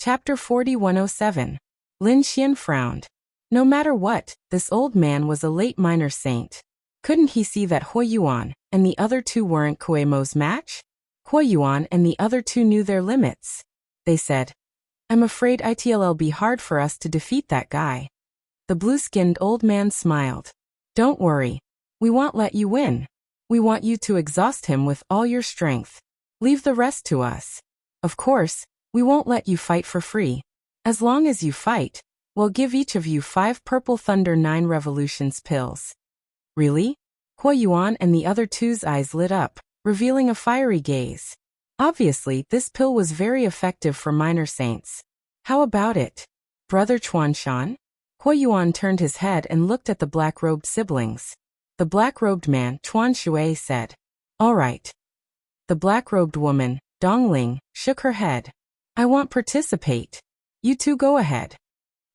Chapter 4107. Lin Xian frowned. No matter what, this old man was a late minor saint. Couldn't he see that Hui Yuan and the other two weren't Kuei Mo's match? Hui Yuan and the other two knew their limits. They said, "I'm afraid it'll be hard for us to defeat that guy." The blue-skinned old man smiled. "Don't worry. We won't let you win. We want you to exhaust him with all your strength. Leave the rest to us. Of course, we won't let you fight for free. As long as you fight, we'll give each of you 5 Purple Thunder 9 Revolutions pills." Really? Hui Yuan and the other two's eyes lit up, revealing a fiery gaze. Obviously, this pill was very effective for minor saints. How about it, Brother Chuanshan? Hui Yuan turned his head and looked at the black-robed siblings. The black-robed man, Chuan Shui, said, "All right." The black-robed woman, Dongling, shook her head. "I won't participate. You two go ahead."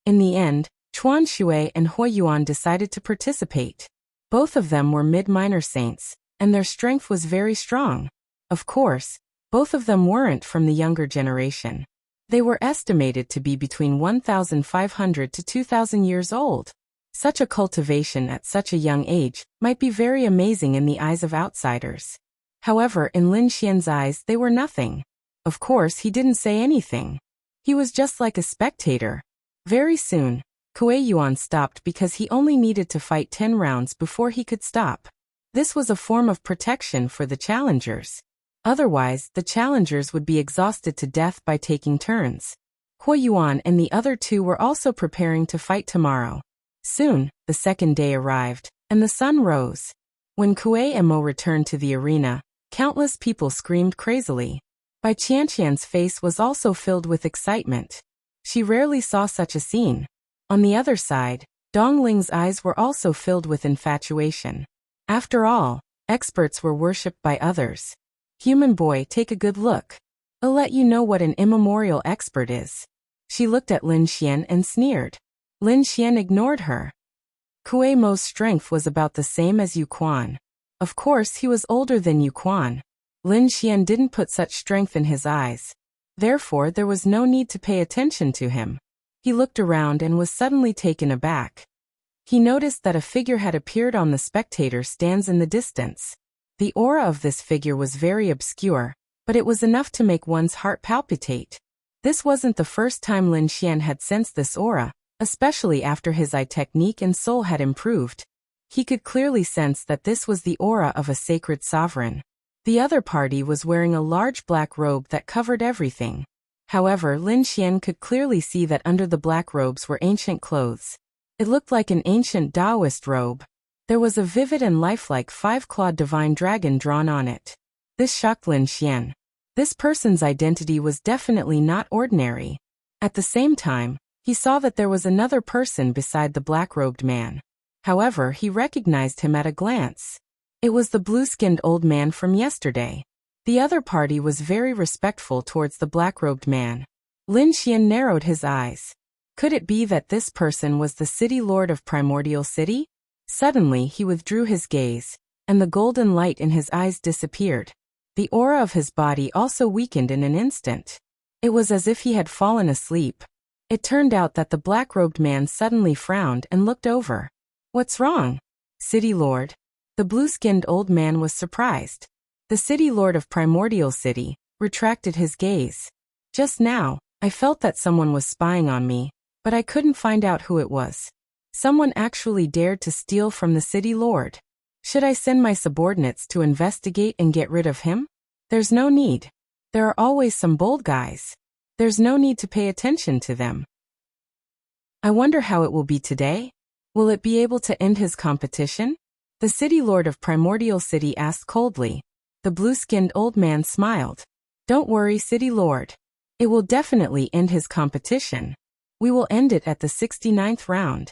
In the end, Chuan Shui and Hui Yuan decided to participate. Both of them were mid-minor saints, and their strength was very strong. Of course, both of them weren't from the younger generation. They were estimated to be between 1,500 to 2,000 years old. Such a cultivation at such a young age might be very amazing in the eyes of outsiders. However, in Lin Xian's eyes, they were nothing. Of course, he didn't say anything. He was just like a spectator. Very soon, Kuei Yuan stopped because he only needed to fight 10 rounds before he could stop. This was a form of protection for the challengers. Otherwise, the challengers would be exhausted to death by taking turns. Hui Yuan and the other two were also preparing to fight tomorrow. Soon, the second day arrived, and the sun rose. When Kuei Mo returned to the arena, countless people screamed crazily. Bai Qianqian's face was also filled with excitement. She rarely saw such a scene. On the other side, Dongling's eyes were also filled with infatuation. After all, experts were worshipped by others. "Human boy, take a good look. I'll let you know what an immemorial expert is." She looked at Lin Xian and sneered. Lin Xian ignored her. Kuei Mo's strength was about the same as Yu Quan. Of course, he was older than Yu Quan. Lin Xian didn't put such strength in his eyes. Therefore, there was no need to pay attention to him. He looked around and was suddenly taken aback. He noticed that a figure had appeared on the spectator stands in the distance. The aura of this figure was very obscure, but it was enough to make one's heart palpitate. This wasn't the first time Lin Xian had sensed this aura, especially after his eye technique and soul had improved. He could clearly sense that this was the aura of a sacred sovereign. The other party was wearing a large black robe that covered everything. However, Lin Xian could clearly see that under the black robes were ancient clothes. It looked like an ancient Taoist robe. There was a vivid and lifelike 5-clawed divine dragon drawn on it. This shocked Lin Xian. This person's identity was definitely not ordinary. At the same time, he saw that there was another person beside the black-robed man. However, he recognized him at a glance. It was the blue-skinned old man from yesterday. The other party was very respectful towards the black-robed man. Lin Xian narrowed his eyes. Could it be that this person was the city lord of Primordial City? Suddenly, he withdrew his gaze, and the golden light in his eyes disappeared. The aura of his body also weakened in an instant. It was as if he had fallen asleep. It turned out that the black-robed man suddenly frowned and looked over. "What's wrong, City Lord?" The blue-skinned old man was surprised. The City Lord of Primordial City retracted his gaze. "Just now, I felt that someone was spying on me, but I couldn't find out who it was. Someone actually dared to steal from the City Lord. Should I send my subordinates to investigate and get rid of him? There's no need. There are always some bold guys. There's no need to pay attention to them. I wonder how it will be today? Will it be able to end his competition?" The City Lord of Primordial City asked coldly. The blue-skinned old man smiled. "Don't worry, City Lord. It will definitely end his competition. We will end it at the 69th round."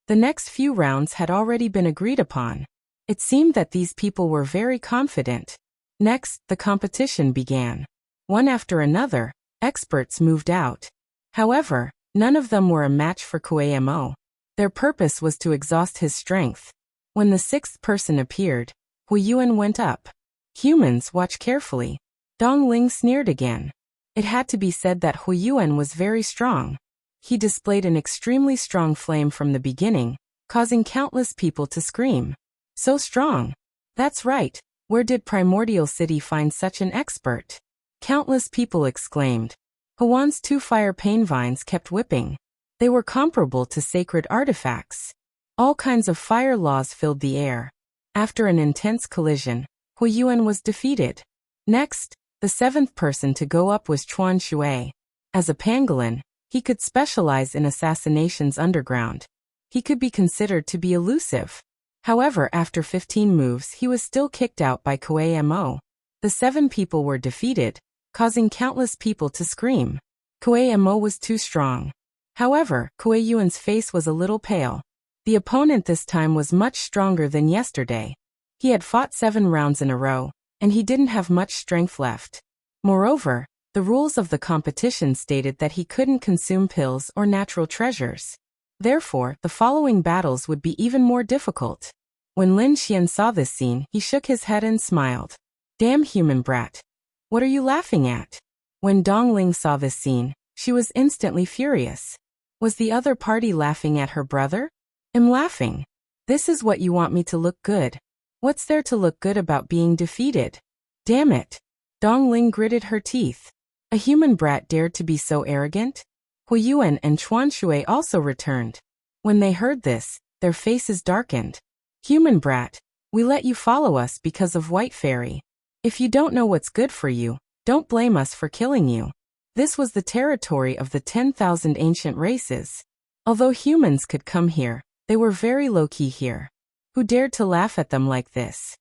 The next few rounds had already been agreed upon. It seemed that these people were very confident. Next, the competition began. One after another, experts moved out. However, none of them were a match for Kuei Mo. Their purpose was to exhaust his strength. When the 6th person appeared, Hui Yuan went up. "Humans, watch carefully." Dong Ling sneered again. It had to be said that Huiyuan was very strong. He displayed an extremely strong flame from the beginning, causing countless people to scream. So strong. That's right. Where did Primordial City find such an expert? Countless people exclaimed. Huan's 2 fire pain vines kept whipping. They were comparable to sacred artifacts. All kinds of fire laws filled the air. After an intense collision, Huiyuan was defeated. Next, the 7th person to go up was Chuan Shui. As a pangolin, he could specialize in assassinations underground. He could be considered to be elusive. However, after 15 moves, he was still kicked out by Kuei Mo. The 7 people were defeated, causing countless people to scream. Kuei Mo was too strong. However, Kuei Yuan's face was a little pale. The opponent this time was much stronger than yesterday. He had fought 7 rounds in a row, and he didn't have much strength left. Moreover, the rules of the competition stated that he couldn't consume pills or natural treasures. Therefore, the following battles would be even more difficult. When Lin Xian saw this scene, he shook his head and smiled. Damn human brat. What are you laughing at? When Dong Ling saw this scene, she was instantly furious. Was the other party laughing at her brother? I'm laughing. This is what you want me to look good. What's there to look good about being defeated? Damn it. Dong Ling gritted her teeth. A human brat dared to be so arrogant? Huiyuan and Chuan Shui also returned. When they heard this, their faces darkened. Human brat, we let you follow us because of White Fairy. If you don't know what's good for you, don't blame us for killing you. This was the territory of the 10,000 ancient races. Although humans could come here, they were very low-key here. Who dared to laugh at them like this?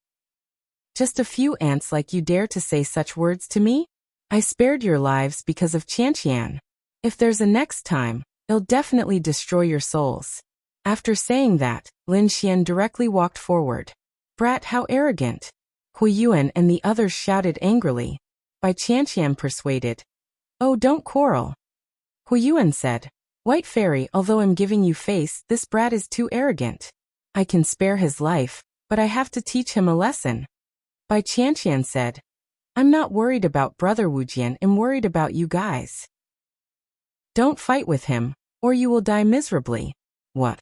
Just a few ants like you dare to say such words to me? I spared your lives because of Qianqian. If there's a next time, it'll definitely destroy your souls. After saying that, Lin Xian directly walked forward. Brat, how arrogant! Huiyuan and the others shouted angrily. By Qianqian persuaded. Oh, don't quarrel. Huiyuan said. White Fairy, although I'm giving you face, this brat is too arrogant. I can spare his life, but I have to teach him a lesson. Bai Qianqian said. I'm not worried about Brother Wujian, I'm worried about you guys. Don't fight with him, or you will die miserably. What?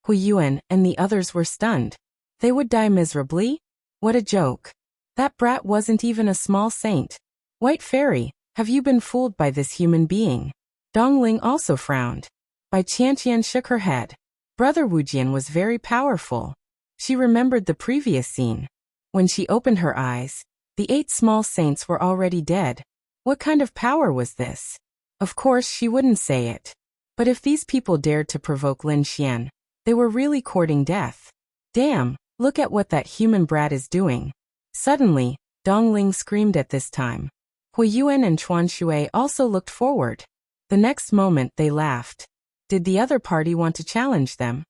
Huiyuan and the others were stunned. They would die miserably? What a joke. That brat wasn't even a small saint. White Fairy, have you been fooled by this human being? Dong Ling also frowned. Bai Qianqian shook her head. Brother Wujian was very powerful. She remembered the previous scene. When she opened her eyes, the 8 small saints were already dead. What kind of power was this? Of course she wouldn't say it. But if these people dared to provoke Lin Xian, they were really courting death. Damn, look at what that human brat is doing. Suddenly, Dong Ling screamed at this time. Huiyuan and Chuan Shui also looked forward. The next moment they laughed. Did the other party want to challenge them?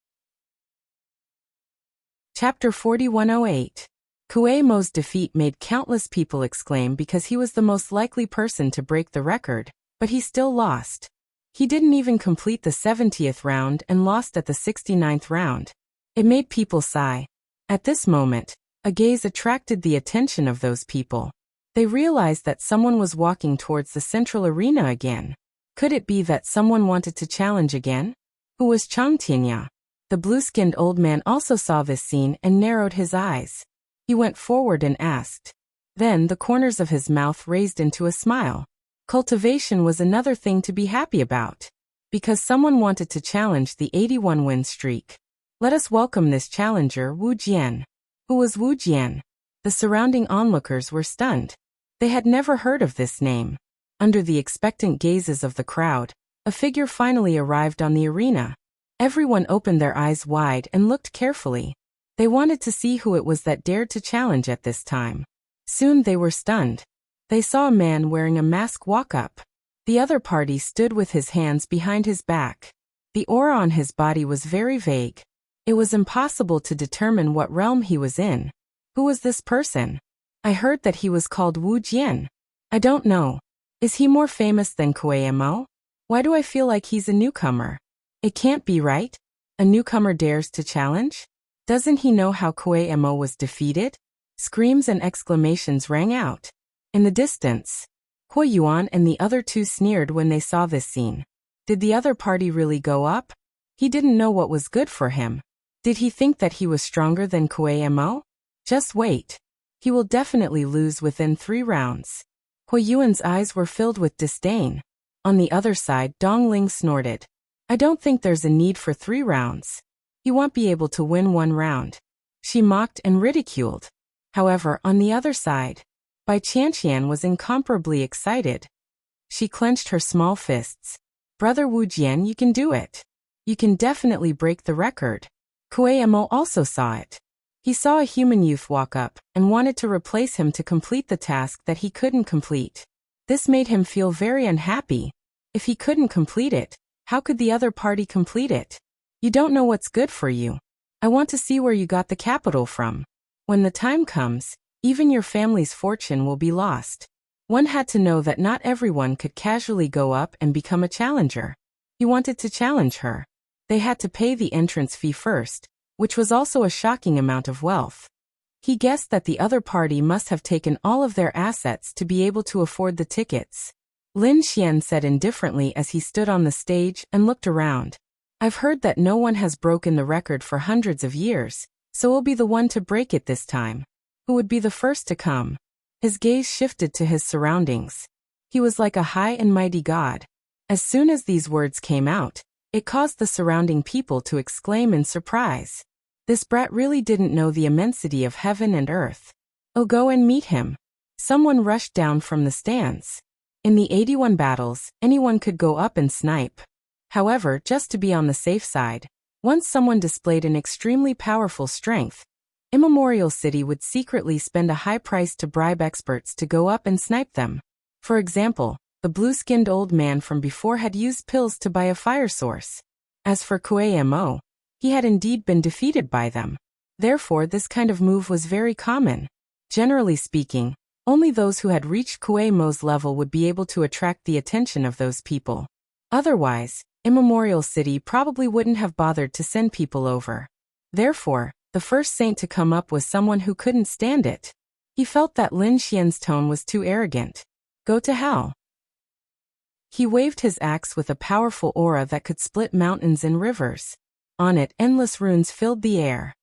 Chapter 4108. Kuei Mo's defeat made countless people exclaim because he was the most likely person to break the record, but he still lost. He didn't even complete the 70th round and lost at the 69th round. It made people sigh. At this moment, a gaze attracted the attention of those people. They realized that someone was walking towards the central arena again. Could it be that someone wanted to challenge again? Who was Chang Tianya? The blue-skinned old man also saw this scene and narrowed his eyes. He went forward and asked. Then the corners of his mouth raised into a smile. Cultivation was another thing to be happy about. Because someone wanted to challenge the 81-win streak. Let us welcome this challenger, Wu Jian. Who was Wu Jian? The surrounding onlookers were stunned. They had never heard of this name. Under the expectant gazes of the crowd, a figure finally arrived on the arena. Everyone opened their eyes wide and looked carefully. They wanted to see who it was that dared to challenge at this time. Soon they were stunned. They saw a man wearing a mask walk up. The other party stood with his hands behind his back. The aura on his body was very vague. It was impossible to determine what realm he was in. Who was this person? I heard that he was called Wu Jian. I don't know. Is he more famous than Kuei Mo? Why do I feel like he's a newcomer? It can't be right. A newcomer dares to challenge? Doesn't he know how Kuei Mo was defeated? Screams and exclamations rang out. In the distance, Hui Yuan and the other two sneered when they saw this scene. Did the other party really go up? He didn't know what was good for him. Did he think that he was stronger than Kuei Mo? Just wait. He will definitely lose within 3 rounds. Hui Yuan's eyes were filled with disdain. On the other side, Dong Ling snorted. I don't think there's a need for 3 rounds. He won't be able to win 1 round. She mocked and ridiculed. However, on the other side, Bai Qianqian was incomparably excited. She clenched her small fists. Brother Wu Jian, you can do it. You can definitely break the record. Kuei Mo also saw it. He saw a human youth walk up and wanted to replace him to complete the task that he couldn't complete. This made him feel very unhappy. If he couldn't complete it, how could the other party complete it? You don't know what's good for you. I want to see where you got the capital from. When the time comes, even your family's fortune will be lost. One had to know that not everyone could casually go up and become a challenger. He wanted to challenge her. They had to pay the entrance fee first, which was also a shocking amount of wealth. He guessed that the other party must have taken all of their assets to be able to afford the tickets. Lin Xian said indifferently as he stood on the stage and looked around. I've heard that no one has broken the record for hundreds of years, so we'll be the one to break it this time. Who would be the first to come? His gaze shifted to his surroundings. He was like a high and mighty god. As soon as these words came out, it caused the surrounding people to exclaim in surprise. This brat really didn't know the immensity of heaven and earth. Oh, go and meet him. Someone rushed down from the stands. In the 81 battles, anyone could go up and snipe. However, just to be on the safe side, once someone displayed an extremely powerful strength, Immemorial City would secretly spend a high price to bribe experts to go up and snipe them. For example, the blue-skinned old man from before had used pills to buy a fire source. As for Kuei Mo, he had indeed been defeated by them. Therefore, this kind of move was very common. Generally speaking, only those who had reached Kuei Mo's level would be able to attract the attention of those people. Otherwise, Immemorial City probably wouldn't have bothered to send people over. Therefore, the first saint to come up was someone who couldn't stand it. He felt that Lin Xian's tone was too arrogant. Go to hell. He waved his axe with a powerful aura that could split mountains and rivers. On it, endless runes filled the air.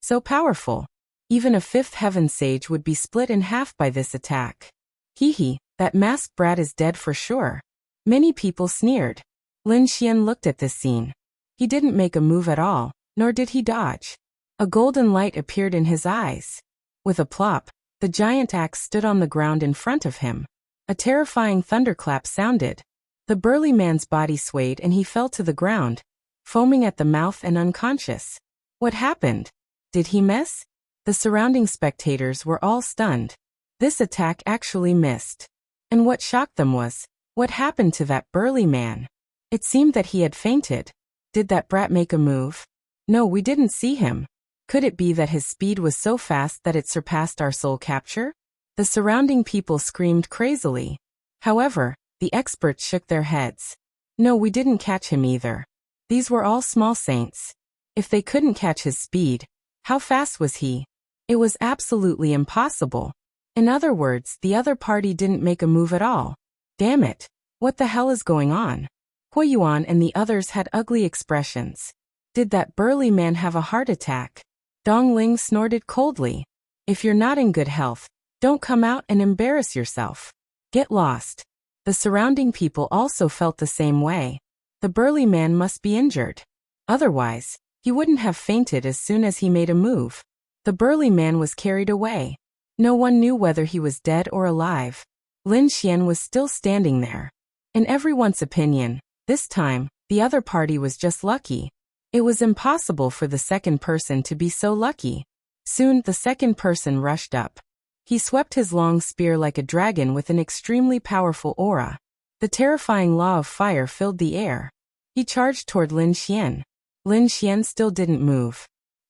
So powerful. Even a 5th heaven sage would be split in half by this attack. Hee, that masked brat is dead for sure. Many people sneered. Lin Xian looked at this scene. He didn't make a move at all, nor did he dodge. A golden light appeared in his eyes. With a plop, the giant axe stood on the ground in front of him. A terrifying thunderclap sounded. The burly man's body swayed and he fell to the ground, foaming at the mouth and unconscious. What happened? Did he miss? The surrounding spectators were all stunned. This attack actually missed. And what shocked them was, what happened to that burly man? It seemed that he had fainted. Did that brat make a move? No, we didn't see him. Could it be that his speed was so fast that it surpassed our soul capture? The surrounding people screamed crazily. However, the experts shook their heads. No, we didn't catch him either. These were all small saints. If they couldn't catch his speed, how fast was he? It was absolutely impossible. In other words, the other party didn't make a move at all. Damn it. What the hell is going on? Hui Yuan and the others had ugly expressions. Did that burly man have a heart attack? Dong Ling snorted coldly. If you're not in good health, don't come out and embarrass yourself. Get lost. The surrounding people also felt the same way. The burly man must be injured. Otherwise, he wouldn't have fainted as soon as he made a move. The burly man was carried away. No one knew whether he was dead or alive. Lin Xian was still standing there. In everyone's opinion, this time, the other party was just lucky. It was impossible for the second person to be so lucky. Soon, the second person rushed up. He swept his long spear like a dragon with an extremely powerful aura. The terrifying law of fire filled the air. He charged toward Lin Xian. Lin Xian still didn't move.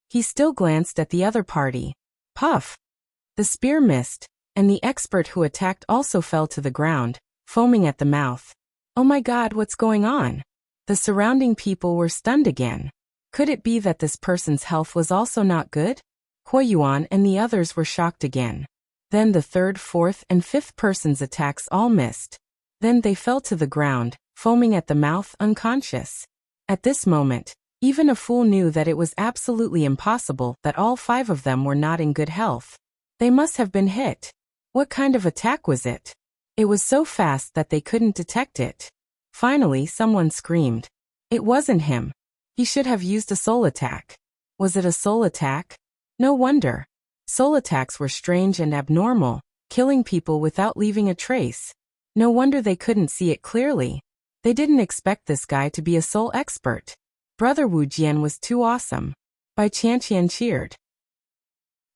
He still glanced at the other party. Puff! The spear missed, and the expert who attacked also fell to the ground, foaming at the mouth. Oh my God, what's going on? The surrounding people were stunned again. Could it be that this person's health was also not good? Hui Yuan and the others were shocked again. Then the third, fourth, and fifth person's attacks all missed. Then they fell to the ground, foaming at the mouth, unconscious. At this moment, even a fool knew that it was absolutely impossible that all 5 of them were not in good health. They must have been hit. What kind of attack was it? It was so fast that they couldn't detect it. Finally, someone screamed. It wasn't him. He should have used a soul attack. Was it a soul attack? No wonder. Soul attacks were strange and abnormal, killing people without leaving a trace. No wonder they couldn't see it clearly. They didn't expect this guy to be a soul expert. Brother Wu Jian was too awesome. Bai Qianqian cheered.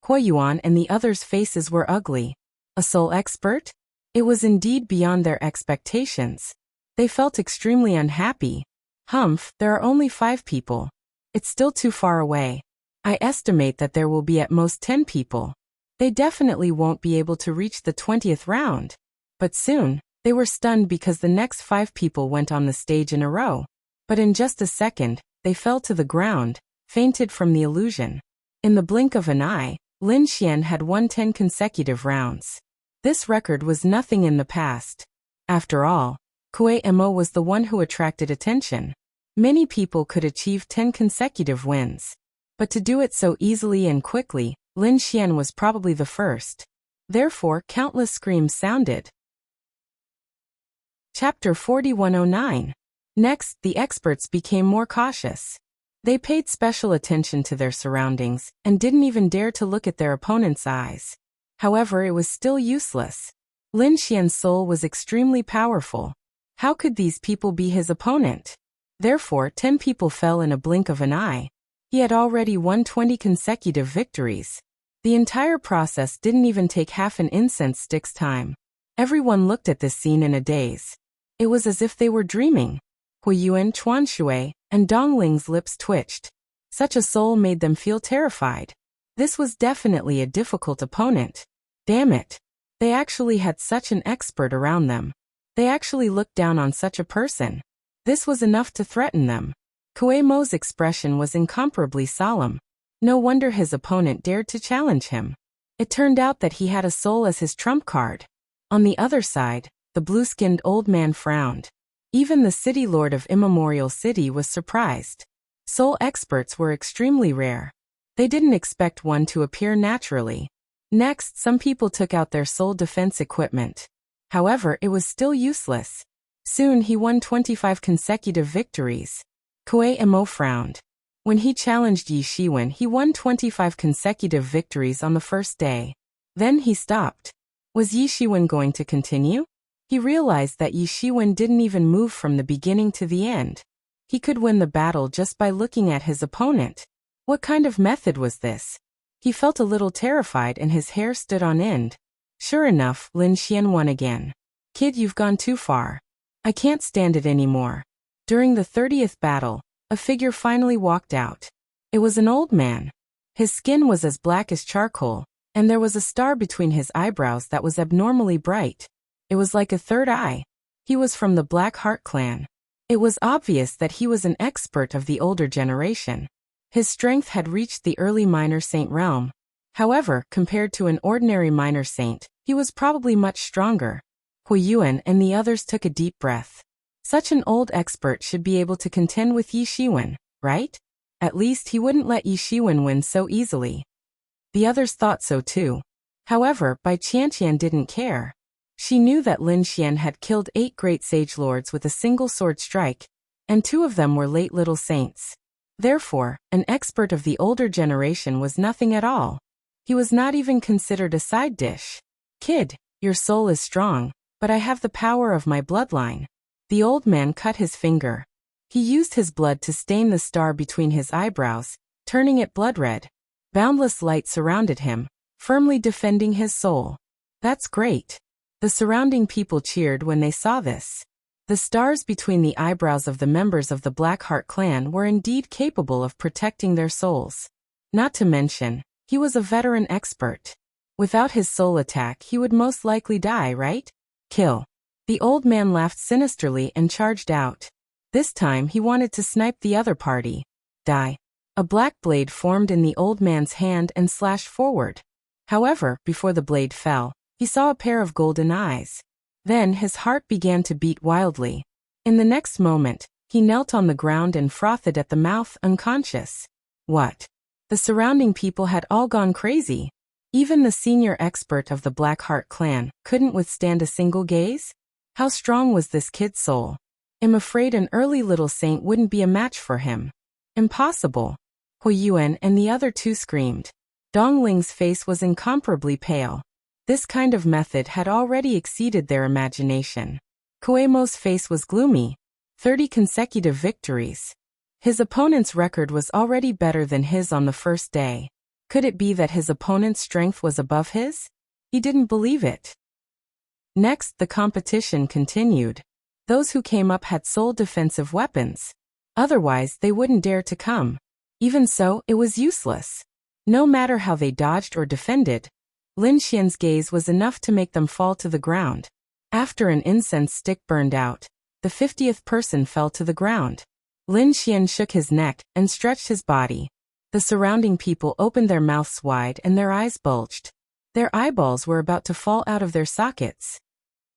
Hui Yuan and the others' faces were ugly. A soul expert? It was indeed beyond their expectations. They felt extremely unhappy. Humph, there are only 5 people. It's still too far away. I estimate that there will be at most 10 people. They definitely won't be able to reach the 20th round. But soon, they were stunned because the next 5 people went on the stage in a row. But in just a second, they fell to the ground, fainted from the illusion. In the blink of an eye, Lin Xian had won 10 consecutive rounds. This record was nothing in the past. After all, Kue Mo was the one who attracted attention. Many people could achieve 10 consecutive wins. But to do it so easily and quickly, Lin Xian was probably the first. Therefore, countless screams sounded. Chapter 4109. Next, the experts became more cautious. They paid special attention to their surroundings, and didn't even dare to look at their opponent's eyes. However, it was still useless. Lin Xian's soul was extremely powerful. How could these people be his opponent? Therefore, 10 people fell in a blink of an eye. He had already won 20 consecutive victories. The entire process didn't even take half an incense stick's time. Everyone looked at this scene in a daze. It was as if they were dreaming. Hui Yuan, Chuan Shui, and Dong Ling's lips twitched. Such a soul made them feel terrified. This was definitely a difficult opponent. Damn it. They actually had such an expert around them. They actually looked down on such a person. This was enough to threaten them. Kue Mo's expression was incomparably solemn. No wonder his opponent dared to challenge him. It turned out that he had a soul as his trump card. On the other side, the blue-skinned old man frowned. Even the city lord of Immemorial City was surprised. Soul experts were extremely rare. They didn't expect one to appear naturally. Next, some people took out their soul defense equipment. However, it was still useless. Soon he won 25 consecutive victories. Kue Mo frowned. When he challenged Yi Shiwen, he won 25 consecutive victories on the first day. Then he stopped. Was Yi Shiwen going to continue? He realized that Yi Shiwen didn't even move from the beginning to the end. He could win the battle just by looking at his opponent. What kind of method was this? He felt a little terrified and his hair stood on end. Sure enough, Lin Xian won again. Kid, you've gone too far. I can't stand it anymore. During the 30th battle, a figure finally walked out. It was an old man. His skin was as black as charcoal, and there was a star between his eyebrows that was abnormally bright. It was like a third eye. He was from the Black Heart clan. It was obvious that he was an expert of the older generation. His strength had reached the early minor saint realm. However, compared to an ordinary minor saint, he was probably much stronger. Hui Yuan and the others took a deep breath. Such an old expert should be able to contend with Yi Shiwen, right? At least he wouldn't let Yi Shiwen win so easily. The others thought so too. However, Bai Qianqian didn't care. She knew that Lin Xian had killed 8 great sage lords with a single sword strike, and 2 of them were late little saints. Therefore, an expert of the older generation was nothing at all. He was not even considered a side dish. Kid, your soul is strong, but I have the power of my bloodline. The old man cut his finger. He used his blood to stain the star between his eyebrows, turning it blood red. Boundless light surrounded him, firmly defending his soul. That's great. The surrounding people cheered when they saw this. The stars between the eyebrows of the members of the Black Heart clan were indeed capable of protecting their souls. Not to mention, he was a veteran expert. Without his soul attack, he would most likely die, right? Kill. The old man laughed sinisterly and charged out. This time he wanted to snipe the other party. Die. A black blade formed in the old man's hand and slashed forward. However, before the blade fell, He saw a pair of golden eyes. Then his heart began to beat wildly. In the next moment, he knelt on the ground and frothed at the mouth, unconscious. What? The surrounding people had all gone crazy. Even the senior expert of the Blackheart clan couldn't withstand a single gaze. How strong was this kid's soul? I'm afraid an early little saint wouldn't be a match for him. Impossible. Hu Yuan and the other two screamed. Dong Ling's face was incomparably pale. This kind of method had already exceeded their imagination. Kuemo's face was gloomy. 30 consecutive victories. His opponent's record was already better than his on the first day. Could it be that his opponent's strength was above his? He didn't believe it. Next, the competition continued. Those who came up had sole defensive weapons. Otherwise, they wouldn't dare to come. Even so, it was useless. No matter how they dodged or defended, Lin Xian's gaze was enough to make them fall to the ground. After an incense stick burned out, the 50th person fell to the ground. Lin Xian shook his neck and stretched his body. The surrounding people opened their mouths wide and their eyes bulged. Their eyeballs were about to fall out of their sockets.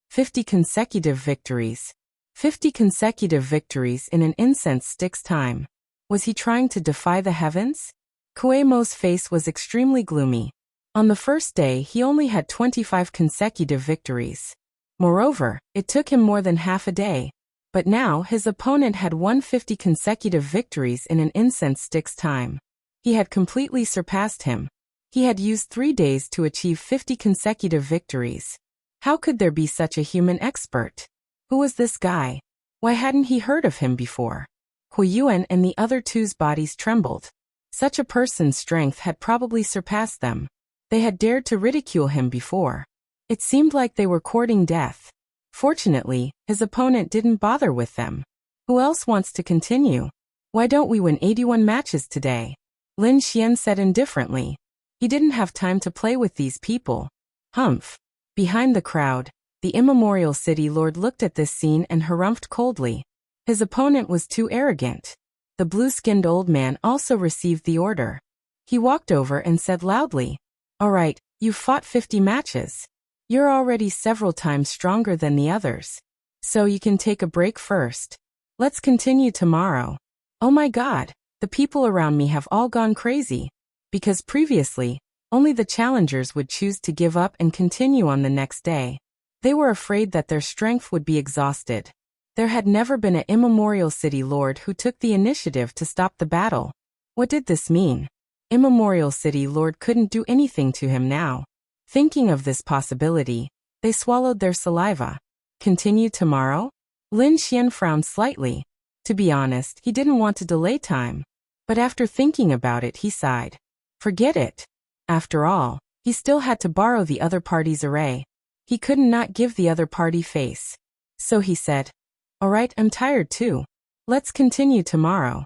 50 consecutive victories. 50 consecutive victories in an incense stick's time. Was he trying to defy the heavens? Kuemo's face was extremely gloomy. On the first day, he only had 25 consecutive victories. Moreover, it took him more than half a day. But now his opponent had won 50 consecutive victories in an incense stick's time. He had completely surpassed him. He had used 3 days to achieve 50 consecutive victories. How could there be such a human expert? Who was this guy? Why hadn't he heard of him before? Hu Yuan and the other two's bodies trembled. Such a person's strength had probably surpassed them. They had dared to ridicule him before. It seemed like they were courting death. Fortunately, his opponent didn't bother with them. Who else wants to continue? Why don't we win 81 matches today? Lin Xian said indifferently. He didn't have time to play with these people. Humph. Behind the crowd, the immemorial city lord looked at this scene and harumphed coldly. His opponent was too arrogant. The blue-skinned old man also received the order. He walked over and said loudly, "All right, you've fought 50 matches. You're already several times stronger than the others. So you can take a break first. Let's continue tomorrow." Oh my God, the people around me have all gone crazy. Because previously, only the challengers would choose to give up and continue on the next day. They were afraid that their strength would be exhausted. There had never been an immemorial city lord who took the initiative to stop the battle. What did this mean? Immemorial city lord couldn't do anything to him now. Thinking of this possibility, they swallowed their saliva. Continue tomorrow? Lin Xian frowned slightly. To be honest, he didn't want to delay time. But after thinking about it, he sighed. Forget it. After all, he still had to borrow the other party's array. He couldn't not give the other party face. So he said, "All right, I'm tired too. Let's continue tomorrow."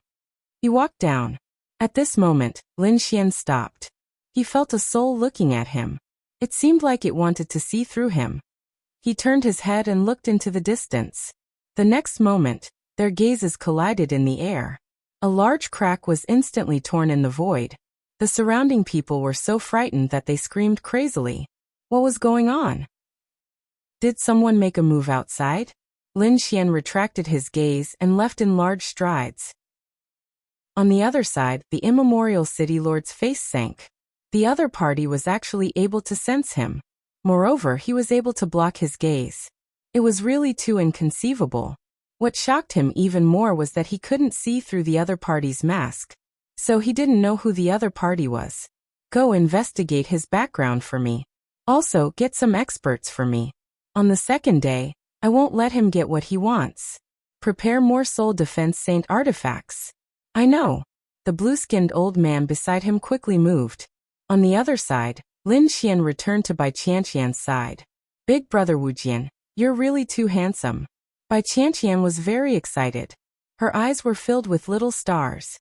He walked down. At this moment, Lin Xian stopped. He felt a soul looking at him. It seemed like it wanted to see through him. He turned his head and looked into the distance. The next moment, their gazes collided in the air. A large crack was instantly torn in the void. The surrounding people were so frightened that they screamed crazily. What was going on? Did someone make a move outside? Lin Xian retracted his gaze and left in large strides. On the other side, the immemorial city lord's face sank. The other party was actually able to sense him. Moreover, he was able to block his gaze. It was really too inconceivable. What shocked him even more was that he couldn't see through the other party's mask. So he didn't know who the other party was. Go investigate his background for me. Also, get some experts for me. On the second day, I won't let him get what he wants. Prepare more soul defense saint artifacts. I know. The blue-skinned old man beside him quickly moved. On the other side, Lin Xian returned to Bai Qianqian's side. Big brother Wujian, you're really too handsome. Bai Qianqian was very excited. Her eyes were filled with little stars.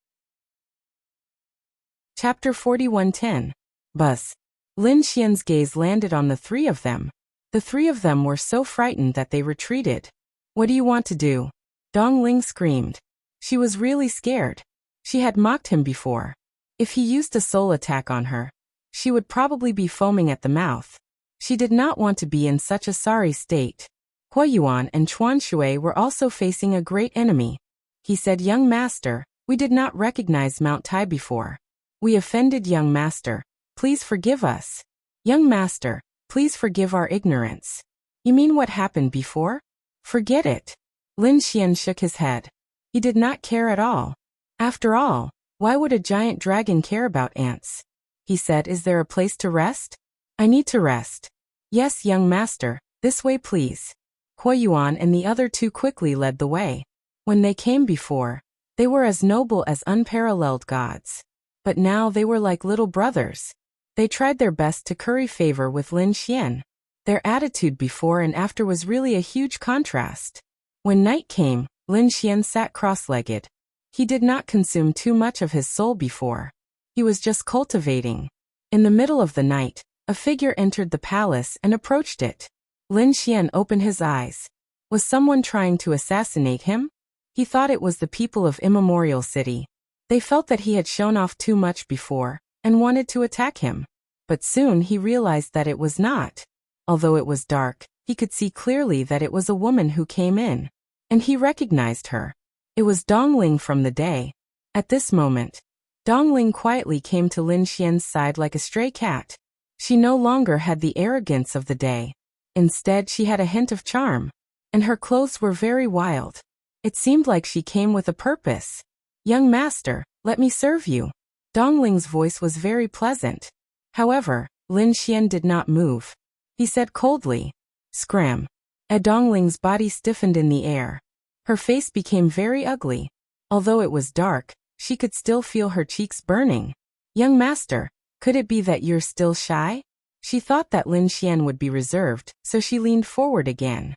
Chapter 41:10. Buzz. Lin Xian's gaze landed on the three of them. The three of them were so frightened that they retreated. What do you want to do? Dong Ling screamed. She was really scared. She had mocked him before. If he used a soul attack on her, she would probably be foaming at the mouth. She did not want to be in such a sorry state. Huoyuan and Chuan Shui were also facing a great enemy. He said, "Young master, we did not recognize Mount Tai before. We offended young master. Please forgive us. Young master, please forgive our ignorance." "You mean what happened before? Forget it." Lin Xian shook his head. He did not care at all. After all, why would a giant dragon care about ants? He said, "Is there a place to rest?" "I need to rest." "Yes, young master, this way please." Huoyuan and the other two quickly led the way. When they came before, they were as noble as unparalleled gods. But now they were like little brothers. They tried their best to curry favor with Lin Xian. Their attitude before and after was really a huge contrast. When night came, Lin Xian sat cross-legged. He did not consume too much of his soul before. He was just cultivating. In the middle of the night, a figure entered the palace and approached it. Lin Xian opened his eyes. Was someone trying to assassinate him? He thought it was the people of Immemorial City. They felt that he had shown off too much before, and wanted to attack him. But soon he realized that it was not. Although it was dark, he could see clearly that it was a woman who came in. And he recognized her. It was Dongling from the day. At this moment, Dongling quietly came to Lin Xian's side like a stray cat. She no longer had the arrogance of the day. Instead, she had a hint of charm. And her clothes were very wild. It seemed like she came with a purpose. "Young master, let me serve you." Dongling's voice was very pleasant. However, Lin Xian did not move. He said coldly, "Scram." Dongling's body stiffened in the air. Her face became very ugly. Although it was dark, she could still feel her cheeks burning. "Young master, could it be that you're still shy?" She thought that Lin Xian would be reserved, so she leaned forward again.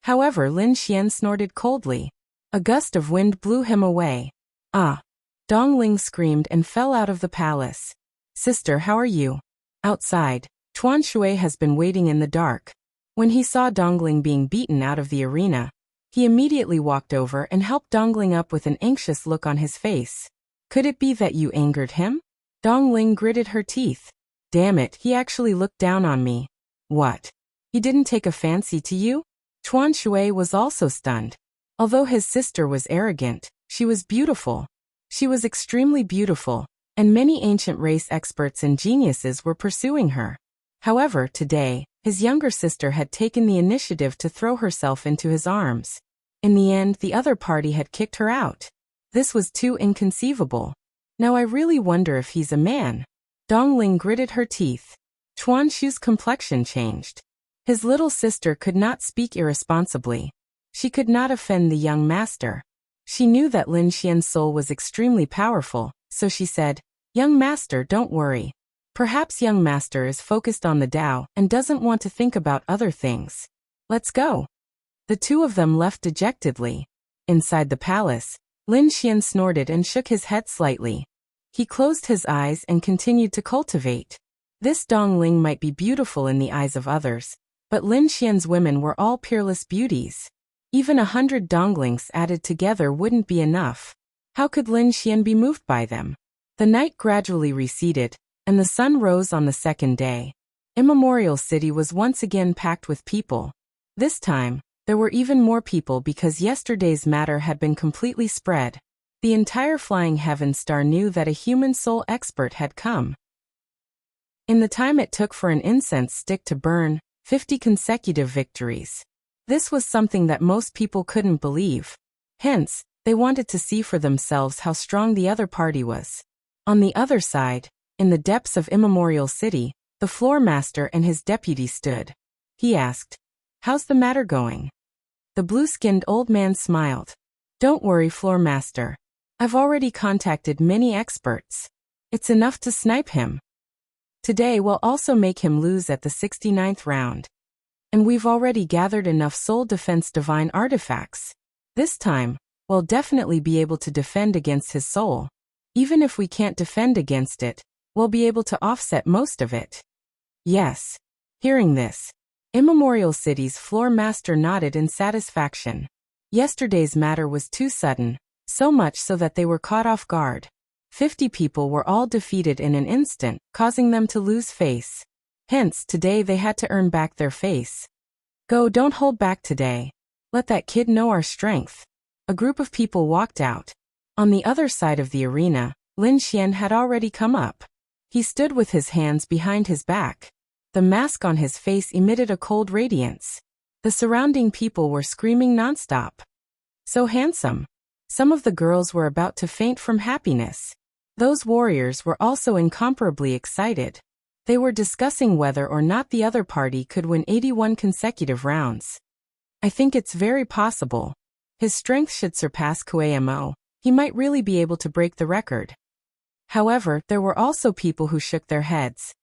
However, Lin Xian snorted coldly. A gust of wind blew him away. "Ah!" Dongling screamed and fell out of the palace. "Sister, how are you?" Outside, Chuan Shui has been waiting in the dark. When he saw Dongling being beaten out of the arena, he immediately walked over and helped Dongling up with an anxious look on his face. "Could it be that you angered him?" Dongling gritted her teeth. "Damn it, he actually looked down on me." "What? He didn't take a fancy to you?" Chuan Shui was also stunned. Although his sister was arrogant, she was beautiful. She was extremely beautiful, and many ancient race experts and geniuses were pursuing her. However, today, his younger sister had taken the initiative to throw herself into his arms. In the end, the other party had kicked her out. This was too inconceivable. Now I really wonder if he's a man. Dongling gritted her teeth. Chuan Shu's complexion changed. His little sister could not speak irresponsibly. She could not offend the young master. She knew that Lin Xian's soul was extremely powerful, so she said, "Young master, don't worry. Perhaps young master is focused on the Tao and doesn't want to think about other things. Let's go." The two of them left dejectedly. Inside the palace, Lin Xian snorted and shook his head slightly. He closed his eyes and continued to cultivate. This Dongling might be beautiful in the eyes of others, but Lin Xian's women were all peerless beauties. Even 100 Donglings added together wouldn't be enough. How could Lin Xian be moved by them? The night gradually receded, and the sun rose on the second day. Immemorial City was once again packed with people. This time, there were even more people because yesterday's matter had been completely spread. The entire Flying Heaven Star knew that a human soul expert had come. In the time it took for an incense stick to burn, 50 consecutive victories. This was something that most people couldn't believe. Hence, they wanted to see for themselves how strong the other party was. On the other side, in the depths of Immemorial City, the floor master and his deputy stood. He asked, "How's the matter going?" The blue-skinned old man smiled. "Don't worry, floor master. I've already contacted many experts. It's enough to snipe him. Today we'll also make him lose at the 69th round. And we've already gathered enough soul defense divine artifacts. This time, we'll definitely be able to defend against his soul. Even if we can't defend against it, we'll be able to offset most of it." Yes. Hearing this, Immemorial City's floor master nodded in satisfaction. Yesterday's matter was too sudden, so much so that they were caught off guard. 50 people were all defeated in an instant, causing them to lose face. Hence, today they had to earn back their face. Go, don't hold back today. Let that kid know our strength. A group of people walked out. On the other side of the arena, Lin Xian had already come up. He stood with his hands behind his back. The mask on his face emitted a cold radiance. The surrounding people were screaming nonstop. So handsome. Some of the girls were about to faint from happiness. Those warriors were also incomparably excited. They were discussing whether or not the other party could win 81 consecutive rounds. I think it's very possible. His strength should surpass Kuemo. He might really be able to break the record. However, there were also people who shook their heads.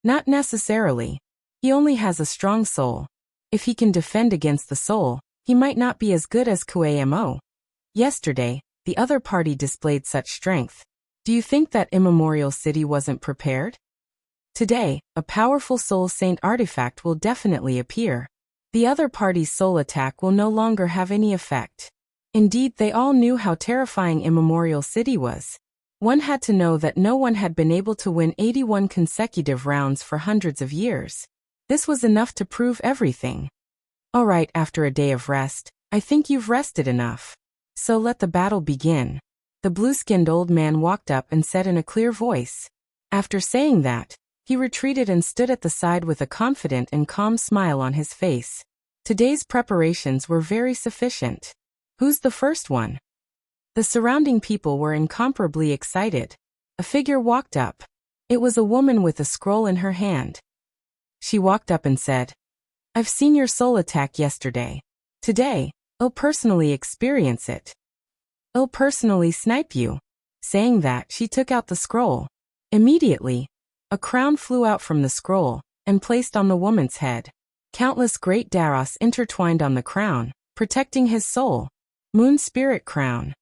Not necessarily. He only has a strong soul. If he can defend against the soul, he might not be as good as Kuemo. Yesterday, the other party displayed such strength. Do you think that Immemorial City wasn't prepared? Today, a powerful Soul Saint artifact will definitely appear. The other party's soul attack will no longer have any effect. Indeed, they all knew how terrifying Immemorial City was. One had to know that no one had been able to win 81 consecutive rounds for hundreds of years. This was enough to prove everything. Alright, after a day of rest, I think you've rested enough. So let the battle begin. The blue-skinned old man walked up and said in a clear voice. After saying that, he retreated and stood at the side with a confident and calm smile on his face. Today's preparations were very sufficient. Who's the first one? The surrounding people were incomparably excited. A figure walked up. It was a woman with a scroll in her hand. She walked up and said, I've seen your soul attack yesterday. Today, I'll personally experience it. I'll personally snipe you. Saying that, she took out the scroll. Immediately, a crown flew out from the scroll and placed on the woman's head. Countless great daros intertwined on the crown, protecting his soul. Moon Spirit Crown.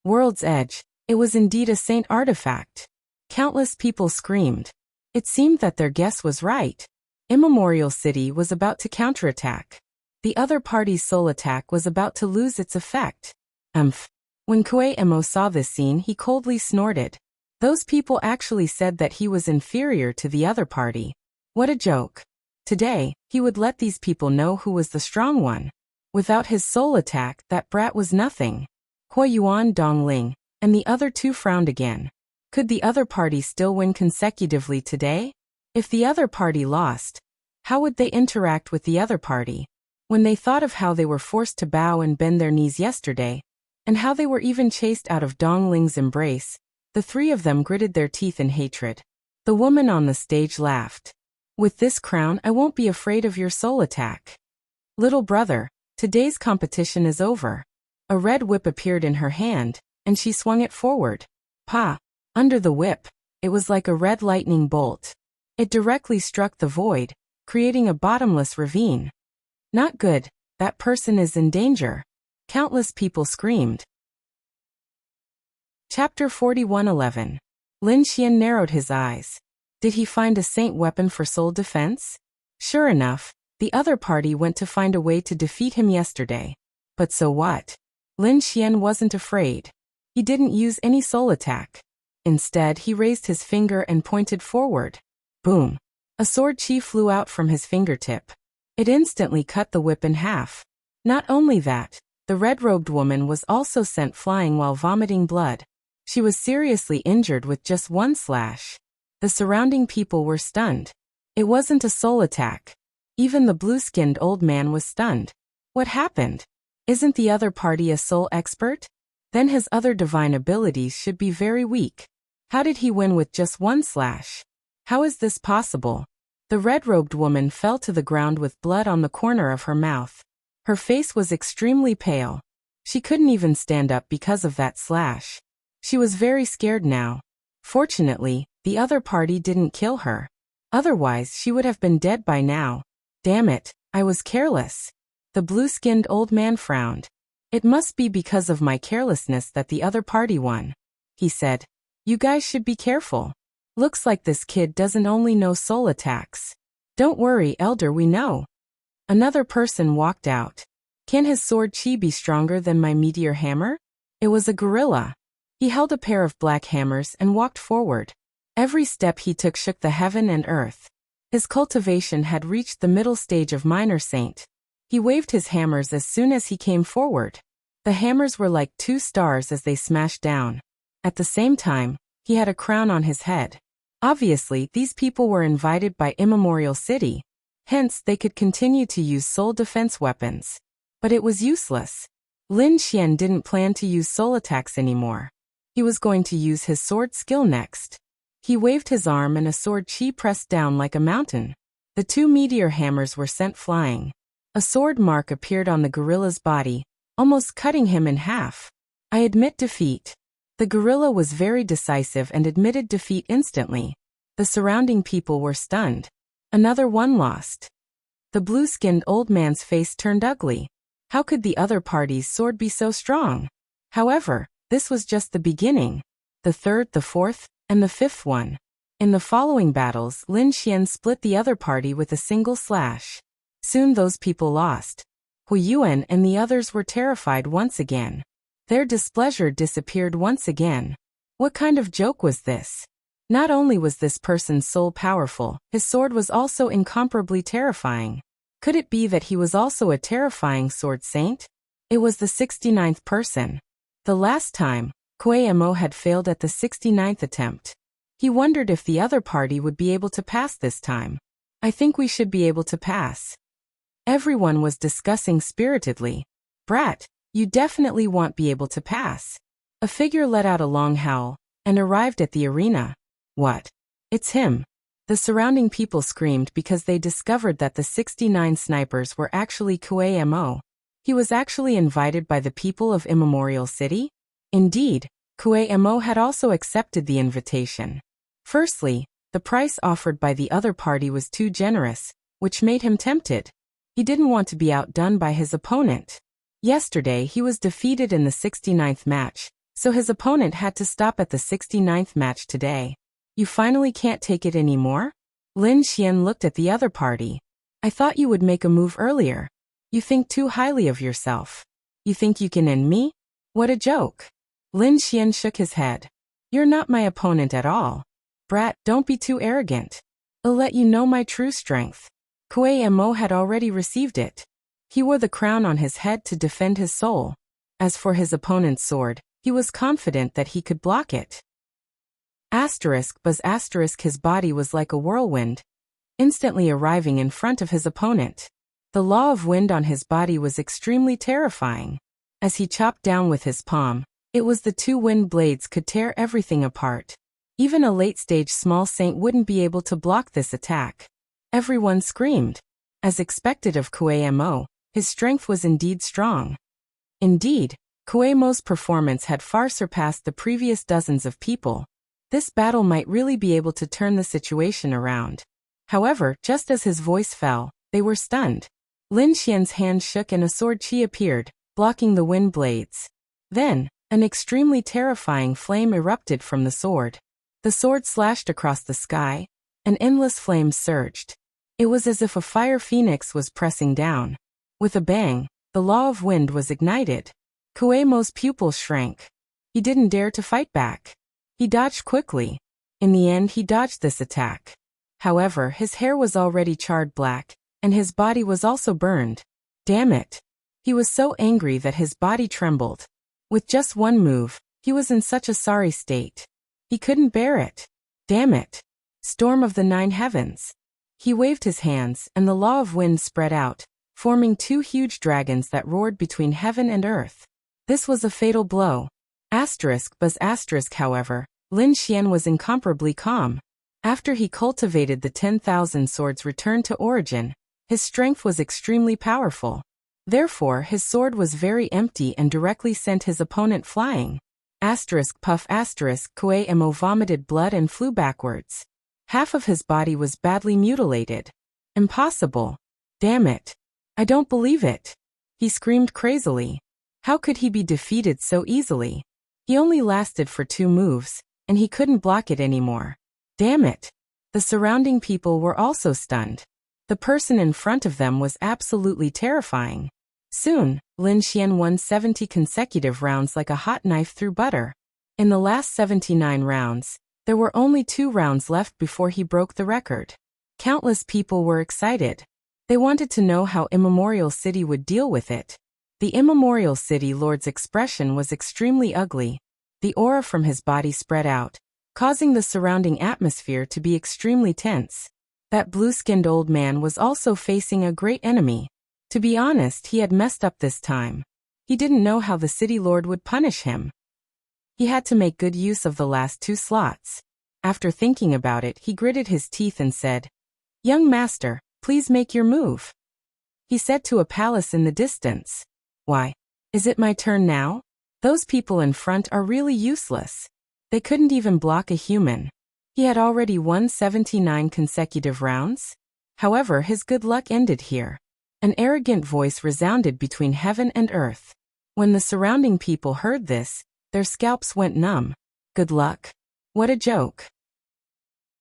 World's Edge. It was indeed a saint artifact. Countless people screamed. It seemed that their guess was right. Immemorial City was about to counterattack. The other party's soul attack was about to lose its effect. When Kuemo saw this scene, he coldly snorted. Those people actually said that he was inferior to the other party. What a joke. Today, he would let these people know who was the strong one. Without his soul attack, that brat was nothing. Huoyuan Dongling, and the other two frowned again. Could the other party still win consecutively today? If the other party lost, how would they interact with the other party? When they thought of how they were forced to bow and bend their knees yesterday, and how they were even chased out of Dongling's embrace, the three of them gritted their teeth in hatred. The woman on the stage laughed. With this crown, I won't be afraid of your soul attack. Little brother, today's competition is over. A red whip appeared in her hand, and she swung it forward. Pa! Under the whip, it was like a red lightning bolt. It directly struck the void, creating a bottomless ravine. Not good, that person is in danger. Countless people screamed. Chapter 41:11. Lin Xian narrowed his eyes. Did he find a saint weapon for soul defense? Sure enough, the other party went to find a way to defeat him yesterday. But so what? Lin Xian wasn't afraid. He didn't use any soul attack. Instead, he raised his finger and pointed forward. Boom! A sword chi flew out from his fingertip. It instantly cut the whip in half. Not only that, the red-robed woman was also sent flying while vomiting blood. She was seriously injured with just one slash. The surrounding people were stunned. It wasn't a soul attack. Even the blue-skinned old man was stunned. What happened? Isn't the other party a soul expert? Then his other divine abilities should be very weak. How did he win with just one slash? How is this possible? The red-robed woman fell to the ground with blood on the corner of her mouth. Her face was extremely pale. She couldn't even stand up because of that slash. She was very scared now. Fortunately, the other party didn't kill her. Otherwise, she would have been dead by now. Damn it, I was careless. The blue-skinned old man frowned. It must be because of my carelessness that the other party won. He said, You guys should be careful. Looks like this kid doesn't only know soul attacks. Don't worry, Elder, we know. Another person walked out. Can his sword chi be stronger than my meteor hammer? It was a gorilla. He held a pair of black hammers and walked forward. Every step he took shook the heaven and earth. His cultivation had reached the middle stage of minor saint. He waved his hammers as soon as he came forward. The hammers were like 2 stars as they smashed down. At the same time, he had a crown on his head. Obviously, these people were invited by Immemorial City. Hence, they could continue to use soul defense weapons. But it was useless. Lin Xian didn't plan to use soul attacks anymore. He was going to use his sword skill next. He waved his arm and a sword chi pressed down like a mountain. The 2 meteor hammers were sent flying. A sword mark appeared on the gorilla's body, almost cutting him in half. I admit defeat. The gorilla was very decisive and admitted defeat instantly. The surrounding people were stunned. Another one lost. The blue-skinned old man's face turned ugly. How could the other party's sword be so strong? However, this was just the beginning. The 3rd, the 4th, and the 5th one. In the following battles, Lin Xian split the other party with a single slash. Soon those people lost. Hu Yuan and the others were terrified once again. Their displeasure disappeared once again. What kind of joke was this? Not only was this person's soul powerful, his sword was also incomparably terrifying. Could it be that he was also a terrifying sword saint? It was the 69th person. The last time, Kuei Mo had failed at the 69th attempt. He wondered if the other party would be able to pass this time. I think we should be able to pass. Everyone was discussing spiritedly. Brat, you definitely won't be able to pass. A figure let out a long howl and arrived at the arena. What? It's him. The surrounding people screamed because they discovered that the 69 snipers were actually Kuei Mo. He was actually invited by the people of Immemorial City? Indeed, Kuei Mo had also accepted the invitation. Firstly, the price offered by the other party was too generous, which made him tempted. He didn't want to be outdone by his opponent. Yesterday he was defeated in the 69th match, so his opponent had to stop at the 69th match today. You finally can't take it anymore? Lin Xian looked at the other party. I thought you would make a move earlier. You think too highly of yourself. You think you can end me? What a joke. Lin Xian shook his head. You're not my opponent at all. Brat, don't be too arrogant. I'll let you know my true strength. Kuei Mo had already received it. He wore the crown on his head to defend his soul. As for his opponent's sword, he was confident that he could block it. His body was like a whirlwind, instantly arriving in front of his opponent. The law of wind on his body was extremely terrifying. As he chopped down with his palm, it was the 2 wind blades could tear everything apart. Even a late-stage small saint wouldn't be able to block this attack. Everyone screamed. As expected of Kuei Mo, his strength was indeed strong. Indeed, Kuei Mo's performance had far surpassed the previous dozens of people. This battle might really be able to turn the situation around. However, just as his voice fell, they were stunned. Lin Xian's hand shook and a sword chi appeared, blocking the wind blades. Then, an extremely terrifying flame erupted from the sword. The sword slashed across the sky, and endless flames surged. It was as if a fire phoenix was pressing down. With a bang, the law of wind was ignited. Kuei Mo's pupils shrank. He didn't dare to fight back. He dodged quickly. In the end, he dodged this attack. However, his hair was already charred black, and his body was also burned. Damn it. He was so angry that his body trembled. With just one move, he was in such a sorry state. He couldn't bear it. Damn it. Storm of the 9 heavens. He waved his hands, and the law of wind spread out, forming 2 huge dragons that roared between heaven and earth. This was a fatal blow. However, Lin Xian was incomparably calm. After he cultivated the 10,000 swords returned to origin, his strength was extremely powerful. Therefore, his sword was very empty and directly sent his opponent flying. Kuei Mo vomited blood and flew backwards. Half of his body was badly mutilated. Impossible. Damn it. I don't believe it. He screamed crazily. How could he be defeated so easily? He only lasted for 2 moves, and he couldn't block it anymore. Damn it. The surrounding people were also stunned. The person in front of them was absolutely terrifying. Soon, Lin Xian won 70 consecutive rounds like a hot knife through butter. In the last 79 rounds, there were only 2 rounds left before he broke the record. Countless people were excited. They wanted to know how Immemorial City would deal with it. The Immemorial City Lord's expression was extremely ugly. The aura from his body spread out, causing the surrounding atmosphere to be extremely tense. That blue-skinned old man was also facing a great enemy. To be honest, he had messed up this time. He didn't know how the City Lord would punish him. He had to make good use of the last 2 slots. After thinking about it, he gritted his teeth and said, "Young master, please make your move." He said to a palace in the distance. "Why? Is it my turn now? Those people in front are really useless. They couldn't even block a human." He had already won 79 consecutive rounds. However, his good luck ended here. An arrogant voice resounded between heaven and earth. When the surrounding people heard this, their scalps went numb. Good luck? What a joke.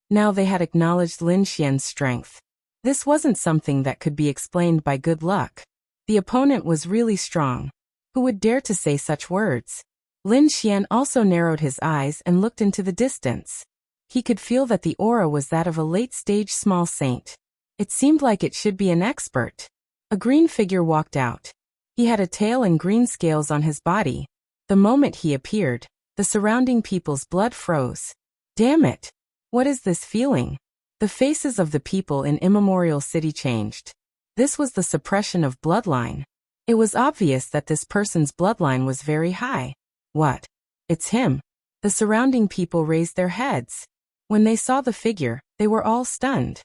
Now they had acknowledged Lin Xian's strength. This wasn't something that could be explained by good luck. The opponent was really strong. Who would dare to say such words? Lin Xian also narrowed his eyes and looked into the distance. He could feel that the aura was that of a late-stage small saint. It seemed like it should be an expert. A green figure walked out. He had a tail and green scales on his body. The moment he appeared, the surrounding people's blood froze. Damn it! What is this feeling? The faces of the people in Immemorial City changed. This was the suppression of bloodline. It was obvious that this person's bloodline was very high. What? It's him. The surrounding people raised their heads. When they saw the figure, they were all stunned.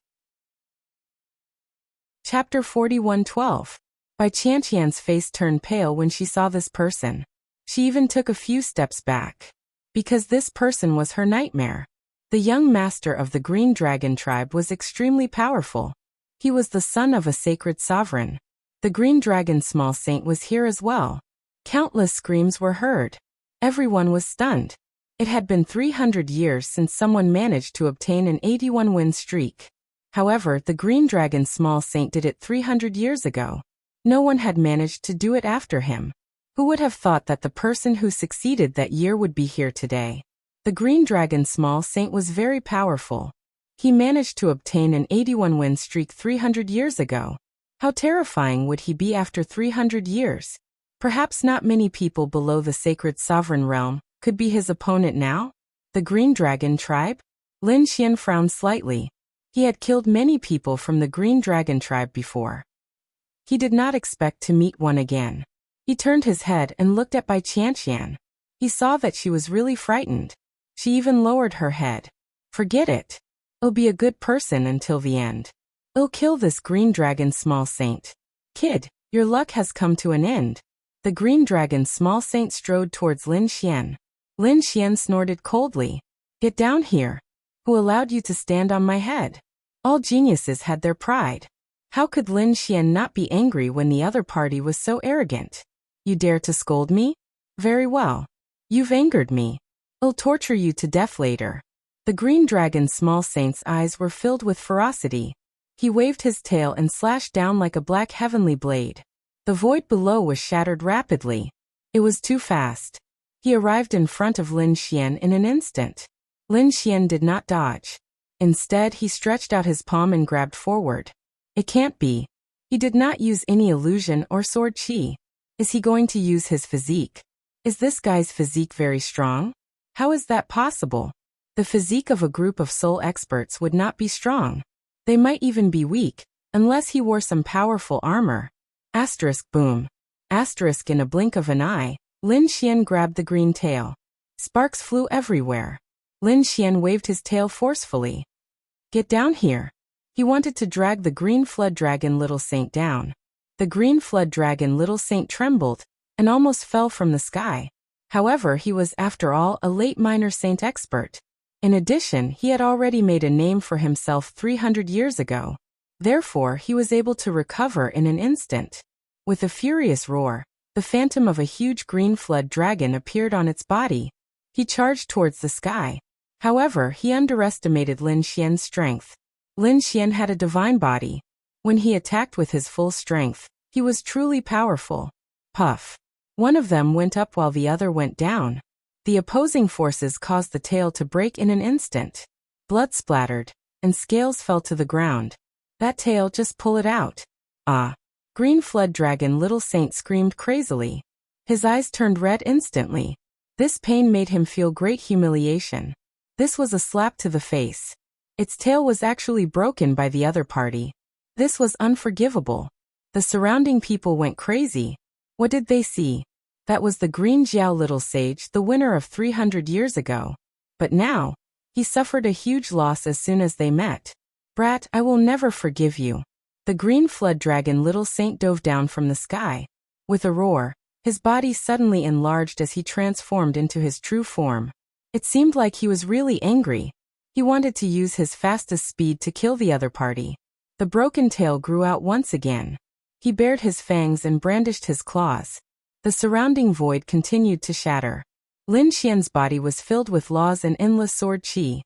Chapter 41:12. Bai Qianqian's face turned pale when she saw this person. She even took a few steps back. Because this person was her nightmare. The young master of the Green Dragon tribe was extremely powerful. He was the son of a sacred sovereign. The Green Dragon small saint was here as well. Countless screams were heard. Everyone was stunned. It had been 300 years since someone managed to obtain an 81-win streak. However, the Green Dragon small saint did it 300 years ago. No one had managed to do it after him. Who would have thought that the person who succeeded that year would be here today? The Green Dragon small saint was very powerful. He managed to obtain an 81-win streak 300 years ago. How terrifying would he be after 300 years? Perhaps not many people below the sacred sovereign realm could be his opponent now? The Green Dragon tribe? Lin Xian frowned slightly. He had killed many people from the Green Dragon tribe before. He did not expect to meet one again. He turned his head and looked at Bai Qianqian. He saw that she was really frightened. She even lowered her head. Forget it. I'll be a good person until the end. I'll kill this Green Dragon small saint. Kid, your luck has come to an end. The Green Dragon small saint strode towards Lin Xian. Lin Xian snorted coldly. Get down here. Who allowed you to stand on my head? All geniuses had their pride. How could Lin Xian not be angry when the other party was so arrogant? You dare to scold me? Very well. You've angered me. I'll torture you to death later. The Green Dragon small saint's eyes were filled with ferocity. He waved his tail and slashed down like a black heavenly blade. The void below was shattered rapidly. It was too fast. He arrived in front of Lin Xian in an instant. Lin Xian did not dodge. Instead, he stretched out his palm and grabbed forward. It can't be. He did not use any illusion or sword chi. Is he going to use his physique? Is this guy's physique very strong? How is that possible? The physique of a group of soul experts would not be strong. They might even be weak, unless he wore some powerful armor. Asterisk boom. Asterisk in a blink of an eye, Lin Xian grabbed the green tail. Sparks flew everywhere. Lin Xian waved his tail forcefully. Get down here. He wanted to drag the green flood dragon little saint down. The green flood dragon little saint trembled and almost fell from the sky. However, he was after all a late minor saint expert. In addition, he had already made a name for himself 300 years ago. Therefore, he was able to recover in an instant. With a furious roar, the phantom of a huge green flood dragon appeared on its body. He charged towards the sky. However, he underestimated Lin Xian's strength. Lin Xian had a divine body. When he attacked with his full strength, he was truly powerful. Puff. One of them went up while the other went down. The opposing forces caused the tail to break in an instant. Blood splattered. and scales fell to the ground. That tail, just pull it out. Ah! Green flood dragon little saint screamed crazily. His eyes turned red instantly. This pain made him feel great humiliation. This was a slap to the face. Its tail was actually broken by the other party. This was unforgivable. The surrounding people went crazy. What did they see? That was the green Jiao little sage, the winner of 300 years ago. But now, he suffered a huge loss as soon as they met. Brat, I will never forgive you. The green flood dragon little saint dove down from the sky. With a roar, his body suddenly enlarged as he transformed into his true form. It seemed like he was really angry. He wanted to use his fastest speed to kill the other party. The broken tail grew out once again. He bared his fangs and brandished his claws. The surrounding void continued to shatter. Lin Xian's body was filled with laws and endless sword qi.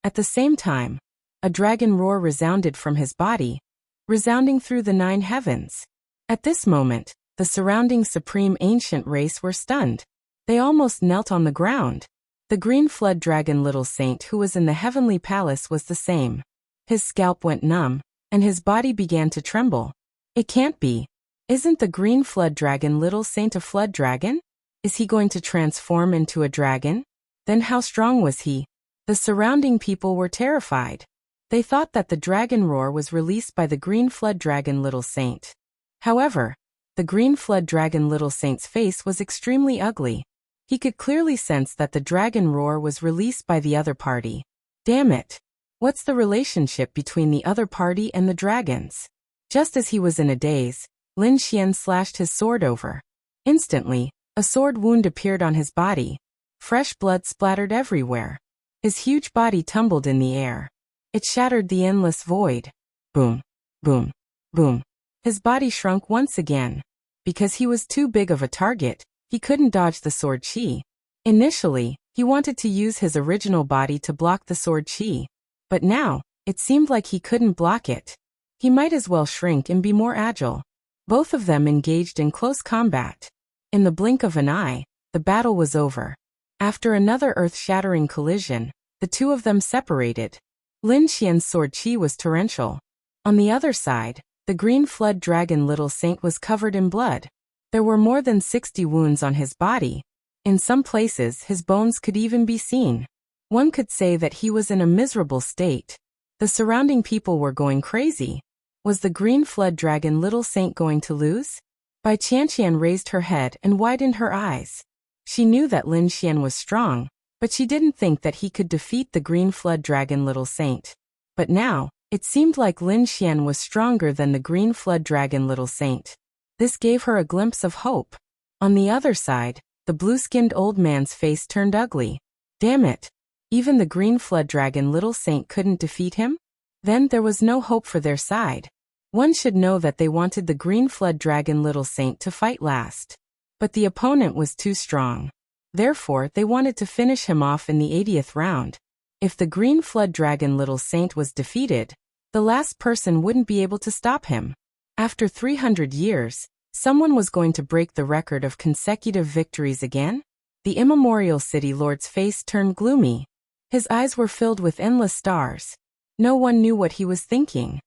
At the same time, a dragon roar resounded from his body, resounding through the 9 heavens. At this moment, the surrounding supreme ancient race were stunned. They almost knelt on the ground. The green flood dragon little saint who was in the heavenly palace was the same. His scalp went numb, and his body began to tremble. It can't be. Isn't the green flood dragon little saint a flood dragon? Is he going to transform into a dragon? Then how strong was he? The surrounding people were terrified. They thought that the dragon roar was released by the green flood dragon little saint. However, the green flood dragon little saint's face was extremely ugly. He could clearly sense that the dragon roar was released by the other party. Damn it! What's the relationship between the other party and the dragons? Just as he was in a daze, Lin Xian slashed his sword over. Instantly, a sword wound appeared on his body. Fresh blood splattered everywhere. His huge body tumbled in the air. It shattered the endless void. Boom, boom, boom. His body shrunk once again. Because he was too big of a target, he couldn't dodge the sword qi. Initially, he wanted to use his original body to block the sword qi. But now, it seemed like he couldn't block it. He might as well shrink and be more agile. Both of them engaged in close combat. In the blink of an eye, the battle was over. After another earth-shattering collision, the two of them separated. Lin Xian's sword qi was torrential. On the other side, the green flood dragon little saint was covered in blood. There were more than 60 wounds on his body. In some places, his bones could even be seen. One could say that he was in a miserable state. The surrounding people were going crazy. Was the green flood dragon little saint going to lose? Bai Qianqian raised her head and widened her eyes. She knew that Lin Xian was strong, but she didn't think that he could defeat the green flood dragon little saint. But now, it seemed like Lin Xian was stronger than the green flood dragon little saint. This gave her a glimpse of hope. On the other side, the blue-skinned old man's face turned ugly. Damn it! Even the green flood dragon little saint couldn't defeat him? Then there was no hope for their side. One should know that they wanted the green flood dragon little saint to fight last. But the opponent was too strong. Therefore, they wanted to finish him off in the 80th round. If the green flood dragon little saint was defeated, the last person wouldn't be able to stop him. After 300 years, someone was going to break the record of consecutive victories again? The immemorial city lord's face turned gloomy. His eyes were filled with endless stars. No one knew what he was thinking.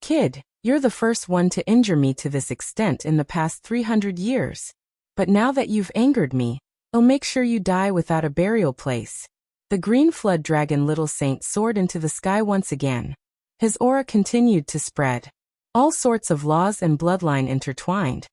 Kid, you're the first one to injure me to this extent in the past 300 years. But now that you've angered me, I'll make sure you die without a burial place. The green flood dragon little saint soared into the sky once again. His aura continued to spread. All sorts of laws and bloodline intertwined.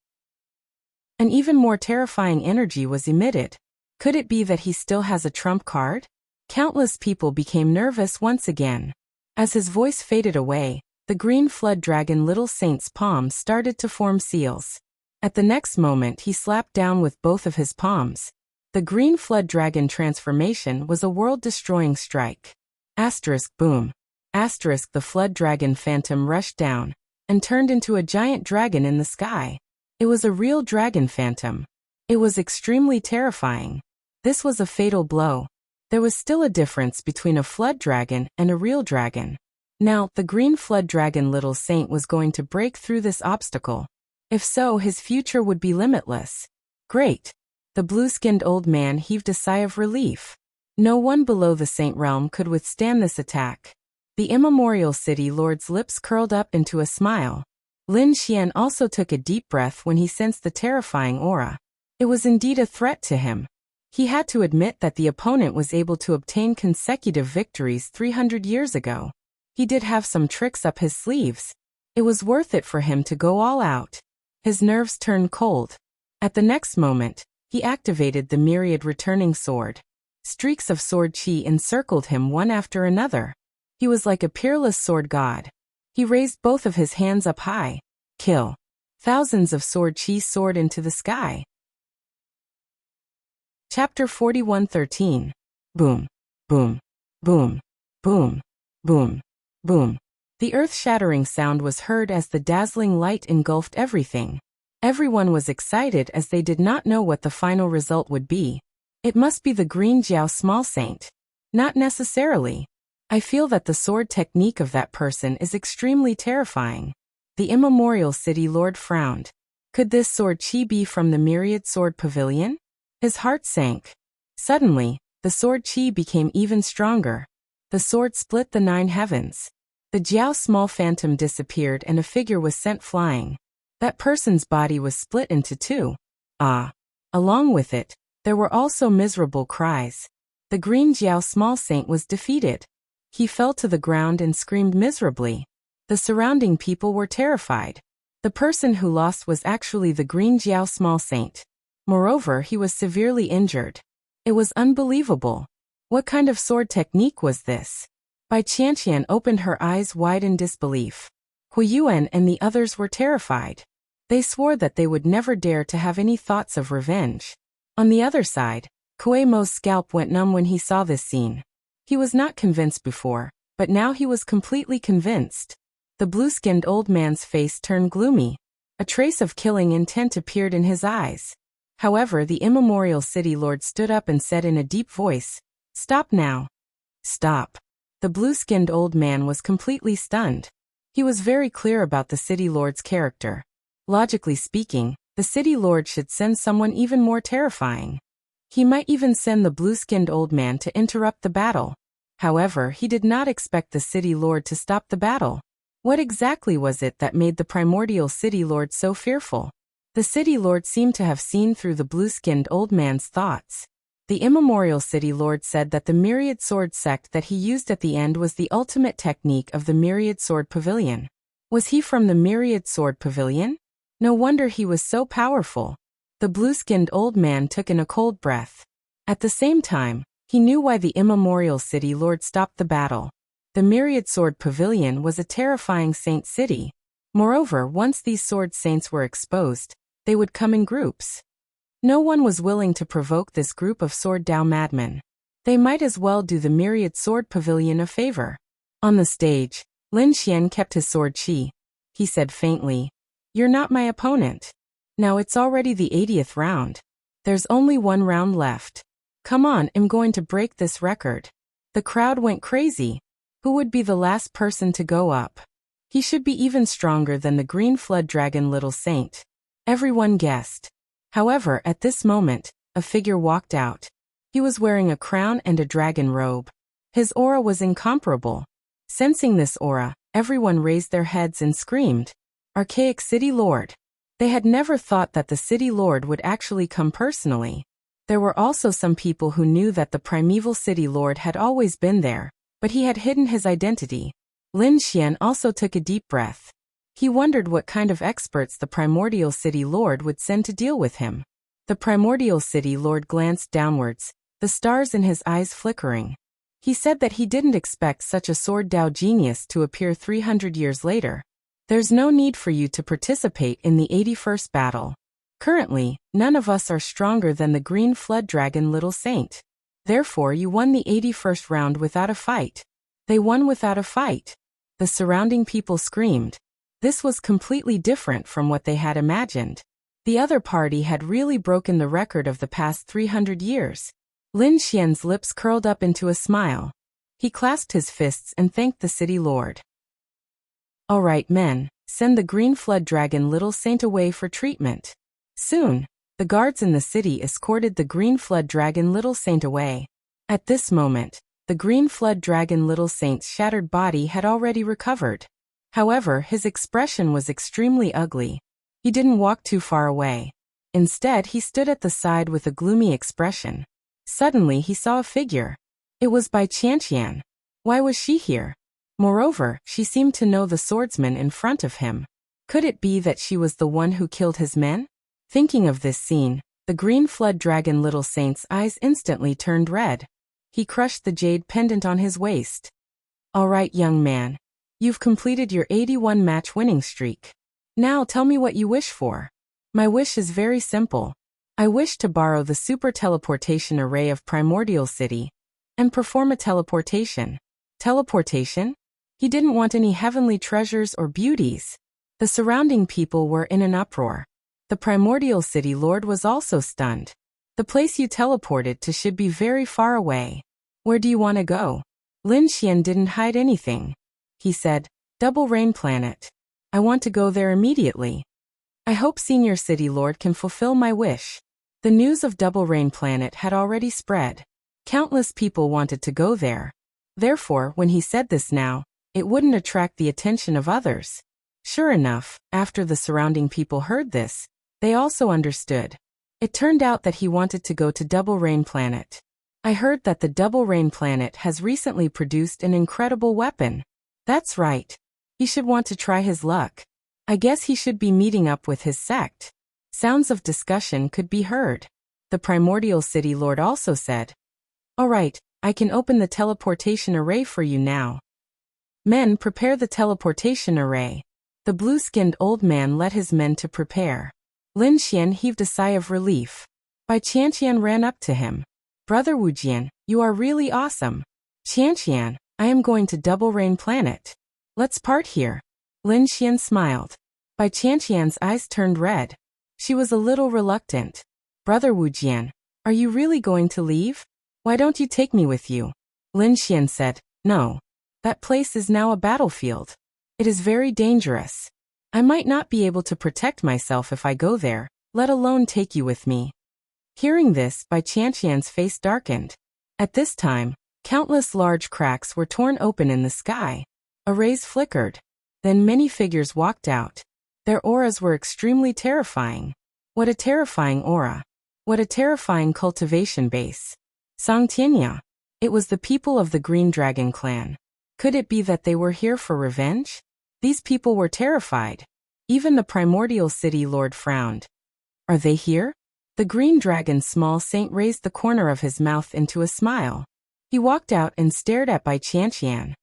An even more terrifying energy was emitted. Could it be that he still has a trump card? Countless people became nervous once again. As his voice faded away, the green flood dragon little saint's palms started to form seals. At the next moment he slapped down with both of his palms. The green flood dragon transformation was a world-destroying strike. Asterisk boom. Asterisk the flood dragon phantom rushed down and turned into a giant dragon in the sky. It was a real dragon phantom. It was extremely terrifying. This was a fatal blow. There was still a difference between a flood dragon and a real dragon. Now, the green flood dragon little saint was going to break through this obstacle. If so, his future would be limitless. Great. The blue-skinned old man heaved a sigh of relief. No one below the Saint Realm could withstand this attack. The immemorial city lord's lips curled up into a smile. Lin Xian also took a deep breath when he sensed the terrifying aura. It was indeed a threat to him. He had to admit that the opponent was able to obtain consecutive victories 300 years ago. He did have some tricks up his sleeves. It was worth it for him to go all out. His nerves turned cold. At the next moment, he activated the myriad returning sword. Streaks of sword chi encircled him one after another. He was like a peerless sword god. He raised both of his hands up high. Kill. Thousands of sword chi soared into the sky. Chapter 41:13. Boom. Boom. Boom. Boom. Boom. Boom. The earth-shattering sound was heard as the dazzling light engulfed everything. Everyone was excited as they did not know what the final result would be. It must be the Green Jiao Small Saint. Not necessarily. I feel that the sword technique of that person is extremely terrifying. The immemorial city lord frowned. Could this sword chi be from the Myriad Sword Pavilion? His heart sank. Suddenly, the sword chi became even stronger. The sword split the 9 heavens. The Jiao Small Phantom disappeared and a figure was sent flying. That person's body was split into 2. Ah! Along with it, there were also miserable cries. The Green Jiao Small Saint was defeated. He fell to the ground and screamed miserably. The surrounding people were terrified. The person who lost was actually the Green Jiao Small Saint. Moreover, he was severely injured. It was unbelievable. What kind of sword technique was this? Bai Qianqian opened her eyes wide in disbelief. Huiyuan and the others were terrified. They swore that they would never dare to have any thoughts of revenge. On the other side, Kuei Mo's scalp went numb when he saw this scene. He was not convinced before, but now he was completely convinced. The blue-skinned old man's face turned gloomy. A trace of killing intent appeared in his eyes. However, the immemorial city lord stood up and said in a deep voice, "Stop now." Stop. The blue-skinned old man was completely stunned. He was very clear about the city lord's character. Logically speaking, the city lord should send someone even more terrifying. He might even send the blue-skinned old man to interrupt the battle. However, he did not expect the city lord to stop the battle. What exactly was it that made the primordial city lord so fearful? The city lord seemed to have seen through the blue-skinned old man's thoughts. The immemorial city lord said that the myriad sword sect that he used at the end was the ultimate technique of the Myriad Sword Pavilion. Was he from the Myriad Sword Pavilion? No wonder he was so powerful. The blue-skinned old man took in a cold breath. At the same time, he knew why the immemorial city lord stopped the battle. The Myriad Sword Pavilion was a terrifying saint city. Moreover, once these sword saints were exposed, they would come in groups. No one was willing to provoke this group of sword Dao madmen. They might as well do the Myriad Sword Pavilion a favor. On the stage, Lin Xian kept his sword chi. He said faintly, "You're not my opponent. Now it's already the 80th round. There's only 1 round left. Come on, I'm going to break this record." The crowd went crazy. Who would be the last person to go up? He should be even stronger than the Green Flood Dragon Little Saint. Everyone guessed. However, at this moment, a figure walked out. He was wearing a crown and a dragon robe. His aura was incomparable. Sensing this aura, everyone raised their heads and screamed, "Archaic City Lord!" They had never thought that the City Lord would actually come personally. There were also some people who knew that the primeval City Lord had always been there, but he had hidden his identity. Lin Xian also took a deep breath. He wondered what kind of experts the primordial City Lord would send to deal with him. The primordial City Lord glanced downwards, the stars in his eyes flickering. He said that he didn't expect such a sword Dao genius to appear 300 years later. There's no need for you to participate in the 81st battle. Currently, none of us are stronger than the Green Flood Dragon Little Saint. Therefore, you won the 81st round without a fight. They won without a fight. The surrounding people screamed. This was completely different from what they had imagined. The other party had really broken the record of the past 300 years. Lin Xian's lips curled up into a smile. He clasped his fists and thanked the city lord. "All right, men, send the Green Flood Dragon Little Saint away for treatment." Soon, the guards in the city escorted the Green Flood Dragon Little Saint away. At this moment, the green flood dragon little saint's shattered body had already recovered. However, his expression was extremely ugly. He didn't walk too far away. Instead, he stood at the side with a gloomy expression. Suddenly, he saw a figure. It was Bai Qianqian. Why was she here? Moreover, she seemed to know the swordsman in front of him. Could it be that she was the one who killed his men? Thinking of this scene, the green flood dragon little saint's eyes instantly turned red. He crushed the jade pendant on his waist. All right, young man. You've completed your 81 match winning streak. Now tell me what you wish for. My wish is very simple. I wish to borrow the super teleportation array of Primordial City and perform a teleportation. Teleportation? He didn't want any heavenly treasures or beauties. The surrounding people were in an uproar. The Primordial City Lord was also stunned. The place you teleported to should be very far away. Where do you want to go? Lin Xian didn't hide anything. He said, Double Rain Planet. I want to go there immediately. I hope Senior City Lord can fulfill my wish. The news of Double Rain Planet had already spread. Countless people wanted to go there. Therefore, when he said this now, it wouldn't attract the attention of others. Sure enough, after the surrounding people heard this, they also understood. It turned out that he wanted to go to Double Rain Planet. I heard that the Double Rain Planet has recently produced an incredible weapon. That's right. He should want to try his luck. I guess he should be meeting up with his sect. Sounds of discussion could be heard. The Primordial City Lord also said, All right, I can open the teleportation array for you now. Men, prepare the teleportation array. The blue-skinned old man led his men to prepare. Lin Xian heaved a sigh of relief. Bai Qianqian ran up to him. Brother Wujian, you are really awesome. Qianqian, I am going to Double Rain Planet. Let's part here. Lin Xian smiled. Bai Qianqian's eyes turned red. She was a little reluctant. Brother Wujian, are you really going to leave? Why don't you take me with you? Lin Xian said, No. That place is now a battlefield. It is very dangerous. I might not be able to protect myself if I go there, let alone take you with me. Hearing this, Bai Qianqian's face darkened. At this time, countless large cracks were torn open in the sky. Arrays flickered. Then many figures walked out. Their auras were extremely terrifying. What a terrifying aura. What a terrifying cultivation base. Sang Tianya. It was the people of the Green Dragon clan. Could it be that they were here for revenge? These people were terrified. Even the Primordial City Lord frowned. Are they here? The Green Dragon's small saint raised the corner of his mouth into a smile. He walked out and stared at Bai Qianqian.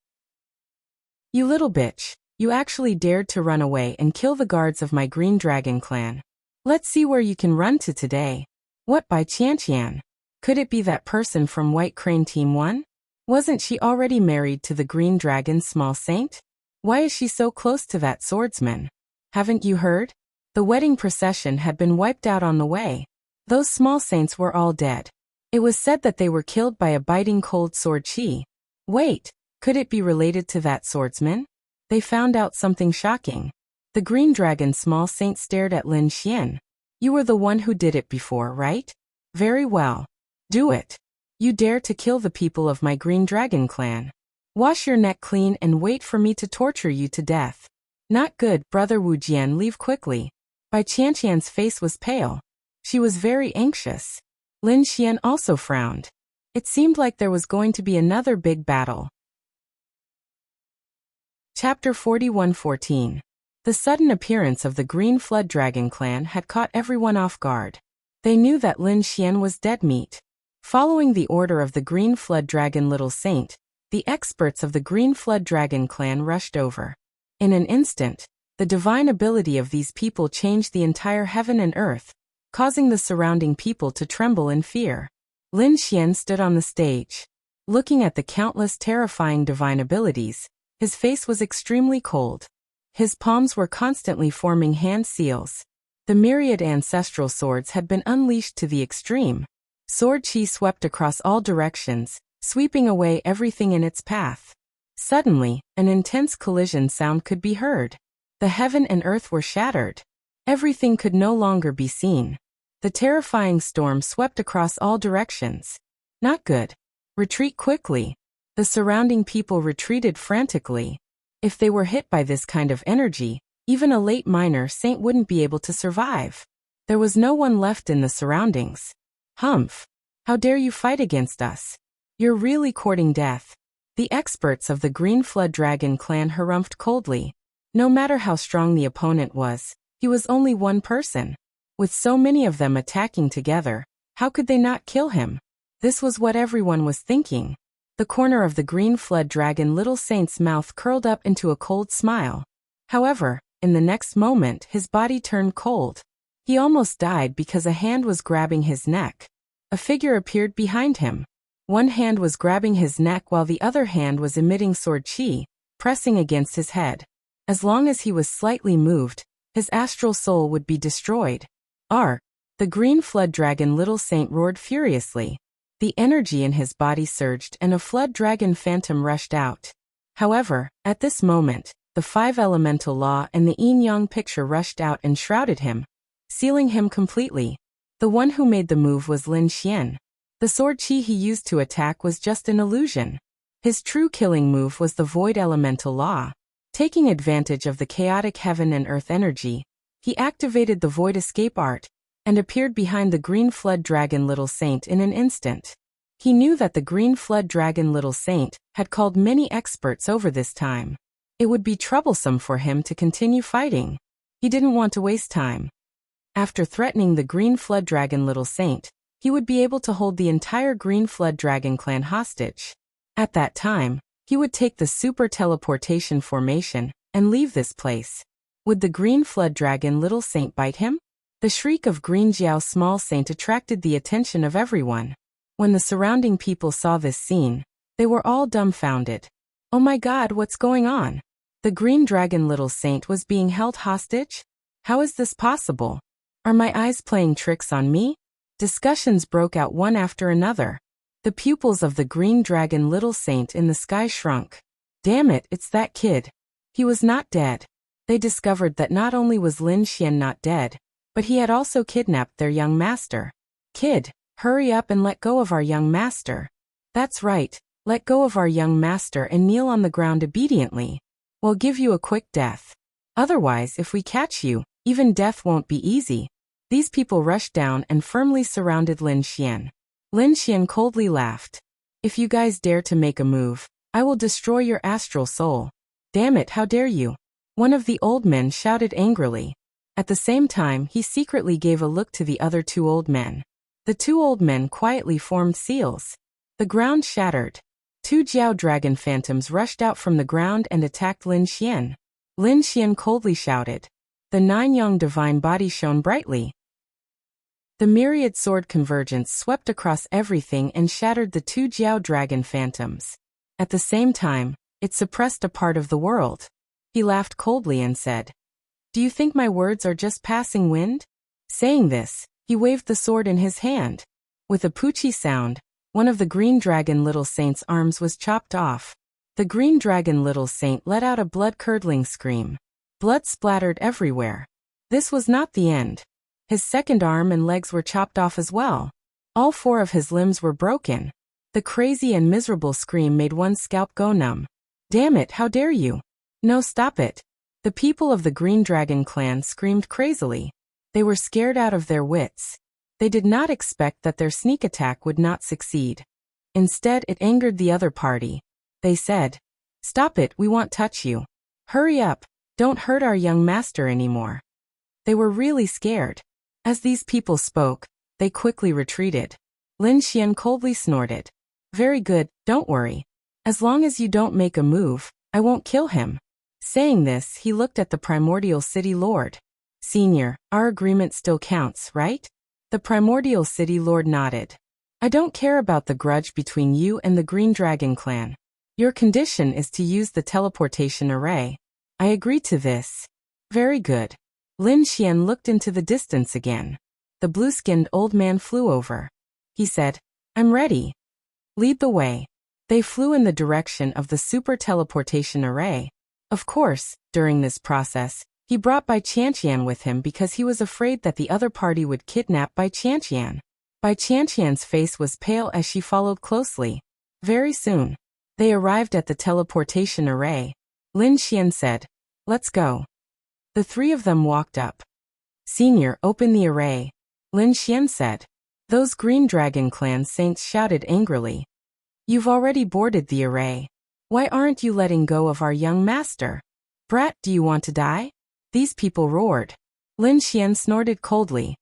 You little bitch, you actually dared to run away and kill the guards of my Green Dragon clan. Let's see where you can run to today. What, Bai Qianqian? Could it be that person from White Crane Team 1? Wasn't she already married to the Green Dragon's small saint? Why is she so close to that swordsman? Haven't you heard? The wedding procession had been wiped out on the way. Those small saints were all dead. It was said that they were killed by a biting cold sword chi. Wait, could it be related to that swordsman? They found out something shocking. The Green Dragon's small saint stared at Lin Xian. You were the one who did it before, right? Very well. Do it. You dare to kill the people of my Green Dragon clan. Wash your neck clean and wait for me to torture you to death. Not good, Brother Wujian, leave quickly. Bai Qianqian's face was pale. She was very anxious. Lin Xian also frowned. It seemed like there was going to be another big battle. Chapter 41:14. The sudden appearance of the Green Flood Dragon clan had caught everyone off guard. They knew that Lin Xian was dead meat. Following the order of the Green Flood Dragon Little Saint, the experts of the Green Flood Dragon clan rushed over. In an instant, the divine ability of these people changed the entire heaven and earth, causing the surrounding people to tremble in fear. Lin Xian stood on the stage. Looking at the countless terrifying divine abilities, his face was extremely cold. His palms were constantly forming hand seals. The myriad ancestral swords had been unleashed to the extreme. Sword chi swept across all directions, sweeping away everything in its path. Suddenly, an intense collision sound could be heard. The heaven and earth were shattered. Everything could no longer be seen. The terrifying storm swept across all directions. Not good. Retreat quickly. The surrounding people retreated frantically. If they were hit by this kind of energy, even a late minor saint wouldn't be able to survive. There was no one left in the surroundings. Humph! How dare you fight against us? You're really courting death. The experts of the Green Flood Dragon clan harumphed coldly. No matter how strong the opponent was, he was only one person. With so many of them attacking together, how could they not kill him? This was what everyone was thinking. The corner of the Green Flood Dragon little saint's mouth curled up into a cold smile. However, in the next moment his body turned cold. He almost died because a hand was grabbing his neck. A figure appeared behind him. One hand was grabbing his neck while the other hand was emitting sword chi, pressing against his head. As long as he was slightly moved, his astral soul would be destroyed. The Green Flood Dragon little saint roared furiously. The energy in his body surged and a flood dragon phantom rushed out. However, at this moment, the 5 elemental law and the yin-yang picture rushed out and shrouded him, sealing him completely. The one who made the move was Lin Xian. The sword chi he used to attack was just an illusion. His true killing move was the void elemental law. Taking advantage of the chaotic heaven and earth energy, he activated the void escape art and appeared behind the Green Flood Dragon little saint in an instant. He knew that the Green Flood Dragon little saint had called many experts over this time. It would be troublesome for him to continue fighting. He didn't want to waste time. After threatening the Green Flood Dragon little saint, he would be able to hold the entire Green Flood Dragon clan hostage. At that time, he would take the super teleportation formation and leave this place. Would the Green Flood Dragon little saint bite him? The shriek of Green Jiao small saint attracted the attention of everyone. When the surrounding people saw this scene, they were all dumbfounded. Oh my God, what's going on? The Green Dragon little saint was being held hostage? How is this possible? Are my eyes playing tricks on me? Discussions broke out one after another. The pupils of the Green Dragon little saint in the sky shrunk. Damn it, it's that kid. He was not dead. They discovered that not only was Lin Xian not dead, but he had also kidnapped their young master. Kid, hurry up and let go of our young master. That's right, let go of our young master and kneel on the ground obediently. We'll give you a quick death. Otherwise, if we catch you, even death won't be easy. These people rushed down and firmly surrounded Lin Xian. Lin Xian coldly laughed. If you guys dare to make a move, I will destroy your astral soul. Damn it, how dare you? One of the old men shouted angrily. At the same time, he secretly gave a look to the other 2 old men. The 2 old men quietly formed seals. The ground shattered. 2 Jiao dragon phantoms rushed out from the ground and attacked Lin Xian. Lin Xian coldly shouted. The 9 yang divine body shone brightly. The myriad sword convergence swept across everything and shattered the 2 Jiao dragon phantoms. At the same time, it suppressed a part of the world. He laughed coldly and said, "Do you think my words are just passing wind?" Saying this, he waved the sword in his hand. With a poochie sound, one of the Green Dragon little saint's arms was chopped off. The Green Dragon little saint let out a blood-curdling scream. Blood splattered everywhere. This was not the end. His second arm and legs were chopped off as well. All 4 of his limbs were broken. The crazy and miserable scream made one's scalp go numb. Damn it, how dare you? No, stop it. The people of the Green Dragon clan screamed crazily. They were scared out of their wits. They did not expect that their sneak attack would not succeed. Instead, it angered the other party. They said, "Stop it, we won't touch you. Hurry up, don't hurt our young master anymore." They were really scared. As these people spoke, they quickly retreated. Lin Xian coldly snorted. "Very good, don't worry. As long as you don't make a move, I won't kill him." Saying this, he looked at the Primordial City Lord. "Senior, our agreement still counts, right?" The Primordial City Lord nodded. "I don't care about the grudge between you and the Green Dragon clan. Your condition is to use the teleportation array. I agree to this." "Very good." Lin Xian looked into the distance again. The blue-skinned old man flew over. He said, "I'm ready. Lead the way." They flew in the direction of the super teleportation array. Of course, during this process, he brought Bai Qianqian with him because he was afraid that the other party would kidnap Bai Qianqian. Bai Qianqian's face was pale as she followed closely. Very soon, they arrived at the teleportation array. Lin Xian said, "Let's go." The three of them walked up. "Senior, open the array," Lin Xian said. Those Green Dragon Clan saints shouted angrily. "You've already boarded the array. Why aren't you letting go of our young master? Brat, do you want to die?" These people roared. Lin Xian snorted coldly.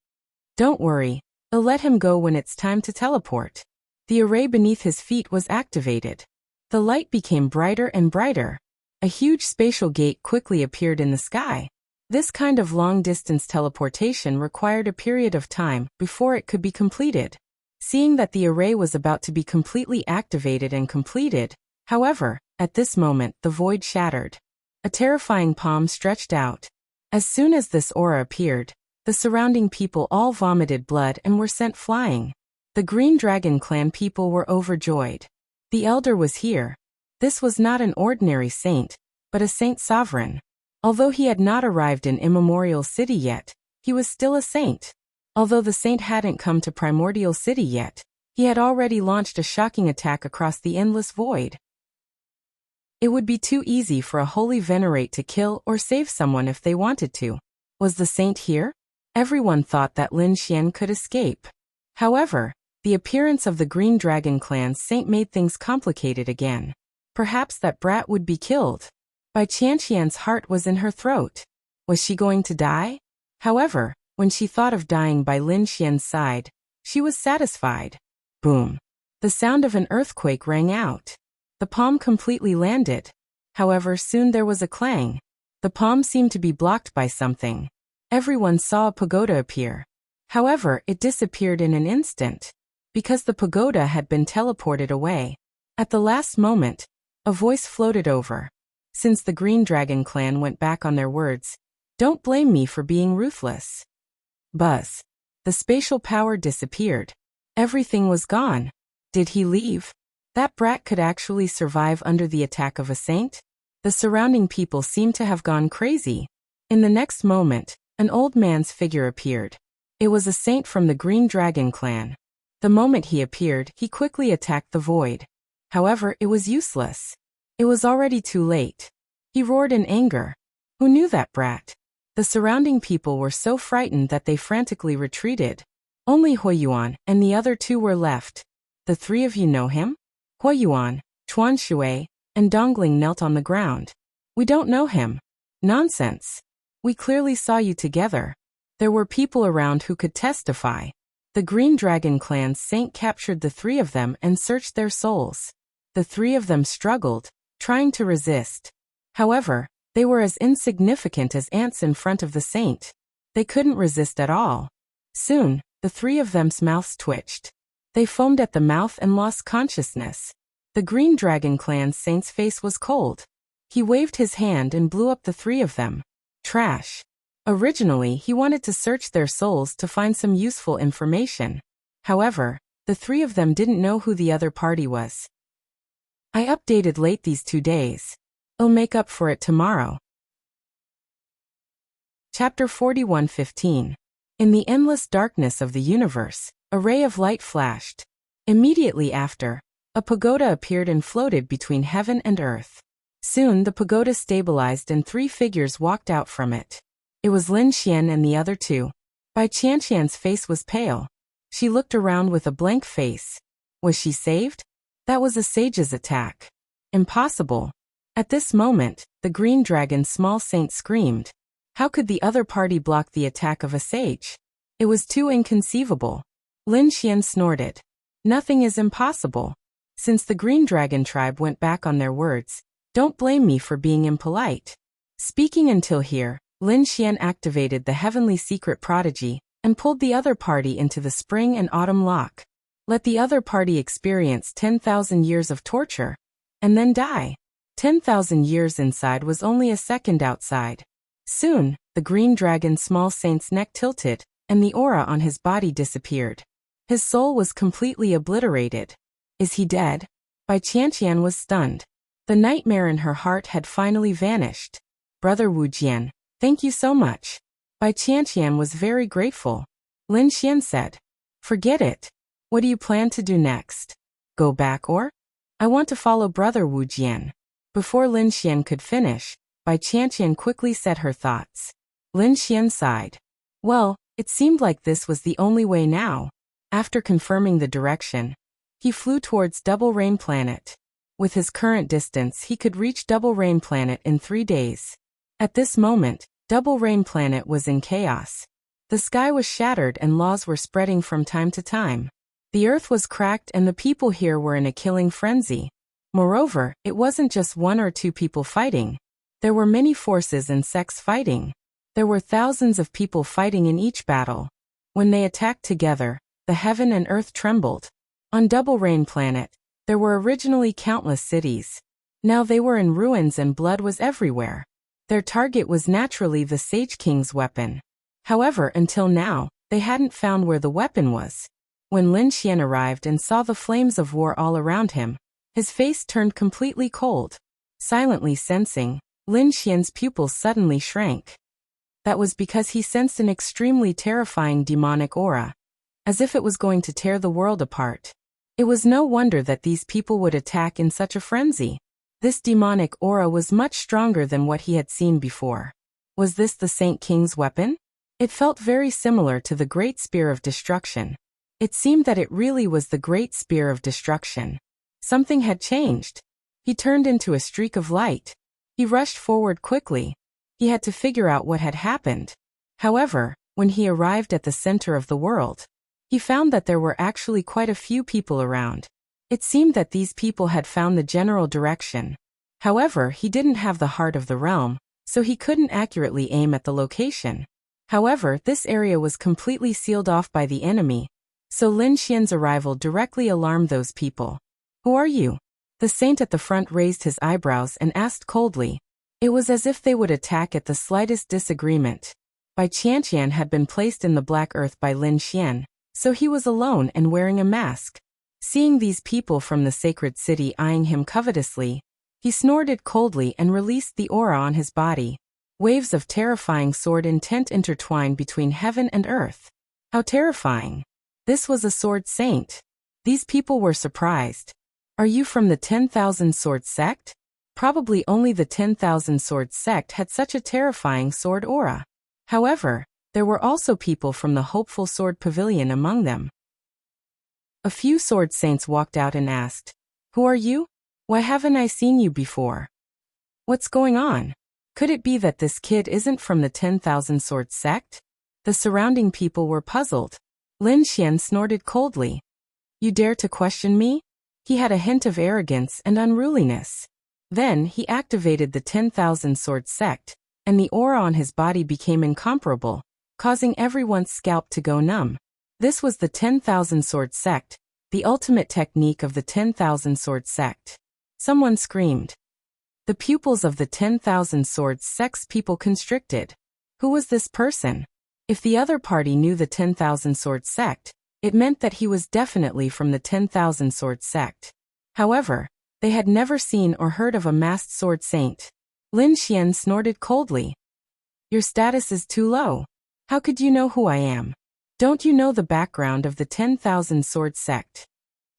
"Don't worry, I'll let him go when it's time to teleport." The array beneath his feet was activated. The light became brighter and brighter. A huge spatial gate quickly appeared in the sky. This kind of long-distance teleportation required a period of time before it could be completed. Seeing that the array was about to be completely activated and completed, however, at this moment the void shattered. A terrifying palm stretched out. As soon as this aura appeared, the surrounding people all vomited blood and were sent flying. The Green Dragon Clan people were overjoyed. The elder was here. This was not an ordinary saint, but a saint sovereign. Although he had not arrived in Immemorial City yet, he was still a saint. Although the saint hadn't come to Primordial City yet, he had already launched a shocking attack across the endless void. It would be too easy for a holy venerate to kill or save someone if they wanted to. Was the saint here? Everyone thought that Lin Xian could escape. However, the appearance of the Green Dragon Clan's saint made things complicated again. Perhaps that brat would be killed. Bai Qianqian's heart was in her throat. Was she going to die? However, when she thought of dying by Lin Xian's side, she was satisfied. Boom. The sound of an earthquake rang out. The palm completely landed. However, soon there was a clang. The palm seemed to be blocked by something. Everyone saw a pagoda appear. However, it disappeared in an instant. Because the pagoda had been teleported away. At the last moment, a voice floated over. Since the Green Dragon Clan went back on their words, don't blame me for being ruthless. Buzz. The spatial power disappeared. Everything was gone. Did he leave? That brat could actually survive under the attack of a saint? The surrounding people seemed to have gone crazy. In the next moment, an old man's figure appeared. It was a saint from the Green Dragon Clan. The moment he appeared, he quickly attacked the void. However, it was useless. It was already too late. He roared in anger. Who knew that brat? The surrounding people were so frightened that they frantically retreated. Only Huiyuan and the other two were left. The three of you know him? Huiyuan, Chuan Shui, and Dongling knelt on the ground. We don't know him. Nonsense. We clearly saw you together. There were people around who could testify. The Green Dragon Clan's saint captured the three of them and searched their souls. The three of them struggled, trying to resist. However, they were as insignificant as ants in front of the saint. They couldn't resist at all. Soon, the three of them's mouths twitched. They foamed at the mouth and lost consciousness. The Green Dragon Clan's saint's face was cold. He waved his hand and blew up the three of them. Trash. Originally, he wanted to search their souls to find some useful information. However, the three of them didn't know who the other party was. I updated late these 2 days. I'll make up for it tomorrow. Chapter 41:15. In the endless darkness of the universe, a ray of light flashed. Immediately after, a pagoda appeared and floated between heaven and earth. Soon the pagoda stabilized and three figures walked out from it. It was Lin Xian and the other two. Bai Qianqian's face was pale. She looked around with a blank face. Was she saved? That was a sage's attack. Impossible. At this moment, the Green Dragon's small saint screamed. How could the other party block the attack of a sage? It was too inconceivable. Lin Xian snorted. Nothing is impossible. Since the Green Dragon tribe went back on their words, don't blame me for being impolite. Speaking until here, Lin Xian activated the heavenly secret prodigy and pulled the other party into the spring and autumn lock. Let the other party experience 10,000 years of torture, and then die. 10,000 years inside was only a second outside. Soon, the Green Dragon's small saint's neck tilted, and the aura on his body disappeared. His soul was completely obliterated. Is he dead? Bai Qianqian was stunned. The nightmare in her heart had finally vanished. Brother Wu Jian, thank you so much. Bai Qianqian was very grateful. Lin Xian said, forget it. What do you plan to do next? Go back or? I want to follow Brother Wu Jian. Before Lin Xian could finish, Bai Qianqian quickly said her thoughts. Lin Xian sighed. Well, it seemed like this was the only way now. After confirming the direction, he flew towards Double Rain Planet. With his current distance, he could reach Double Rain Planet in 3 days. At this moment, Double Rain Planet was in chaos. The sky was shattered and laws were spreading from time to time. The earth was cracked and the people here were in a killing frenzy. Moreover, it wasn't just 1 or 2 people fighting. There were many forces and sects fighting. There were thousands of people fighting in each battle. When they attacked together, the heaven and earth trembled. On Double Rain Planet, there were originally countless cities. Now they were in ruins and blood was everywhere. Their target was naturally the Sage King's weapon. However, until now, they hadn't found where the weapon was. When Lin Xian arrived and saw the flames of war all around him, his face turned completely cold. Silently sensing, Lin Xian's pupils suddenly shrank. That was because he sensed an extremely terrifying demonic aura, as if it was going to tear the world apart. It was no wonder that these people would attack in such a frenzy. This demonic aura was much stronger than what he had seen before. Was this the Saint King's weapon? It felt very similar to the Great Spear of Destruction. It seemed that it really was the Great Spear of Destruction. Something had changed. He turned into a streak of light. He rushed forward quickly. He had to figure out what had happened. However, when he arrived at the center of the world, he found that there were actually quite a few people around. It seemed that these people had found the general direction. However, he didn't have the heart of the realm, so he couldn't accurately aim at the location. However, this area was completely sealed off by the enemy, so Lin Xian's arrival directly alarmed those people. Who are you? The saint at the front raised his eyebrows and asked coldly. It was as if they would attack at the slightest disagreement. Bai Qianqian had been placed in the Black Earth by Lin Xian, so he was alone and wearing a mask. Seeing these people from the sacred city eyeing him covetously, he snorted coldly and released the aura on his body. Waves of terrifying sword intent intertwined between heaven and earth. How terrifying! This was a sword saint. These people were surprised. Are you from the 10,000 Sword Sect? Probably only the 10,000 Sword Sect had such a terrifying sword aura. However, there were also people from the Hopeful Sword Pavilion among them. A few sword saints walked out and asked, Who are you? Why haven't I seen you before? What's going on? Could it be that this kid isn't from the 10,000 Sword Sect? The surrounding people were puzzled. Lin Xian snorted coldly. You dare to question me? He had a hint of arrogance and unruliness. Then he activated the 10,000 Sword Sect, and the aura on his body became incomparable, causing everyone's scalp to go numb. This was the 10,000 Sword Sect, the ultimate technique of the 10,000 Sword Sect. Someone screamed. The pupils of the 10,000 Sword Sect's people constricted. Who was this person? If the other party knew the 10,000 Sword Sect, it meant that he was definitely from the 10,000 Sword Sect. However, they had never seen or heard of a masked sword saint. Lin Xian snorted coldly. Your status is too low. How could you know who I am? Don't you know the background of the 10,000 Sword Sect?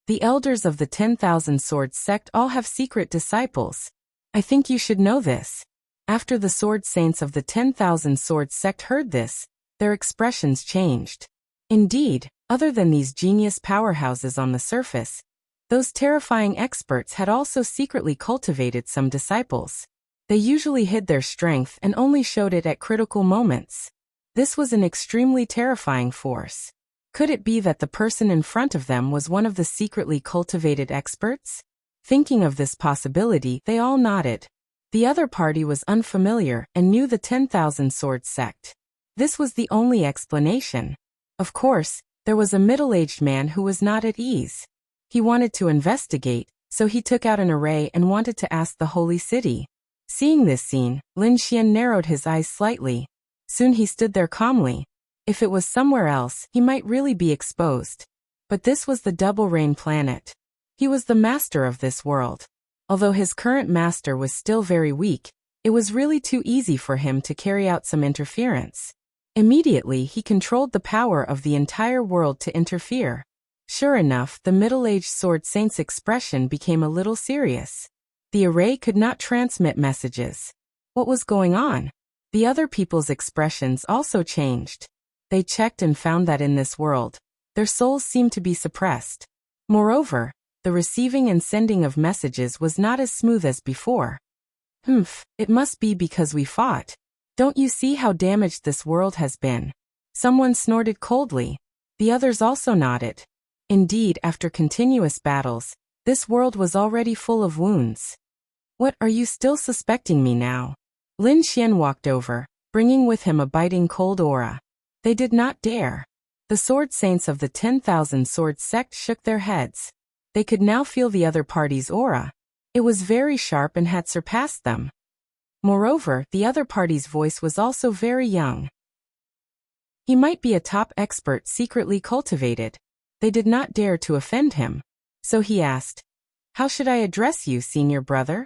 The elders of the 10,000 Sword Sect all have secret disciples. I think you should know this. After the sword saints of the 10,000 Sword Sect heard this, their expressions changed. Indeed, other than these genius powerhouses on the surface, those terrifying experts had also secretly cultivated some disciples. They usually hid their strength and only showed it at critical moments. This was an extremely terrifying force. Could it be that the person in front of them was one of the secretly cultivated experts? Thinking of this possibility, they all nodded. The other party was unfamiliar and knew the 10,000 Sword Sect. This was the only explanation. Of course, there was a middle-aged man who was not at ease. He wanted to investigate, so he took out an array and wanted to ask the holy city. Seeing this scene, Lin Xian narrowed his eyes slightly. Soon he stood there calmly. If it was somewhere else, he might really be exposed. But this was the Double Rain Planet. He was the master of this world. Although his current master was still very weak, it was really too easy for him to carry out some interference. Immediately he controlled the power of the entire world to interfere. Sure enough, the middle-aged sword saint's expression became a little serious. The array could not transmit messages. What was going on? The other people's expressions also changed. They checked and found that in this world, their souls seemed to be suppressed. Moreover, the receiving and sending of messages was not as smooth as before. It must be because we fought. Don't you see how damaged this world has been? Someone snorted coldly. The others also nodded. Indeed, after continuous battles, this world was already full of wounds. What, are you still suspecting me now? Lin Xian walked over, bringing with him a biting cold aura. They did not dare. The sword saints of the 10,000 sword sect shook their heads. They could now feel the other party's aura. It was very sharp and had surpassed them. Moreover, the other party's voice was also very young. He might be a top expert secretly cultivated. They did not dare to offend him. So he asked, "How should I address you, senior brother?"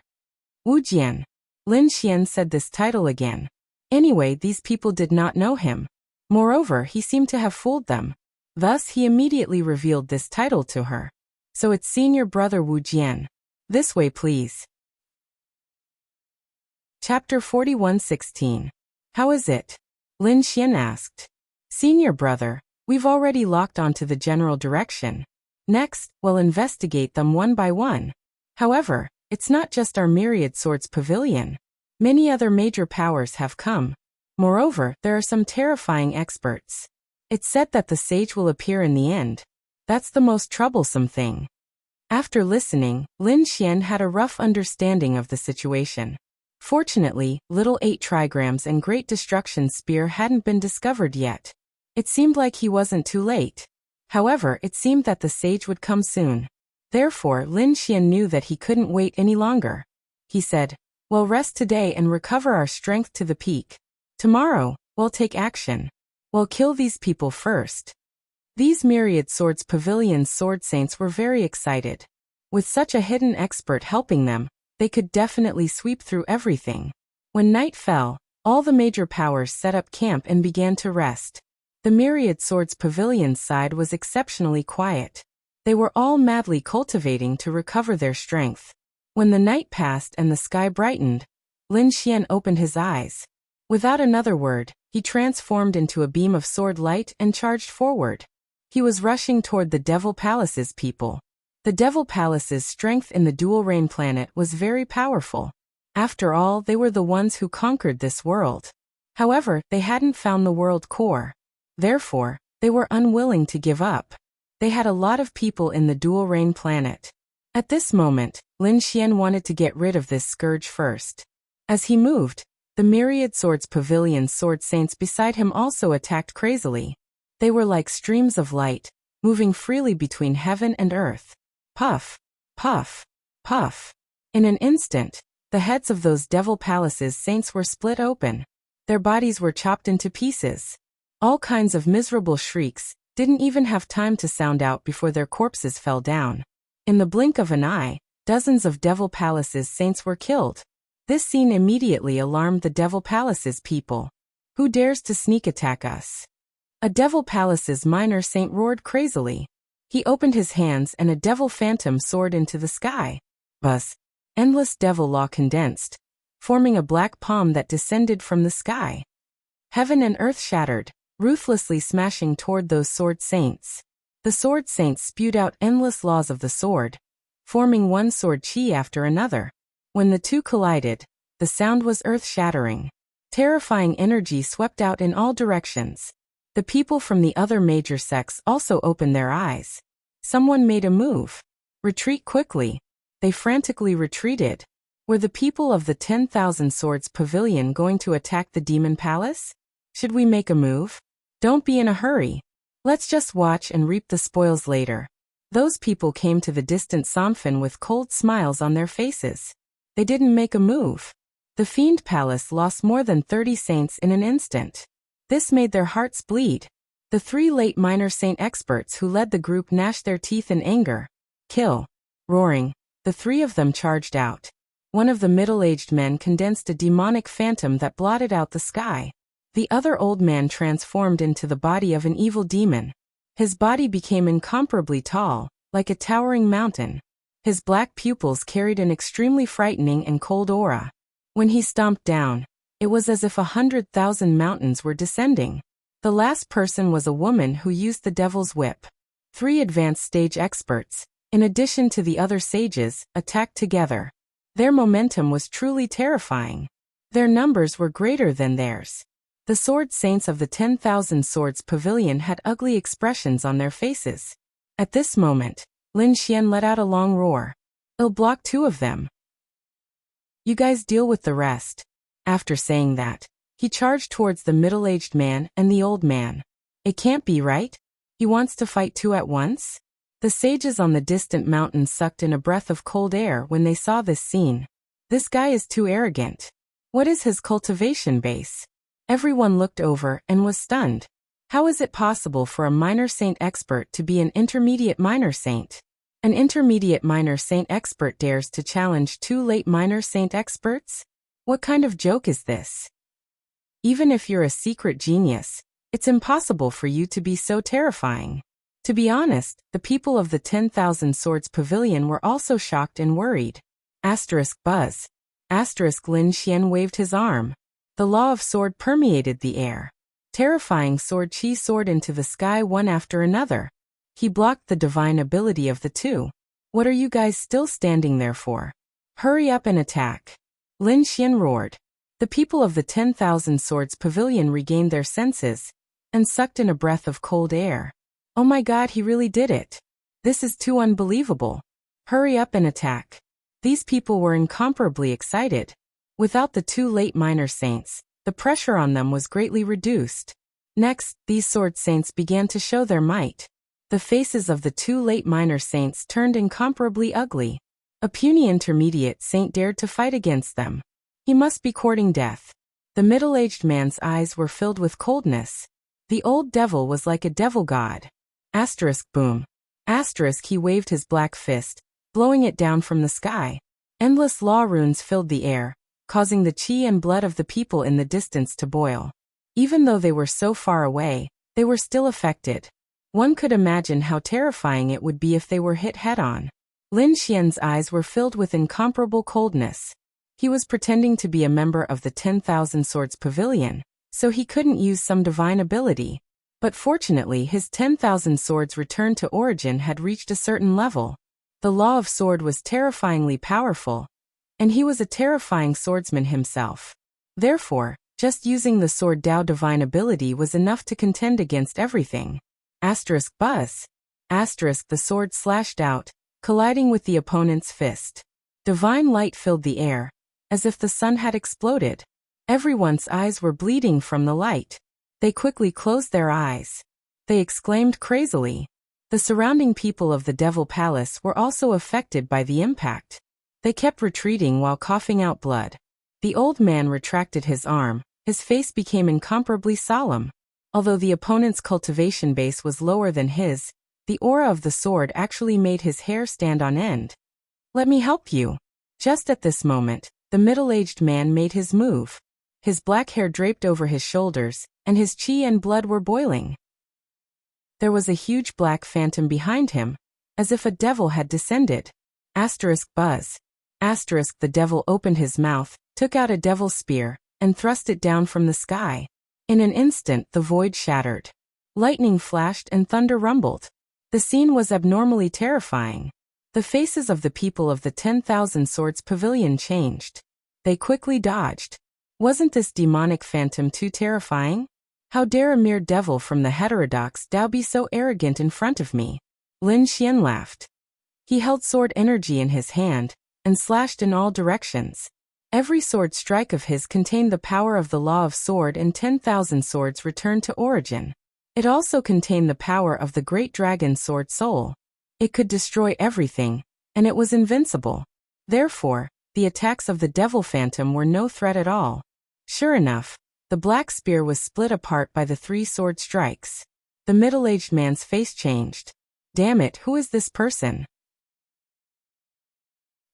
Wu Jian. Lin Xian said this title again. Anyway, these people did not know him. Moreover, he seemed to have fooled them. Thus, he immediately revealed this title to her. "So it's senior brother Wu Jian. This way, please." Chapter 41:16. How is it? Lin Xian asked. "Senior brother, we've already locked onto the general direction. Next, we'll investigate them one by one. However, it's not just our myriad swords pavilion. Many other major powers have come. Moreover, there are some terrifying experts. It's said that the sage will appear in the end. That's the most troublesome thing." After listening, Lin Xian had a rough understanding of the situation. Fortunately, little 8 trigrams and Great Destruction Spear hadn't been discovered yet. It seemed like he wasn't too late. However, it seemed that the sage would come soon. Therefore, Lin Xian knew that he couldn't wait any longer. He said, "We'll rest today and recover our strength to the peak. Tomorrow, we'll take action. We'll kill these people first." These myriad swords pavilion sword saints were very excited. With such a hidden expert helping them, they could definitely sweep through everything. When night fell, all the major powers set up camp and began to rest. The myriad swords pavilion's side was exceptionally quiet. They were all madly cultivating to recover their strength. When the night passed and the sky brightened, Lin Xian opened his eyes. Without another word, he transformed into a beam of sword light and charged forward. He was rushing toward the Devil Palace's people. The Devil Palace's strength in the dual rain planet was very powerful. After all, they were the ones who conquered this world. However, they hadn't found the world core. Therefore, they were unwilling to give up. They had a lot of people in the dual rain planet. At this moment, Lin Xian wanted to get rid of this scourge first. As he moved, the myriad swords pavilion sword saints beside him also attacked crazily. They were like streams of light, moving freely between heaven and earth. Puff, puff, puff. In an instant, the heads of those Devil Palace's saints were split open. Their bodies were chopped into pieces. All kinds of miserable shrieks didn't even have time to sound out before their corpses fell down. In the blink of an eye, dozens of Devil Palace's saints were killed. This scene immediately alarmed the Devil Palace's people. "Who dares to sneak attack us?" A Devil Palace's minor saint roared crazily. He opened his hands and a devil phantom soared into the sky. Buzz! Endless devil law condensed, forming a black palm that descended from the sky. Heaven and earth shattered, ruthlessly smashing toward those sword saints. The sword saints spewed out endless laws of the sword, forming one sword chi after another. When the two collided, the sound was earth-shattering. Terrifying energy swept out in all directions. The people from the other major sects also opened their eyes. Someone made a move. "Retreat quickly." They frantically retreated. Were the people of the 10,000 Swords Pavilion going to attack the Demon Palace? Should we make a move? Don't be in a hurry. Let's just watch and reap the spoils later. Those people came to the distant Somfin with cold smiles on their faces. They didn't make a move. The Fiend Palace lost more than 30 saints in an instant. This made their hearts bleed. The 3 late minor saint experts who led the group gnashed their teeth in anger. "Kill!" Roaring, the 3 of them charged out. One of the middle-aged men condensed a demonic phantom that blotted out the sky. The other old man transformed into the body of an evil demon. His body became incomparably tall, like a towering mountain. His black pupils carried an extremely frightening and cold aura. When he stomped down, it was as if 100,000 mountains were descending. The last person was a woman who used the devil's whip. 3 advanced stage experts, in addition to the other sages, attacked together. Their momentum was truly terrifying. Their numbers were greater than theirs. The sword saints of the 10,000 Swords Pavilion had ugly expressions on their faces. At this moment, Lin Xian let out a long roar. "I'll block 2 of them. You guys deal with the rest." After saying that, he charged towards the middle-aged man and the old man. It can't be right? He wants to fight 2 at once? The sages on the distant mountains sucked in a breath of cold air when they saw this scene. This guy is too arrogant. What is his cultivation base? Everyone looked over and was stunned. How is it possible for a minor saint expert to be an intermediate minor saint? An intermediate minor saint expert dares to challenge 2 late minor saint experts? What kind of joke is this? Even if you're a secret genius, it's impossible for you to be so terrifying. To be honest, the people of the 10,000 Swords Pavilion were also shocked and worried. Buzz. Lin Xian waved his arm. The law of sword permeated the air. Terrifying sword chi soared into the sky one after another. He blocked the divine ability of the 2. What are you guys still standing there for? Hurry up and attack. Lin Xian roared. The people of the 10,000 Swords Pavilion regained their senses and sucked in a breath of cold air. Oh my god, he really did it. This is too unbelievable. Hurry up and attack. These people were incomparably excited. Without the 2 late minor saints, the pressure on them was greatly reduced. Next, these sword saints began to show their might. The faces of the 2 late minor saints turned incomparably ugly. A puny intermediate saint dared to fight against them. He must be courting death. The middle-aged man's eyes were filled with coldness. The old devil was like a devil god. Boom. He waved his black fist, blowing it down from the sky. Endless law runes filled the air, causing the chi and blood of the people in the distance to boil. Even though they were so far away, they were still affected. One could imagine how terrifying it would be if they were hit head-on. Lin Xian's eyes were filled with incomparable coldness. He was pretending to be a member of the 10,000 Swords Pavilion, so he couldn't use some divine ability. But fortunately his 10,000 swords returned to origin had reached a certain level. The law of sword was terrifyingly powerful, and he was a terrifying swordsman himself. Therefore, just using the sword Dao divine ability was enough to contend against everything. Buzz. The sword slashed out, colliding with the opponent's fist. Divine light filled the air, as if the sun had exploded. Everyone's eyes were bleeding from the light. They quickly closed their eyes. They exclaimed crazily. The surrounding people of the Devil Palace were also affected by the impact. They kept retreating while coughing out blood. The old man retracted his arm. His face became incomparably solemn. Although the opponent's cultivation base was lower than his, the aura of the sword actually made his hair stand on end. "Let me help you." Just at this moment, the middle-aged man made his move. His black hair draped over his shoulders, and his chi and blood were boiling. There was a huge black phantom behind him, as if a devil had descended. Buzz. The devil opened his mouth, took out a devil's spear, and thrust it down from the sky. In an instant the void shattered. Lightning flashed and thunder rumbled. The scene was abnormally terrifying. The faces of the people of the 10,000 Swords Pavilion changed. They quickly dodged. Wasn't this demonic phantom too terrifying? How dare a mere devil from the heterodox Dao be so arrogant in front of me? Lin Xian laughed. He held sword energy in his hand, and slashed in all directions. Every sword strike of his contained the power of the law of sword, and 10,000 swords returned to origin. It also contained the power of the great dragon sword soul. It could destroy everything, and it was invincible. Therefore, the attacks of the devil phantom were no threat at all. Sure enough, the black spear was split apart by the 3 sword strikes. The middle-aged man's face changed. Damn it, who is this person?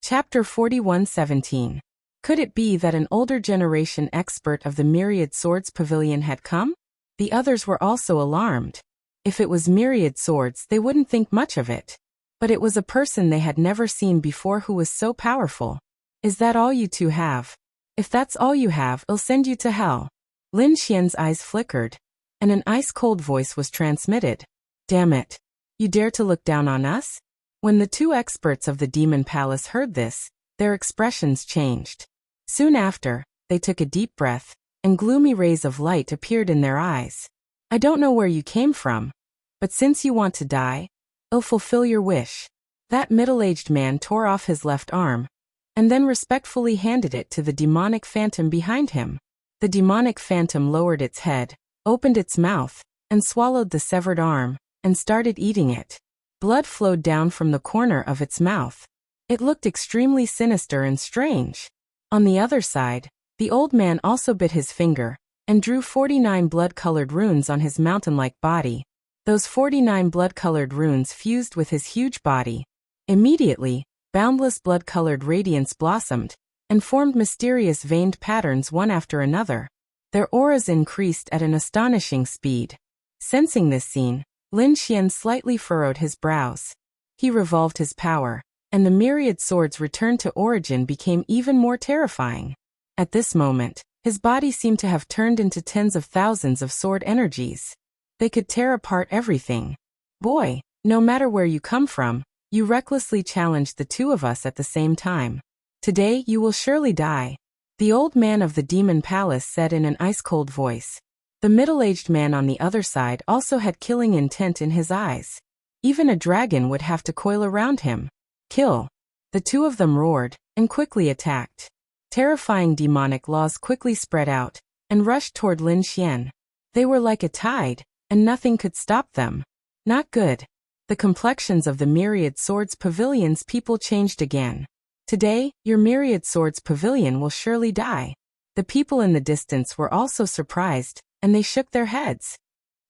Chapter 41:17. Could it be that an older generation expert of the Myriad Swords Pavilion had come? The others were also alarmed. If it was myriad swords, they wouldn't think much of it. But it was a person they had never seen before who was so powerful. Is that all you two have? If that's all you have, I'll send you to hell. Lin Xian's eyes flickered, and an ice-cold voice was transmitted. Damn it. You dare to look down on us? When the two experts of the Demon Palace heard this, their expressions changed. Soon after, they took a deep breath, and gloomy rays of light appeared in their eyes. I don't know where you came from, but since you want to die, I'll fulfill your wish. That middle-aged man tore off his left arm, and then respectfully handed it to the demonic phantom behind him. The demonic phantom lowered its head, opened its mouth, and swallowed the severed arm, and started eating it. Blood flowed down from the corner of its mouth. It looked extremely sinister and strange. On the other side, the old man also bit his finger, and drew 49 blood-colored runes on his mountain-like body. Those 49 blood-colored runes fused with his huge body. Immediately, boundless blood-colored radiance blossomed, and formed mysterious veined patterns one after another. Their auras increased at an astonishing speed. Sensing this scene, Lin Xian slightly furrowed his brows. He revolved his power, and the myriad swords returned to origin became even more terrifying. At this moment, his body seemed to have turned into tens of thousands of sword energies. They could tear apart everything. Boy, no matter where you come from, you recklessly challenged the two of us at the same time. Today you will surely die. The old man of the Demon Palace said in an ice-cold voice. The middle-aged man on the other side also had killing intent in his eyes. Even a dragon would have to coil around him. Kill. The two of them roared, and quickly attacked. Terrifying demonic laws quickly spread out, and rushed toward Lin Xian. They were like a tide, and nothing could stop them. Not good. The complexions of the Myriad Swords Pavilion's people changed again. Today, your Myriad Swords Pavilion will surely die. The people in the distance were also surprised, and they shook their heads.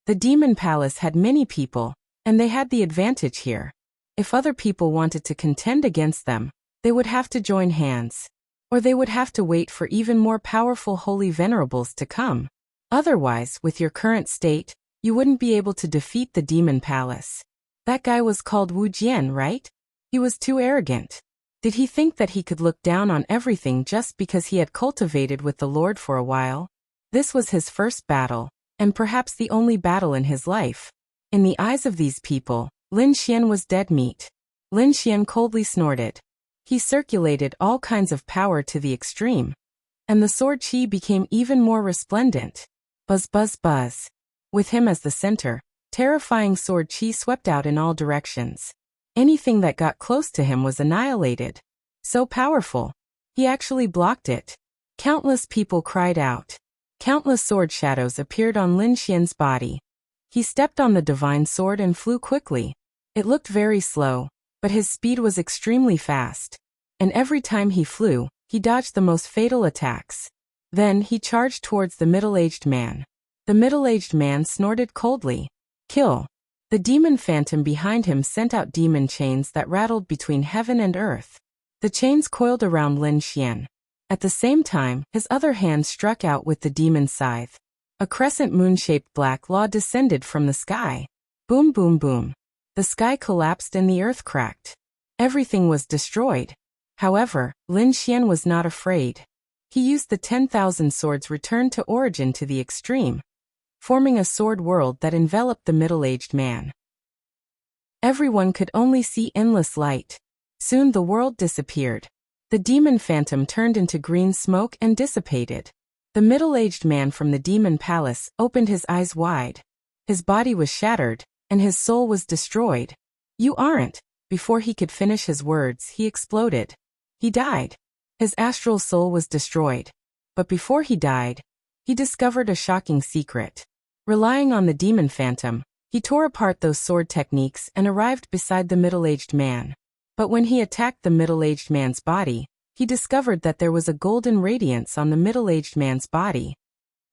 The Demon Palace had many people, and they had the advantage here. If other people wanted to contend against them, they would have to join hands. Or they would have to wait for even more powerful holy venerables to come. Otherwise, with your current state, you wouldn't be able to defeat the Demon Palace. That guy was called Wu Jian, right? He was too arrogant. Did he think that he could look down on everything just because he had cultivated with the Lord for a while? This was his first battle, and perhaps the only battle in his life. In the eyes of these people, Lin Xian was dead meat. Lin Xian coldly snorted. He circulated all kinds of power to the extreme, and the sword chi became even more resplendent. Buzz buzz buzz. With him as the center, terrifying sword chi swept out in all directions. Anything that got close to him was annihilated. So powerful. He actually blocked it. Countless people cried out. Countless sword shadows appeared on Lin Xian's body. He stepped on the divine sword and flew quickly. It looked very slow, but his speed was extremely fast. And every time he flew, he dodged the most fatal attacks. Then he charged towards the middle-aged man. The middle-aged man snorted coldly. Kill. The demon phantom behind him sent out demon chains that rattled between heaven and earth. The chains coiled around Lin Xian. At the same time, his other hand struck out with the demon scythe. A crescent moon-shaped black law descended from the sky. Boom boom boom. The sky collapsed and the earth cracked. Everything was destroyed. However, Lin Xian was not afraid. He used the 10,000 swords returned to origin to the extreme, forming a sword world that enveloped the middle-aged man. Everyone could only see endless light. Soon the world disappeared. The demon phantom turned into green smoke and dissipated. The middle-aged man from the demon palace opened his eyes wide. His body was shattered, and his soul was destroyed. You aren't. Before he could finish his words, he exploded. He died. His astral soul was destroyed. But before he died, he discovered a shocking secret. Relying on the demon phantom, he tore apart those sword techniques and arrived beside the middle-aged man. But when he attacked the middle-aged man's body, he discovered that there was a golden radiance on the middle-aged man's body.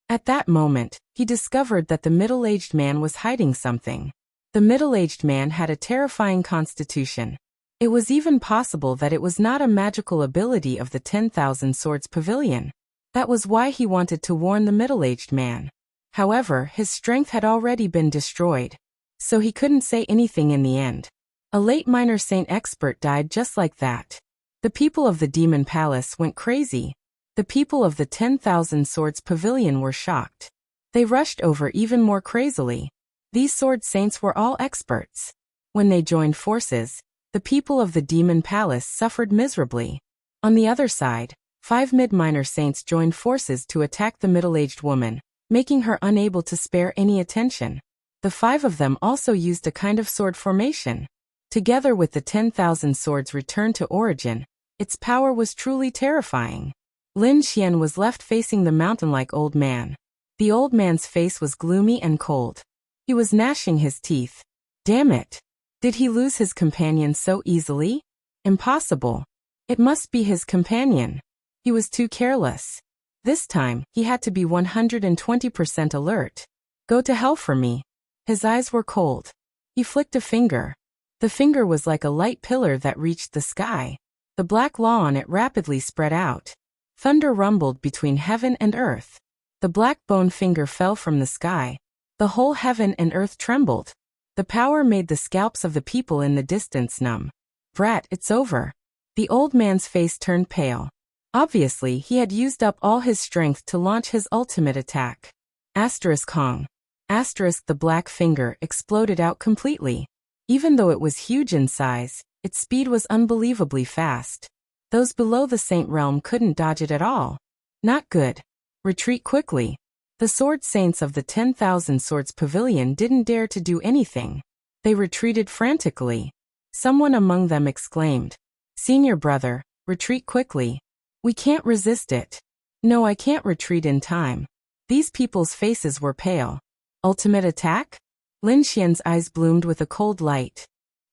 At that moment, he discovered that the middle-aged man was hiding something. The middle-aged man had a terrifying constitution. It was even possible that it was not a magical ability of the 10,000 Swords Pavilion. That was why he wanted to warn the middle-aged man. However, his strength had already been destroyed. so he couldn't say anything in the end. A late minor saint expert died just like that. The people of the Demon Palace went crazy. The people of the 10,000 Swords Pavilion were shocked. They rushed over even more crazily. These sword saints were all experts. When they joined forces, the people of the Demon Palace suffered miserably. On the other side, 5 mid-minor saints joined forces to attack the middle-aged woman, making her unable to spare any attention. The 5 of them also used a kind of sword formation. Together with the 10,000 swords returned to origin, its power was truly terrifying. Lin Xian was left facing the mountain-like old man. The old man's face was gloomy and cold. He was gnashing his teeth. Damn it! Did he lose his companion so easily? Impossible. It must be his companion. He was too careless. This time, he had to be 120% alert. Go to hell for me. His eyes were cold. He flicked a finger. The finger was like a light pillar that reached the sky. The black law on it rapidly spread out. Thunder rumbled between heaven and earth. The black bone finger fell from the sky. The whole heaven and earth trembled. The power made the scalps of the people in the distance numb. Brat, it's over. The old man's face turned pale. Obviously, he had used up all his strength to launch his ultimate attack. Asterisk Kong. Asterisk the black finger exploded out completely. Even though it was huge in size, its speed was unbelievably fast. Those below the Saint Realm couldn't dodge it at all. Not good. Retreat quickly. The sword saints of the 10,000 Swords Pavilion didn't dare to do anything. They retreated frantically. Someone among them exclaimed, "Senior brother, retreat quickly. We can't resist it." No, I can't retreat in time. These people's faces were pale. Ultimate attack? Lin Xian's eyes bloomed with a cold light.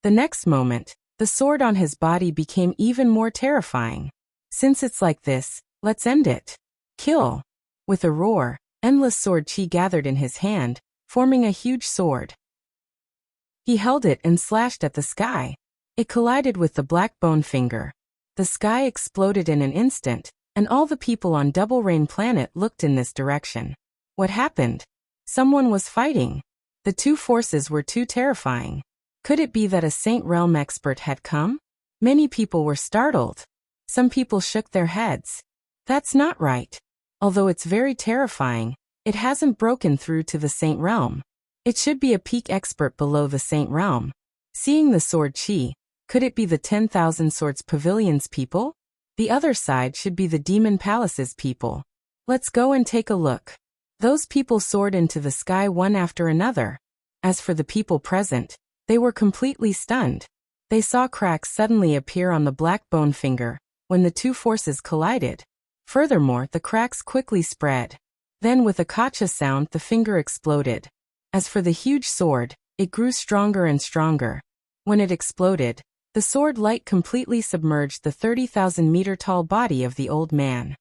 The next moment, the sword on his body became even more terrifying. Since it's like this, let's end it. Kill. With a roar, endless sword chi gathered in his hand, forming a huge sword. He held it and slashed at the sky. It collided with the black bone finger. The sky exploded in an instant, and all the people on Double Rain Planet looked in this direction. What happened? Someone was fighting. The two forces were too terrifying. Could it be that a Saint Realm expert had come? Many people were startled. Some people shook their heads. That's not right. Although it's very terrifying, it hasn't broken through to the Saint Realm. It should be a peak expert below the Saint Realm. Seeing the sword chi, could it be the 10,000 Swords Pavilion's people? The other side should be the Demon Palace's people. Let's go and take a look. Those people soared into the sky one after another. As for the people present, they were completely stunned. They saw cracks suddenly appear on the black bone finger when the two forces collided. Furthermore, the cracks quickly spread. Then with a kacha sound, the finger exploded. As for the huge sword, it grew stronger and stronger. When it exploded, the sword light completely submerged the 30,000-meter-tall body of the old man.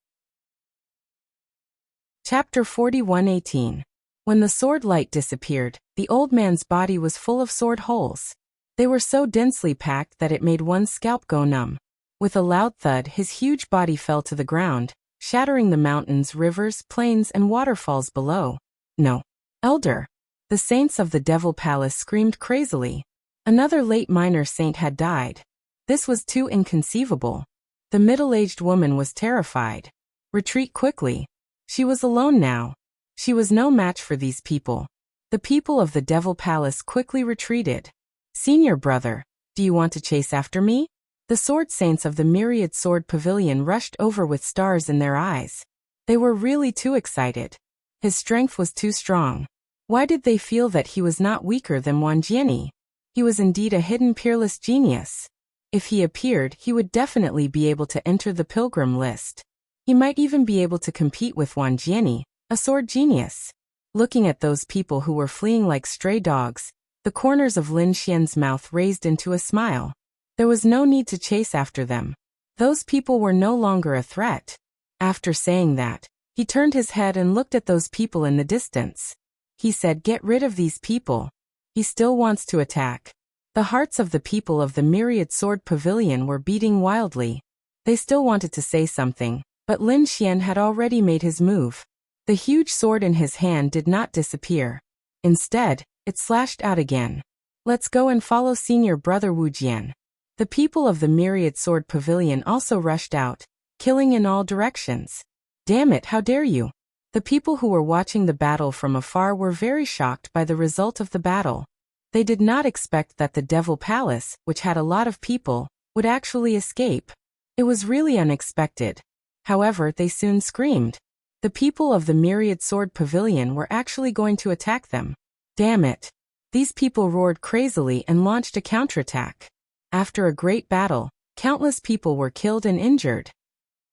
Chapter 41:18. When the sword light disappeared, the old man's body was full of sword holes. They were so densely packed that it made one's scalp go numb. With a loud thud, his huge body fell to the ground, shattering the mountains, rivers, plains, and waterfalls below. No. Elder. The saints of the Devil Palace screamed crazily. Another late minor saint had died. This was too inconceivable. The middle-aged woman was terrified. Retreat quickly. She was alone now. She was no match for these people. The people of the Devil Palace quickly retreated. Senior brother, do you want to chase after me? The sword saints of the Myriad Sword Pavilion rushed over with stars in their eyes. They were really too excited. His strength was too strong. Why did they feel that he was not weaker than Wang Jiani? He was indeed a hidden peerless genius. If he appeared, he would definitely be able to enter the pilgrim list. He might even be able to compete with Wang Jiani, a sword genius. Looking at those people who were fleeing like stray dogs, the corners of Lin Xian's mouth raised into a smile. There was no need to chase after them. Those people were no longer a threat. After saying that, he turned his head and looked at those people in the distance. He said, "Get rid of these people." He still wants to attack. The hearts of the people of the Myriad Sword Pavilion were beating wildly. They still wanted to say something, but Lin Xian had already made his move. The huge sword in his hand did not disappear. Instead, It slashed out again. Let's go and follow senior brother Wu Jian. The people of the Myriad Sword Pavilion also rushed out, killing in all directions. Damn it, how dare you! The people who were watching the battle from afar were very shocked by the result of the battle. They did not expect that the Devil Palace, which had a lot of people, would actually escape. It was really unexpected. However, they soon screamed. The people of the Myriad Sword Pavilion were actually going to attack them. Damn it! These people roared crazily and launched a counterattack. After a great battle, countless people were killed and injured.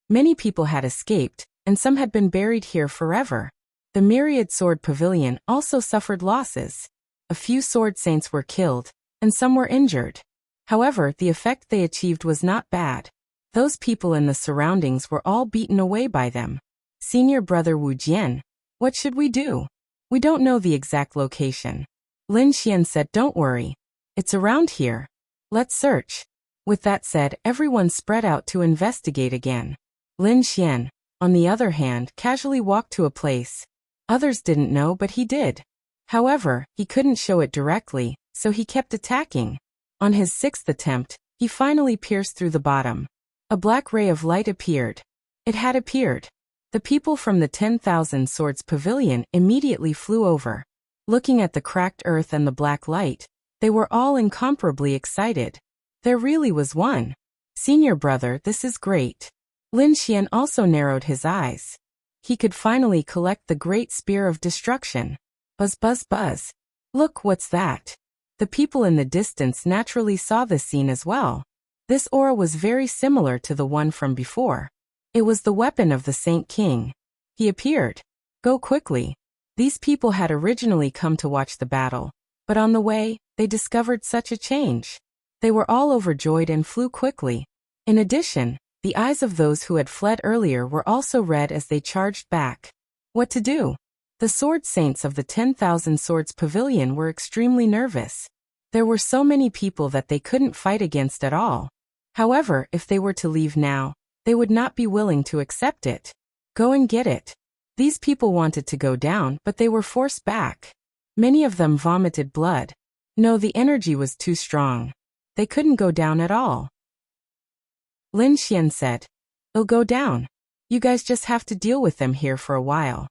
Many people had escaped, and some had been buried here forever. The Myriad Sword Pavilion also suffered losses. A few sword saints were killed, and some were injured. However, the effect they achieved was not bad. Those people in the surroundings were all beaten away by them. Senior brother Wu Jian, what should we do? We don't know the exact location. Lin Xian said, don't worry. It's around here. Let's search. With that said, everyone spread out to investigate again. Lin Xian, on the other hand, casually walked to a place. Others didn't know, but he did. However, he couldn't show it directly, so he kept attacking. On his sixth attempt, he finally pierced through the bottom. A black ray of light appeared. It had appeared. The people from the 10,000 Swords Pavilion immediately flew over. Looking at the cracked earth and the black light, they were all incomparably excited. There really was one. Senior brother, this is great. Lin Xian also narrowed his eyes. He could finally collect the Great Spear of Destruction. Buzz buzz buzz. Look, what's that? The people in the distance naturally saw this scene as well. This aura was very similar to the one from before. It was the weapon of the Saint King. He appeared. Go quickly. These people had originally come to watch the battle, but on the way, they discovered such a change. They were all overjoyed and flew quickly. In addition, the eyes of those who had fled earlier were also red as they charged back. What to do? The sword saints of the 10,000 Swords Pavilion were extremely nervous. There were so many people that they couldn't fight against at all. However, if they were to leave now, they would not be willing to accept it. Go and get it. These people wanted to go down, but they were forced back. Many of them vomited blood. No, the energy was too strong. They couldn't go down at all. Lin Xian said, "I'll go down. You guys just have to deal with them here for a while.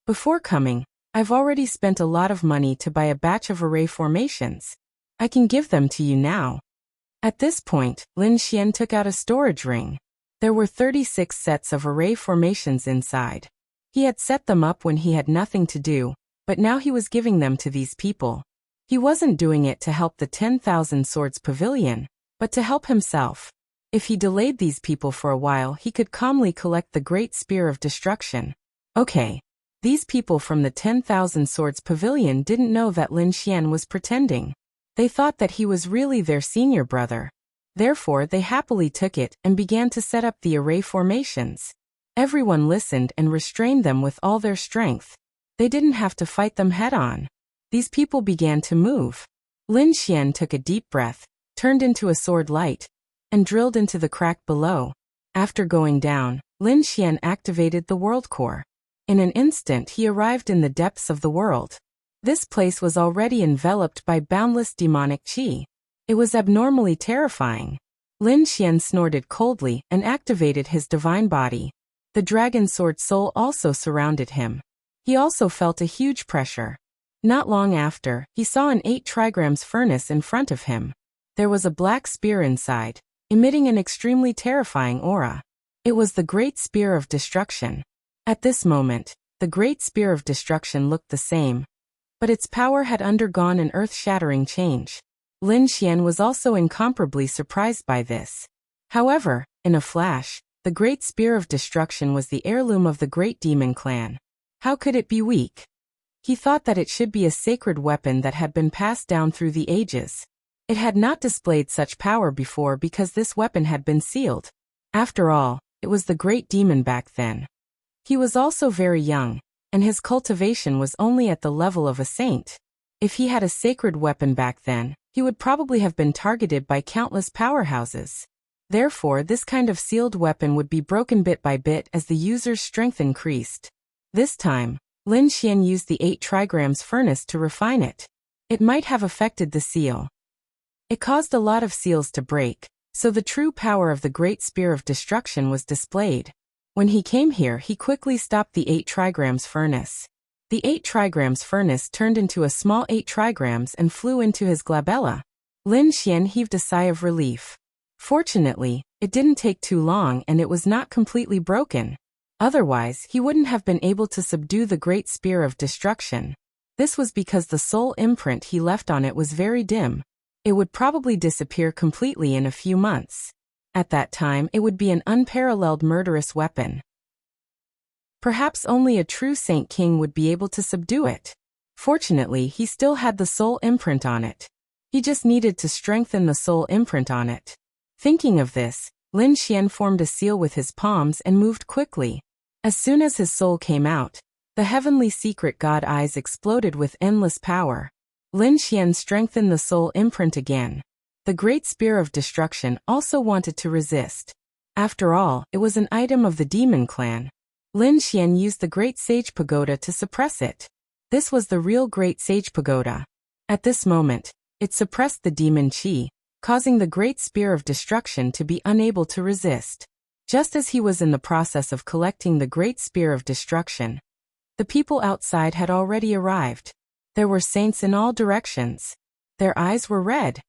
Before coming, I've already spent a lot of money to buy a batch of array formations. I can give them to you now." At this point, Lin Xian took out a storage ring. There were 36 sets of array formations inside. He had set them up when he had nothing to do, but now he was giving them to these people. He wasn't doing it to help the 10,000 Swords Pavilion, but to help himself. If he delayed these people for a while, he could calmly collect the Great Spear of Destruction. Okay. These people from the 10,000 Swords Pavilion didn't know that Lin Xian was pretending. They thought that he was really their senior brother. Therefore, they happily took it and began to set up the array formations. Everyone listened and restrained them with all their strength. They didn't have to fight them head-on. These people began to move. Lin Xian took a deep breath, turned into a sword light, and drilled into the crack below. After going down, Lin Xian activated the world core. In an instant he arrived in the depths of the world. This place was already enveloped by boundless demonic qi. It was abnormally terrifying. Lin Xian snorted coldly and activated his divine body. The dragon sword soul also surrounded him. He also felt a huge pressure. Not long after, he saw an 8 trigrams furnace in front of him. There was a black spear inside, emitting an extremely terrifying aura. It was the Great Spear of Destruction. At this moment, the Great Spear of Destruction looked the same, but its power had undergone an earth-shattering change. Lin Xian was also incomparably surprised by this. However, in a flash, the Great Spear of Destruction was the heirloom of the Great Demon Clan. How could it be weak? He thought that it should be a sacred weapon that had been passed down through the ages. It had not displayed such power before because this weapon had been sealed. After all, it was the Great Demon back then. He was also very young, and his cultivation was only at the level of a saint. If he had a sacred weapon back then, he would probably have been targeted by countless powerhouses. Therefore, this kind of sealed weapon would be broken bit by bit as the user's strength increased. This time, Lin Xian used the 8 trigrams furnace to refine it. It might have affected the seal. It caused a lot of seals to break, so the true power of the Great Spear of Destruction was displayed. When he came here, he quickly stopped the 8 trigrams furnace. The 8 trigrams furnace turned into a small 8 trigrams and flew into his glabella. Lin Xian heaved a sigh of relief. Fortunately, it didn't take too long and it was not completely broken. Otherwise, he wouldn't have been able to subdue the Great Spear of Destruction. This was because the soul imprint he left on it was very dim. It would probably disappear completely in a few months. At that time, it would be an unparalleled murderous weapon. Perhaps only a true Saint King would be able to subdue it. Fortunately, he still had the soul imprint on it. He just needed to strengthen the soul imprint on it. Thinking of this, Lin Xian formed a seal with his palms and moved quickly. As soon as his soul came out, the heavenly secret god eyes exploded with endless power. Lin Xian strengthened the soul imprint again. The Great Spear of Destruction also wanted to resist. After all, it was an item of the demon clan. Lin Xian used the Great Sage Pagoda to suppress it. This was the real Great Sage Pagoda. At this moment, it suppressed the demon chi, causing the Great Spear of Destruction to be unable to resist. Just as he was in the process of collecting the Great Spear of Destruction, the people outside had already arrived. There were saints in all directions. Their eyes were red.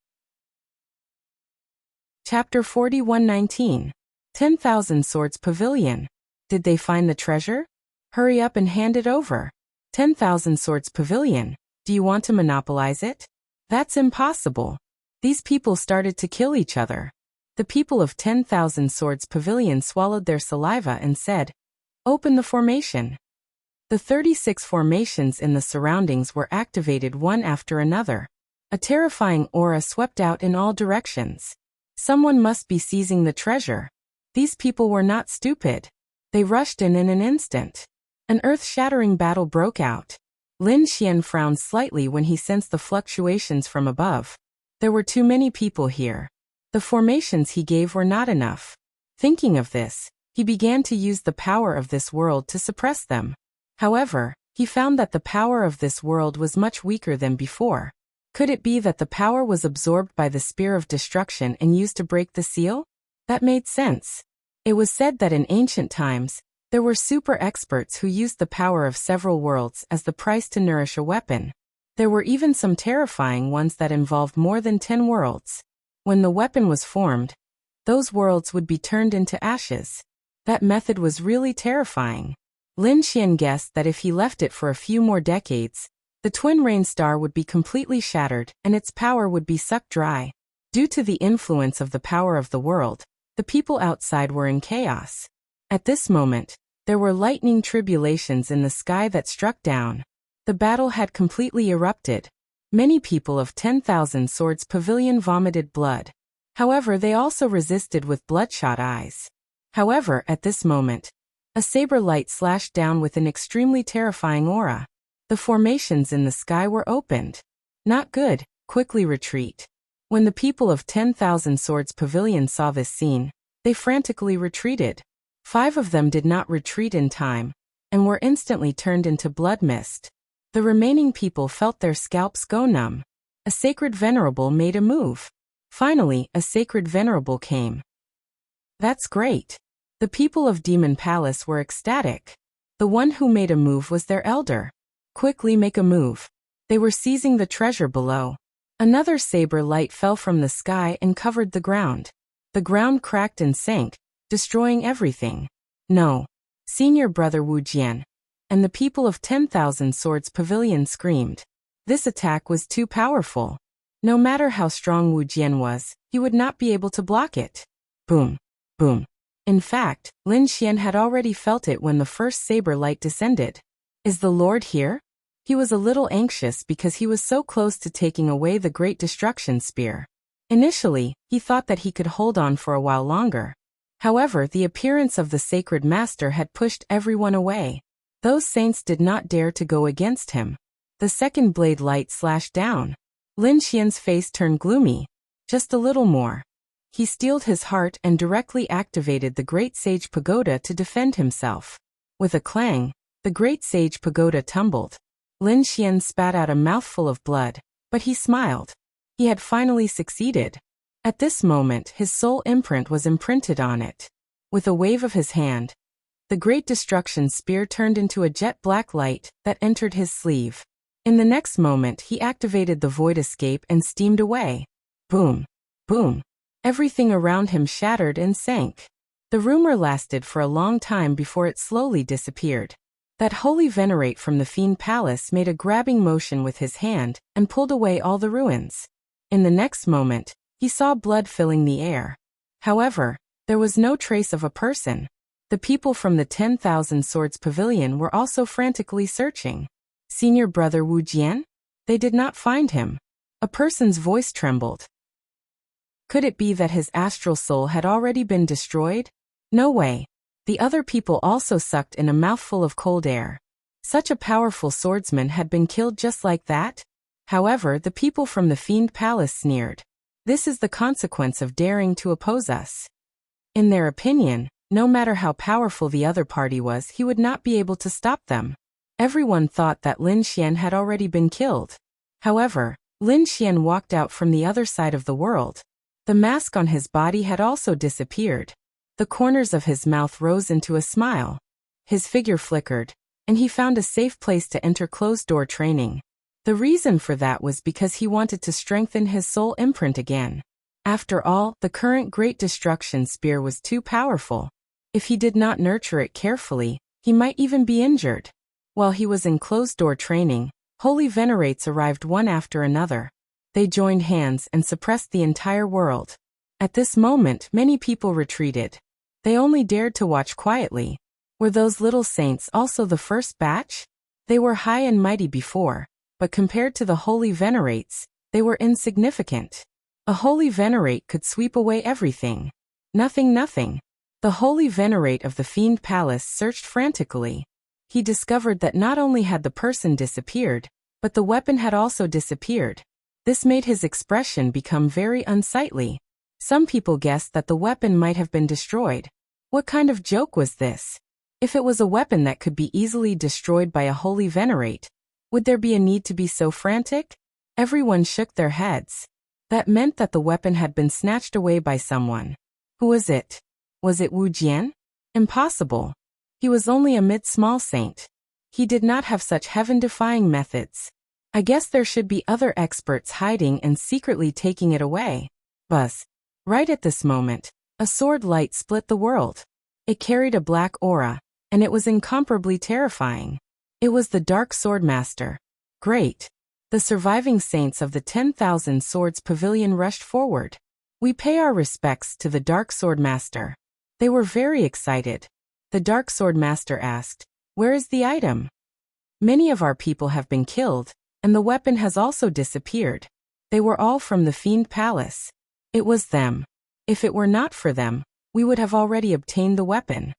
Chapter 41:19. 10,000 Swords Pavilion. Did they find the treasure? Hurry up and hand it over. 10,000 Swords Pavilion. Do you want to monopolize it? That's impossible. These people started to kill each other. The people of 10,000 Swords Pavilion swallowed their saliva and said, "Open the formation." The 36 formations in the surroundings were activated one after another. A terrifying aura swept out in all directions. Someone must be seizing the treasure. These people were not stupid. They rushed in an instant. An earth-shattering battle broke out. Lin Xian frowned slightly when he sensed the fluctuations from above. There were too many people here. The formations he gave were not enough. Thinking of this, he began to use the power of this world to suppress them. However, he found that the power of this world was much weaker than before. Could it be that the power was absorbed by the Spear of Destruction and used to break the seal? That made sense. It was said that in ancient times, there were super experts who used the power of several worlds as the price to nourish a weapon. There were even some terrifying ones that involved more than 10 worlds. When the weapon was formed, those worlds would be turned into ashes. That method was really terrifying. Lin Xian guessed that if he left it for a few more decades, the twin rain star would be completely shattered and its power would be sucked dry. Due to the influence of the power of the world, the people outside were in chaos. At this moment, there were lightning tribulations in the sky that struck down. The battle had completely erupted. Many people of 10,000 Swords Pavilion vomited blood. However, they also resisted with bloodshot eyes. However, at this moment, a saber light slashed down with an extremely terrifying aura. The formations in the sky were opened. Not good, quickly retreat. When the people of 10,000 Swords Pavilion saw this scene, they frantically retreated. 5 of them did not retreat in time, and were instantly turned into blood mist. The remaining people felt their scalps go numb. A sacred venerable made a move. Finally, a sacred venerable came. That's great. The people of Demon Palace were ecstatic. The one who made a move was their elder. Quickly make a move. They were seizing the treasure below. Another saber light fell from the sky and covered the ground. The ground cracked and sank, destroying everything. No. Senior brother Wu Jian. And the people of 10,000 Swords Pavilion screamed. This attack was too powerful. No matter how strong Wu Jian was, he would not be able to block it. Boom. Boom. In fact, Lin Xian had already felt it when the first saber light descended. Is the Lord here? He was a little anxious because he was so close to taking away the Great Destruction Spear. Initially, he thought that he could hold on for a while longer. However, the appearance of the Sacred Master had pushed everyone away. Those saints did not dare to go against him. The second blade light slashed down. Lin Xian's face turned gloomy. Just a little more. He steeled his heart and directly activated the Great Sage Pagoda to defend himself. With a clang, the Great Sage Pagoda tumbled. Lin Xian spat out a mouthful of blood, But he smiled. He had finally succeeded. At this moment, his soul imprint was imprinted on it. With a wave of his hand, the Great Destruction Spear turned into a jet-black light that entered his sleeve. In the next moment, he activated the void escape and steamed away. Boom! Boom! Everything around him shattered and sank. The rumor lasted for a long time before it slowly disappeared. That holy venerate from the Fiend Palace made a grabbing motion with his hand and pulled away all the ruins. In the next moment, he saw blood filling the air. However, there was no trace of a person. The people from the 10,000 Swords Pavilion were also frantically searching. Senior brother Wu Jian? They did not find him. A person's voice trembled. Could it be that his astral soul had already been destroyed? No way. The other people also sucked in a mouthful of cold air. Such a powerful swordsman had been killed just like that? However, the people from the Fiend Palace sneered. This is the consequence of daring to oppose us. In their opinion, no matter how powerful the other party was, he would not be able to stop them. Everyone thought that Lin Xian had already been killed. However, Lin Xian walked out from the other side of the world. The mask on his body had also disappeared. The corners of his mouth rose into a smile. His figure flickered, and he found a safe place to enter closed-door training. The reason for that was because he wanted to strengthen his soul imprint again. After all, the current Great Destruction Spear was too powerful. If he did not nurture it carefully, he might even be injured. While he was in closed-door training, holy venerates arrived one after another. They joined hands and suppressed the entire world. At this moment, many people retreated. They only dared to watch quietly. Were those little saints also the first batch? They were high and mighty before, but compared to the holy venerates, they were insignificant. A holy venerate could sweep away everything. Nothing. The holy venerate of the Fiend Palace searched frantically. He discovered that not only had the person disappeared, but the weapon had also disappeared. This made his expression become very unsightly. Some people guessed that the weapon might have been destroyed. What kind of joke was this? If it was a weapon that could be easily destroyed by a holy venerate, would there be a need to be so frantic? Everyone shook their heads. That meant that the weapon had been snatched away by someone. Who was it? Was it Wu Jian? Impossible. He was only a mid-small saint. He did not have such heaven-defying methods. I guess there should be other experts hiding and secretly taking it away. Buzz. Right at this moment, a sword light split the world. It carried a black aura, and it was incomparably terrifying. It was the Dark Swordmaster. Great. The surviving saints of the 10,000 Swords Pavilion rushed forward. We pay our respects to the Dark Swordmaster. They were very excited. The Dark Swordmaster asked, "Where is the item?" Many of our people have been killed, and the weapon has also disappeared. They were all from the Fiend Palace. It was them. If it were not for them, we would have already obtained the weapon.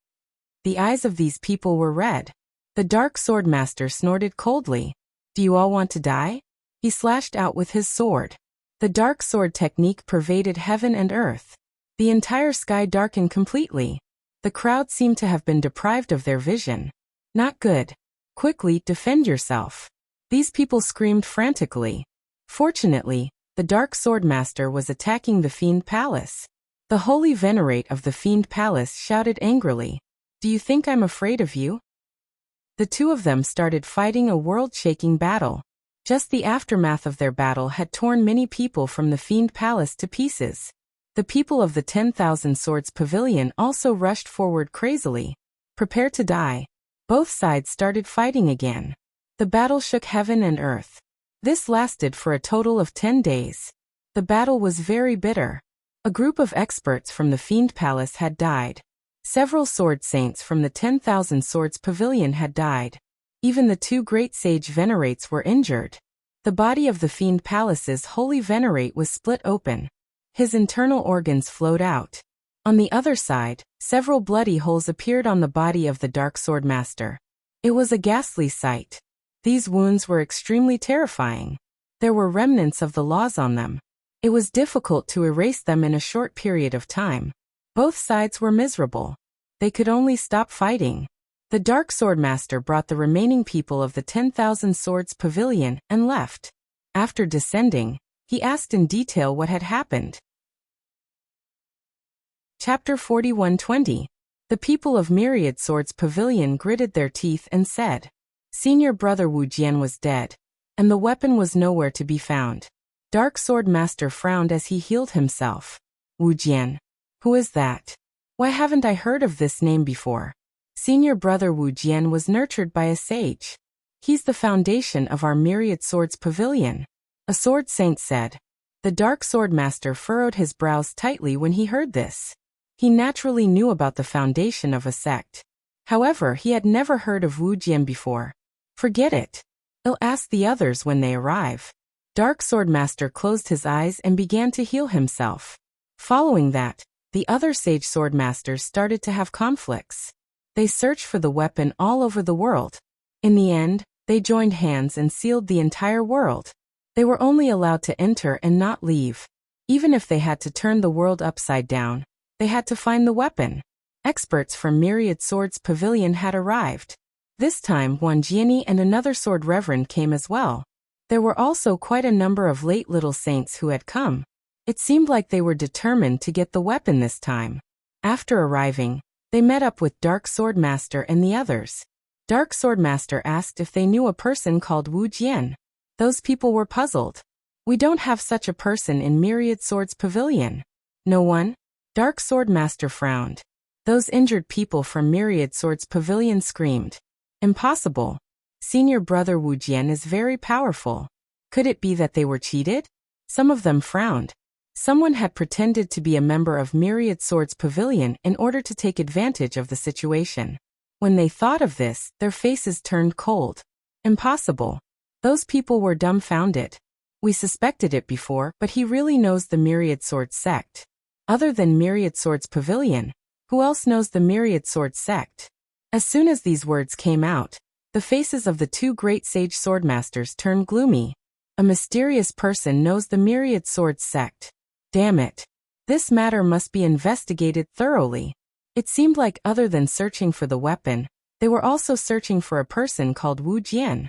The eyes of these people were red. The Dark Swordmaster snorted coldly. Do you all want to die? He slashed out with his sword. The dark sword technique pervaded heaven and earth. The entire sky darkened completely. The crowd seemed to have been deprived of their vision. Not good. Quickly, defend yourself. These people screamed frantically. Fortunately, the Dark Swordmaster was attacking the Fiend Palace. The Holy Venerate of the Fiend Palace shouted angrily, "Do you think I'm afraid of you?" The two of them started fighting a world-shaking battle. Just the aftermath of their battle had torn many people from the Fiend Palace to pieces. The people of the 10,000 Swords Pavilion also rushed forward crazily. Prepare to die. Both sides started fighting again. The battle shook heaven and earth. This lasted for a total of 10 days. The battle was very bitter. A group of experts from the Fiend Palace had died. Several sword saints from the 10,000 Swords Pavilion had died. Even the two great sage venerates were injured. The body of the Fiend Palace's holy venerate was split open. His internal organs flowed out. On the other side, several bloody holes appeared on the body of the Dark Swordmaster. It was a ghastly sight. These wounds were extremely terrifying. There were remnants of the laws on them. It was difficult to erase them in a short period of time. Both sides were miserable. They could only stop fighting. The Dark Swordmaster brought the remaining people of the 10,000 Swords Pavilion and left. After descending, he asked in detail what had happened. Chapter 41:20. The people of Myriad Swords Pavilion gritted their teeth and said, Senior brother Wu Jian was dead, and the weapon was nowhere to be found. Dark Sword Master frowned as he healed himself. Wu Jian. Who is that? Why haven't I heard of this name before? Senior brother Wu Jian was nurtured by a sage. He's the foundation of our Myriad Swords Pavilion. A sword saint said. The Dark Sword Master furrowed his brows tightly when he heard this. He naturally knew about the foundation of a sect. However, he had never heard of Wu Jian before. Forget it. I'll ask the others when they arrive. Dark Sword Master closed his eyes and began to heal himself. Following that, the other sage sword masters started to have conflicts. They searched for the weapon all over the world. In the end, they joined hands and sealed the entire world. They were only allowed to enter and not leave. Even if they had to turn the world upside down, they had to find the weapon. Experts from Myriad Swords Pavilion had arrived. This time Wan Jiani and another sword reverend came as well. There were also quite a number of late little saints who had come. It seemed like they were determined to get the weapon this time. After arriving, they met up with Dark Sword Master and the others. Dark Sword Master asked if they knew a person called Wu Jian. Those people were puzzled. We don't have such a person in Myriad Swords Pavilion. No one? Dark Sword Master frowned. Those injured people from Myriad Swords Pavilion screamed. Impossible. Senior brother Wu Jian is very powerful. Could it be that they were cheated? Some of them frowned. Someone had pretended to be a member of Myriad Swords Pavilion in order to take advantage of the situation. When they thought of this, their faces turned cold. Impossible. Those people were dumbfounded. We suspected it before, but he really knows the Myriad Swords sect. Other than Myriad Swords Pavilion, who else knows the Myriad Swords sect? As soon as these words came out, the faces of the two great sage swordmasters turned gloomy. A mysterious person knows the Myriad Swords sect. Damn it. This matter must be investigated thoroughly. It seemed like other than searching for the weapon, they were also searching for a person called Wu Jian.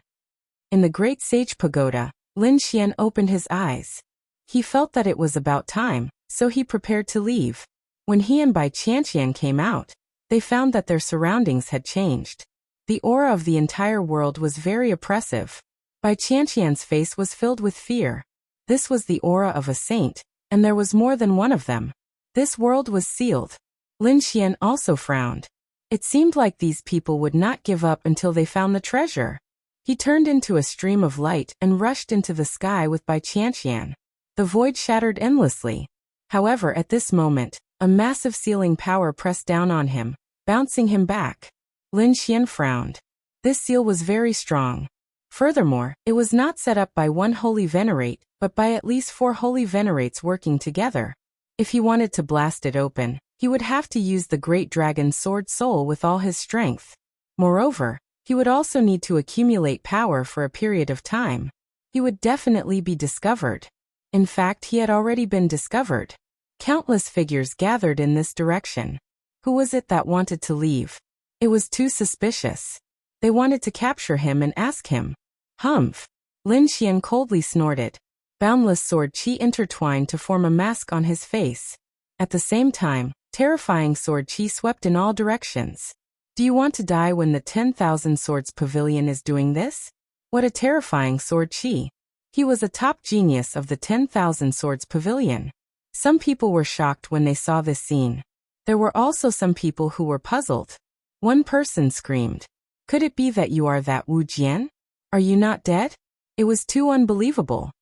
In the Great Sage Pagoda, Lin Xian opened his eyes. He felt that it was about time, so he prepared to leave. When he and Bai Qianqian came out, they found that their surroundings had changed. The aura of the entire world was very oppressive. Bai Qianqian's face was filled with fear. This was the aura of a saint, and there was more than one of them. This world was sealed. Lin Xian also frowned. It seemed like these people would not give up until they found the treasure. He turned into a stream of light and rushed into the sky with Bai Qianqian. The void shattered endlessly. However, at this moment, a massive sealing power pressed down on him, bouncing him back. Lin Xian frowned. This seal was very strong. Furthermore, it was not set up by one holy venerate, but by at least 4 holy venerates working together. If he wanted to blast it open, he would have to use the great dragon sword soul with all his strength. Moreover, he would also need to accumulate power for a period of time. He would definitely be discovered. In fact, he had already been discovered. Countless figures gathered in this direction. Who was it that wanted to leave? It was too suspicious. They wanted to capture him and ask him. Humph. Lin Xian coldly snorted. Boundless sword qi intertwined to form a mask on his face. At the same time, terrifying sword qi swept in all directions. Do you want to die when the 10,000 Swords Pavilion is doing this? What a terrifying sword qi. He was a top genius of the 10,000 Swords Pavilion. Some people were shocked when they saw this scene. There were also some people who were puzzled. One person screamed. Could it be that you are that Wu Jian? Are you not dead? It was too unbelievable.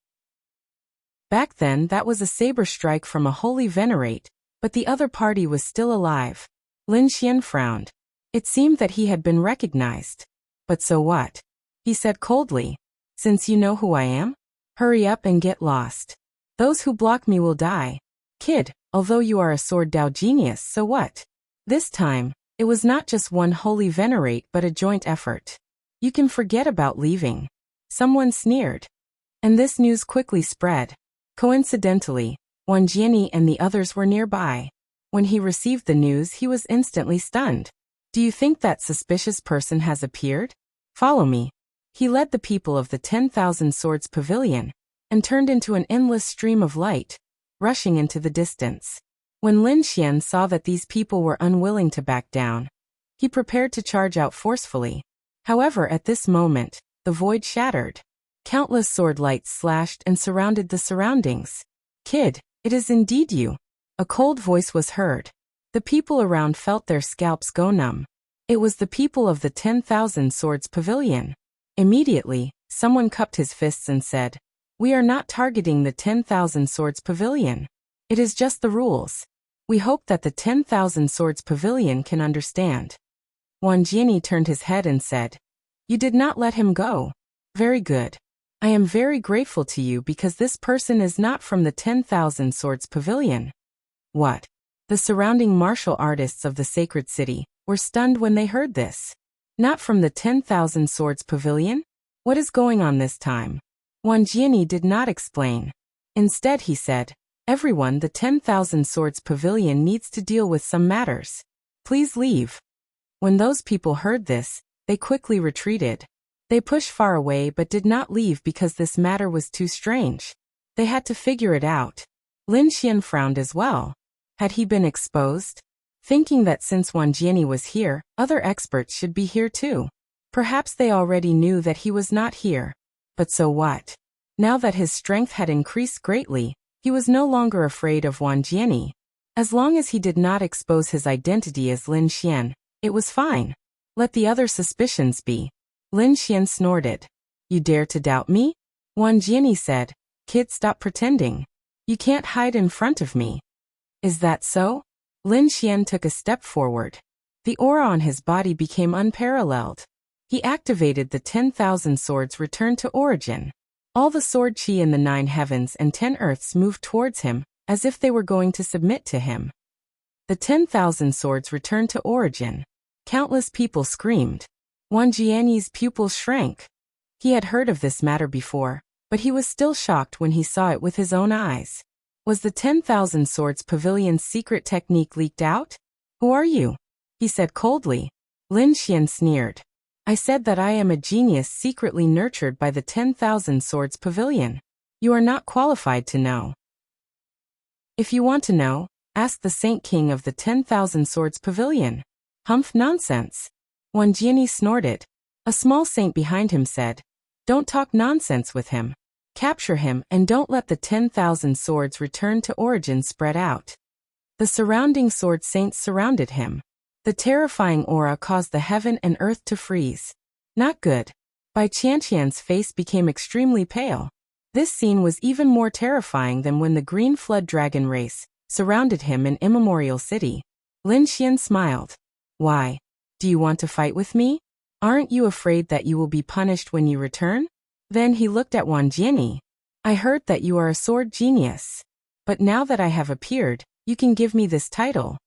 Back then that was a saber strike from a holy venerate, but the other party was still alive. Lin Xian frowned. It seemed that he had been recognized. But so what? He said coldly. Since you know who I am, hurry up and get lost. Those who block me will die. Kid, although you are a sword Dao genius, so what? This time, it was not just one holy venerate but a joint effort. You can forget about leaving. Someone sneered. And this news quickly spread. Coincidentally, Wan Jiani and the others were nearby. When he received the news, he was instantly stunned. Do you think that suspicious person has appeared? Follow me. He led the people of the 10,000 Swords Pavilion. and turned into an endless stream of light, rushing into the distance. When Lin Xian saw that these people were unwilling to back down, he prepared to charge out forcefully. However, at this moment, the void shattered. Countless sword lights slashed and surrounded the surroundings. "Kid, it is indeed you." A cold voice was heard. The people around felt their scalps go numb. It was the people of the 10,000 Swords Pavilion. Immediately, someone cupped his fists and said, "We are not targeting the 10,000 Swords Pavilion. It is just the rules. We hope that the 10,000 Swords Pavilion can understand." Wang Jiani turned his head and said, "You did not let him go. Very good. I am very grateful to you because this person is not from the 10,000 Swords Pavilion." What? The surrounding martial artists of the sacred city were stunned when they heard this. Not from the 10,000 Swords Pavilion? What is going on this time? Wang Jiani did not explain. Instead he said, "Everyone, the 10,000 Swords Pavilion needs to deal with some matters. Please leave." When those people heard this, they quickly retreated. They pushed far away but did not leave because this matter was too strange. They had to figure it out. Lin Xian frowned as well. Had he been exposed? Thinking that since Wang Jiani was here, other experts should be here too. Perhaps they already knew that he was not here. But so what? Now that his strength had increased greatly, he was no longer afraid of Wang Jiani. As long as he did not expose his identity as Lin Xian, it was fine. Let the other suspicions be. Lin Xian snorted. "You dare to doubt me?" Wang Jiani said, "Kid, stop pretending. You can't hide in front of me." "Is that so?" Lin Xian took a step forward. The aura on his body became unparalleled. He activated the 10,000 swords returned to origin. All the sword chi in the 9 heavens and 10 earths moved towards him, as if they were going to submit to him. The 10,000 swords returned to origin. Countless people screamed. Wang Jiani's pupils shrank. He had heard of this matter before, but he was still shocked when he saw it with his own eyes. Was the 10,000 Swords Pavilion's secret technique leaked out? "Who are you?" he said coldly. Lin Xian sneered. "I said that I am a genius secretly nurtured by the 10,000 Swords Pavilion. You are not qualified to know. If you want to know, ask the Saint King of the 10,000 Swords Pavilion." "Humph, nonsense." Wang Jiani snorted. A small saint behind him said, "Don't talk nonsense with him. Capture him and don't let the 10,000 swords return to origin spread out." The surrounding sword saints surrounded him. The terrifying aura caused the heaven and earth to freeze. Not good. Bai Qianqian's face became extremely pale. This scene was even more terrifying than when the green flood dragon race surrounded him in Immemorial City. Lin Xian smiled. "Why? Do you want to fight with me? Aren't you afraid that you will be punished when you return?" Then he looked at Wang Jiani. "I heard that you are a sword genius. But now that I have appeared, you can give me this title."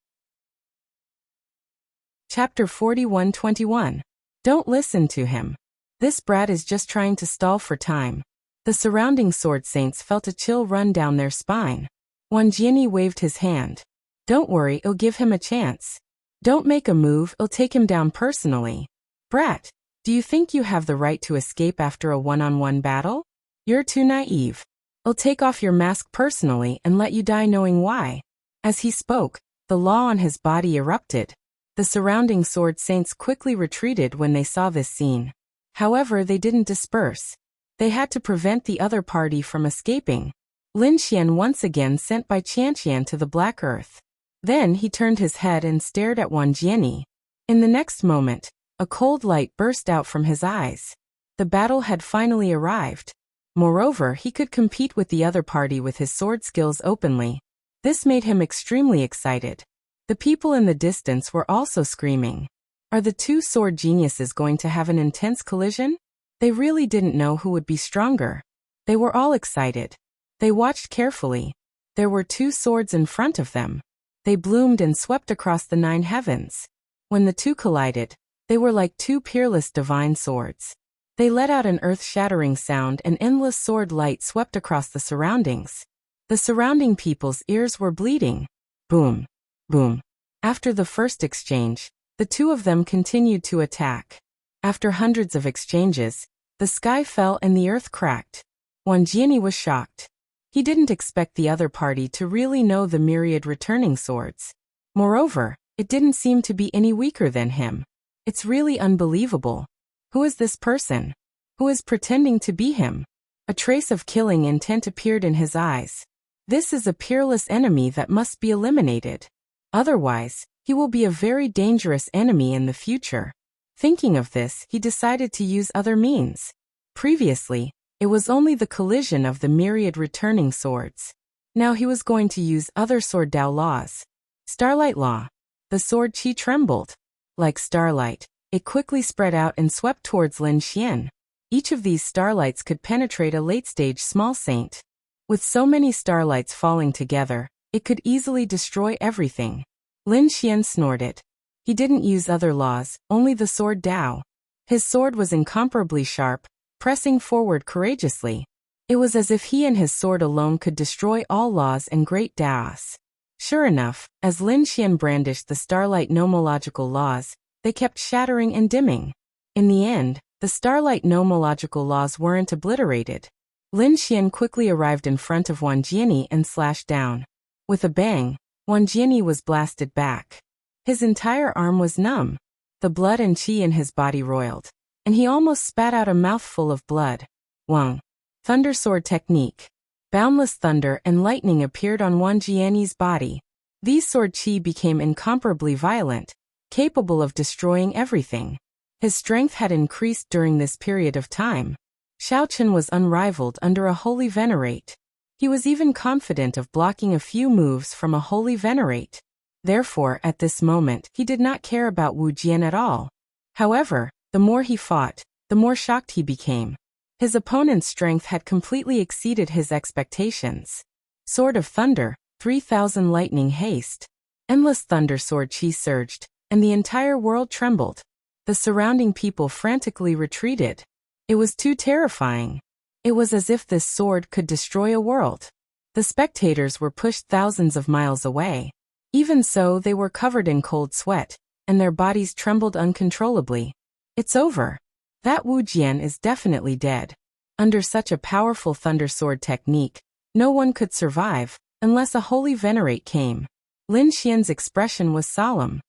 Chapter 41-21. Don't listen to him. This brat is just trying to stall for time. The surrounding sword saints felt a chill run down their spine. Wang Jiani waved his hand. "Don't worry, I'll give him a chance. Don't make a move, I'll take him down personally. Brat, do you think you have the right to escape after a one-on-one battle? You're too naive. I'll take off your mask personally and let you die knowing why." As he spoke, the law on his body erupted. The surrounding sword saints quickly retreated when they saw this scene. However, they didn't disperse. They had to prevent the other party from escaping. Lin Xian once again sent Bai Qianqian to the Black Earth. Then he turned his head and stared at Wang Jiani. In the next moment, a cold light burst out from his eyes. The battle had finally arrived. Moreover, he could compete with the other party with his sword skills openly. This made him extremely excited. The people in the distance were also screaming. Are the two sword geniuses going to have an intense collision? They really didn't know who would be stronger. They were all excited. They watched carefully. There were two swords in front of them. They bloomed and swept across the 9 heavens. When the two collided, they were like two peerless divine swords. They let out an earth-shattering sound and endless sword light swept across the surroundings. The surrounding people's ears were bleeding. Boom. Boom. After the first exchange, the two of them continued to attack. After hundreds of exchanges, the sky fell and the earth cracked. Wang Jiani was shocked. He didn't expect the other party to really know the myriad returning swords. Moreover, it didn't seem to be any weaker than him. It's really unbelievable. Who is this person? Who is pretending to be him? A trace of killing intent appeared in his eyes. This is a peerless enemy that must be eliminated. Otherwise, he will be a very dangerous enemy in the future. Thinking of this, he decided to use other means. Previously, it was only the collision of the myriad returning swords. Now he was going to use other sword Dao laws. Starlight Law. The sword qi trembled. Like starlight, it quickly spread out and swept towards Lin Xian. Each of these starlights could penetrate a late-stage small saint. With so many starlights falling together, it could easily destroy everything. Lin Xian snorted. He didn't use other laws, only the sword Dao. His sword was incomparably sharp, pressing forward courageously. It was as if he and his sword alone could destroy all laws and great Daos. Sure enough, as Lin Xian brandished the starlight nomological laws, they kept shattering and dimming. In the end, the starlight nomological laws weren't obliterated. Lin Xian quickly arrived in front of Wang Jiani and slashed down. With a bang, Wang Jiani was blasted back. His entire arm was numb. The blood and qi in his body roiled, and he almost spat out a mouthful of blood. Wang. Thunder sword technique. Boundless thunder and lightning appeared on Wang Jiani's body. These sword qi became incomparably violent, capable of destroying everything. His strength had increased during this period of time. Xiaochen was unrivaled under a holy venerate. He was even confident of blocking a few moves from a holy venerate. Therefore, at this moment, he did not care about Wu Jian at all. However, the more he fought, the more shocked he became. His opponent's strength had completely exceeded his expectations. Sword of Thunder, 3,000 lightning haste. Endless thunder sword qi surged, and the entire world trembled. The surrounding people frantically retreated. It was too terrifying. It was as if this sword could destroy a world. The spectators were pushed thousands of miles away. Even so, they were covered in cold sweat, and their bodies trembled uncontrollably. It's over. That Wu Jian is definitely dead. Under such a powerful thunder sword technique, no one could survive, unless a holy venerate came. Lin Xian's expression was solemn.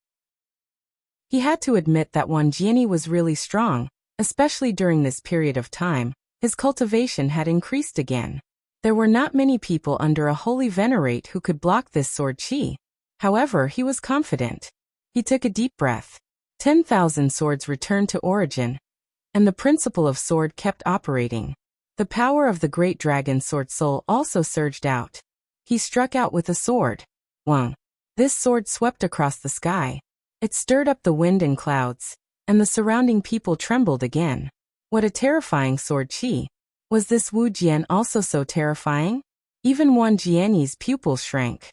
He had to admit that Wang Jiani was really strong, especially during this period of time. His cultivation had increased again. There were not many people under a holy venerate who could block this sword qi. However, he was confident. He took a deep breath. 10,000 swords returned to origin, and the principle of sword kept operating. The power of the great dragon sword soul also surged out. He struck out with a sword. Wang. This sword swept across the sky. It stirred up the wind and clouds, and the surrounding people trembled again. What a terrifying sword qi. Was this Wu Jian also so terrifying? Even Wang Jiani's pupils shrank.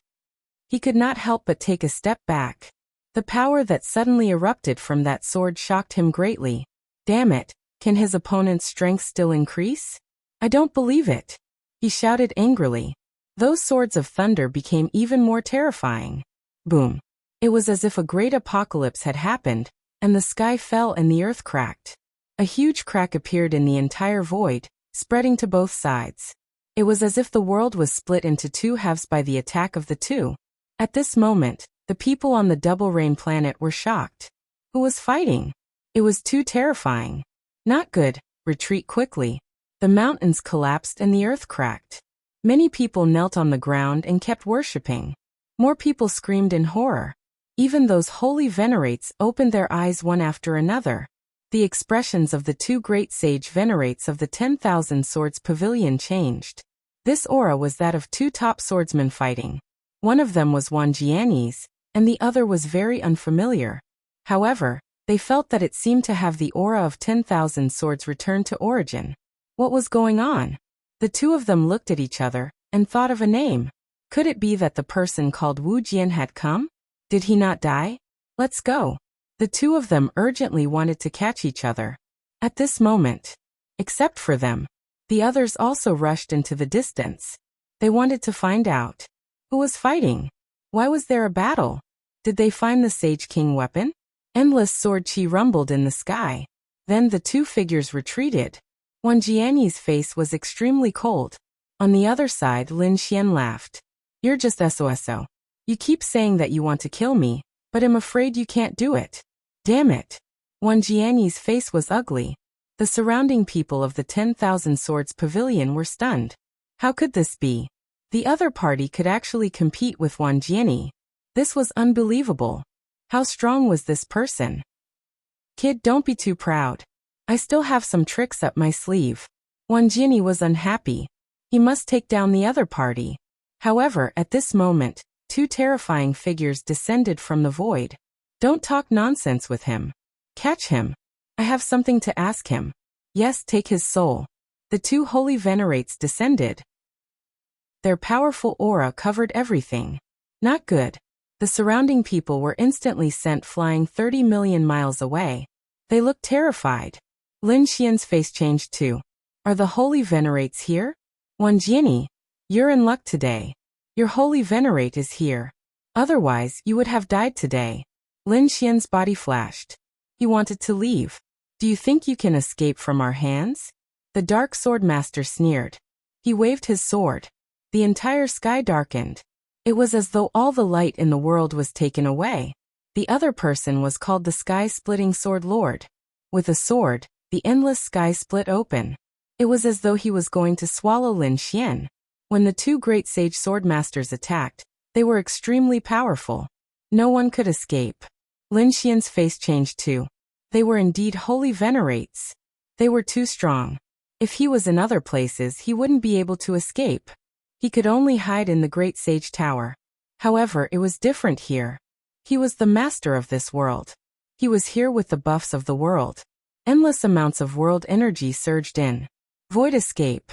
He could not help but take a step back. The power that suddenly erupted from that sword shocked him greatly. Damn it, can his opponent's strength still increase? I don't believe it. He shouted angrily. Those swords of thunder became even more terrifying. Boom. It was as if a great apocalypse had happened, and the sky fell and the earth cracked. A huge crack appeared in the entire void, spreading to both sides. It was as if the world was split into two halves by the attack of the two. At this moment, the people on the Double Rain planet were shocked. Who was fighting? It was too terrifying. Not good. Retreat quickly. The mountains collapsed and the earth cracked. Many people knelt on the ground and kept worshipping. More people screamed in horror. Even those holy venerates opened their eyes one after another. The expressions of the two great sage venerates of the 10,000 Swords Pavilion changed. This aura was that of two top swordsmen fighting. One of them was Wang Jiani's, and the other was very unfamiliar. However, they felt that it seemed to have the aura of 10,000 swords returned to origin. What was going on? The two of them looked at each other, and thought of a name. Could it be that the person called Wu Jian had come? Did he not die? Let's go. The two of them urgently wanted to catch each other. At this moment, except for them, the others also rushed into the distance. They wanted to find out. Who was fighting? Why was there a battle? Did they find the Sage King weapon? Endless sword qi rumbled in the sky. Then the two figures retreated. Wan Jianyi's face was extremely cold. On the other side, Lin Xian laughed. You're just SOSO. You keep saying that you want to kill me, but I'm afraid you can't do it. Damn it. Wan Jianyi's face was ugly. The surrounding people of the 10,000 Swords Pavilion were stunned. How could this be? The other party could actually compete with Wan Jianyi. This was unbelievable. How strong was this person? Kid, don't be too proud. I still have some tricks up my sleeve. Wan Jianyi was unhappy. He must take down the other party. However, at this moment, two terrifying figures descended from the void. Don't talk nonsense with him. Catch him. I have something to ask him. Yes, take his soul. The two holy venerates descended. Their powerful aura covered everything. Not good. The surrounding people were instantly sent flying 30 million miles away. They looked terrified. Lin Xian's face changed too. Are the holy venerates here? Wan Jianyi, you're in luck today. Your holy venerate is here. Otherwise, you would have died today. Lin Xian's body flashed. He wanted to leave. Do you think you can escape from our hands? The dark sword master sneered. He waved his sword. The entire sky darkened. It was as though all the light in the world was taken away. The other person was called the Sky-Splitting Sword Lord. With a sword, the endless sky split open. It was as though he was going to swallow Lin Xian. When the two great sage swordmasters attacked, they were extremely powerful. No one could escape. Lin Xian's face changed too. They were indeed holy venerates. They were too strong. If he was in other places, he wouldn't be able to escape. He could only hide in the great sage tower. However, it was different here. He was the master of this world. He was here with the buffs of the world. Endless amounts of world energy surged in. Void escape.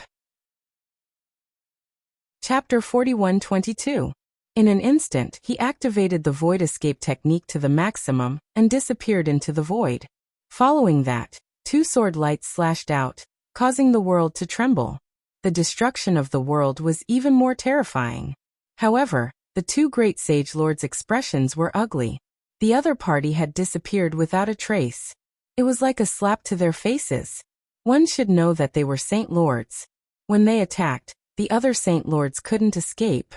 Chapter 41-22. In an instant, he activated the void escape technique to the maximum and disappeared into the void. Following that, two sword lights slashed out, causing the world to tremble. The destruction of the world was even more terrifying. However, the two great sage lords' expressions were ugly. The other party had disappeared without a trace. It was like a slap to their faces. One should know that they were saint lords. When they attacked, the other saint lords couldn't escape.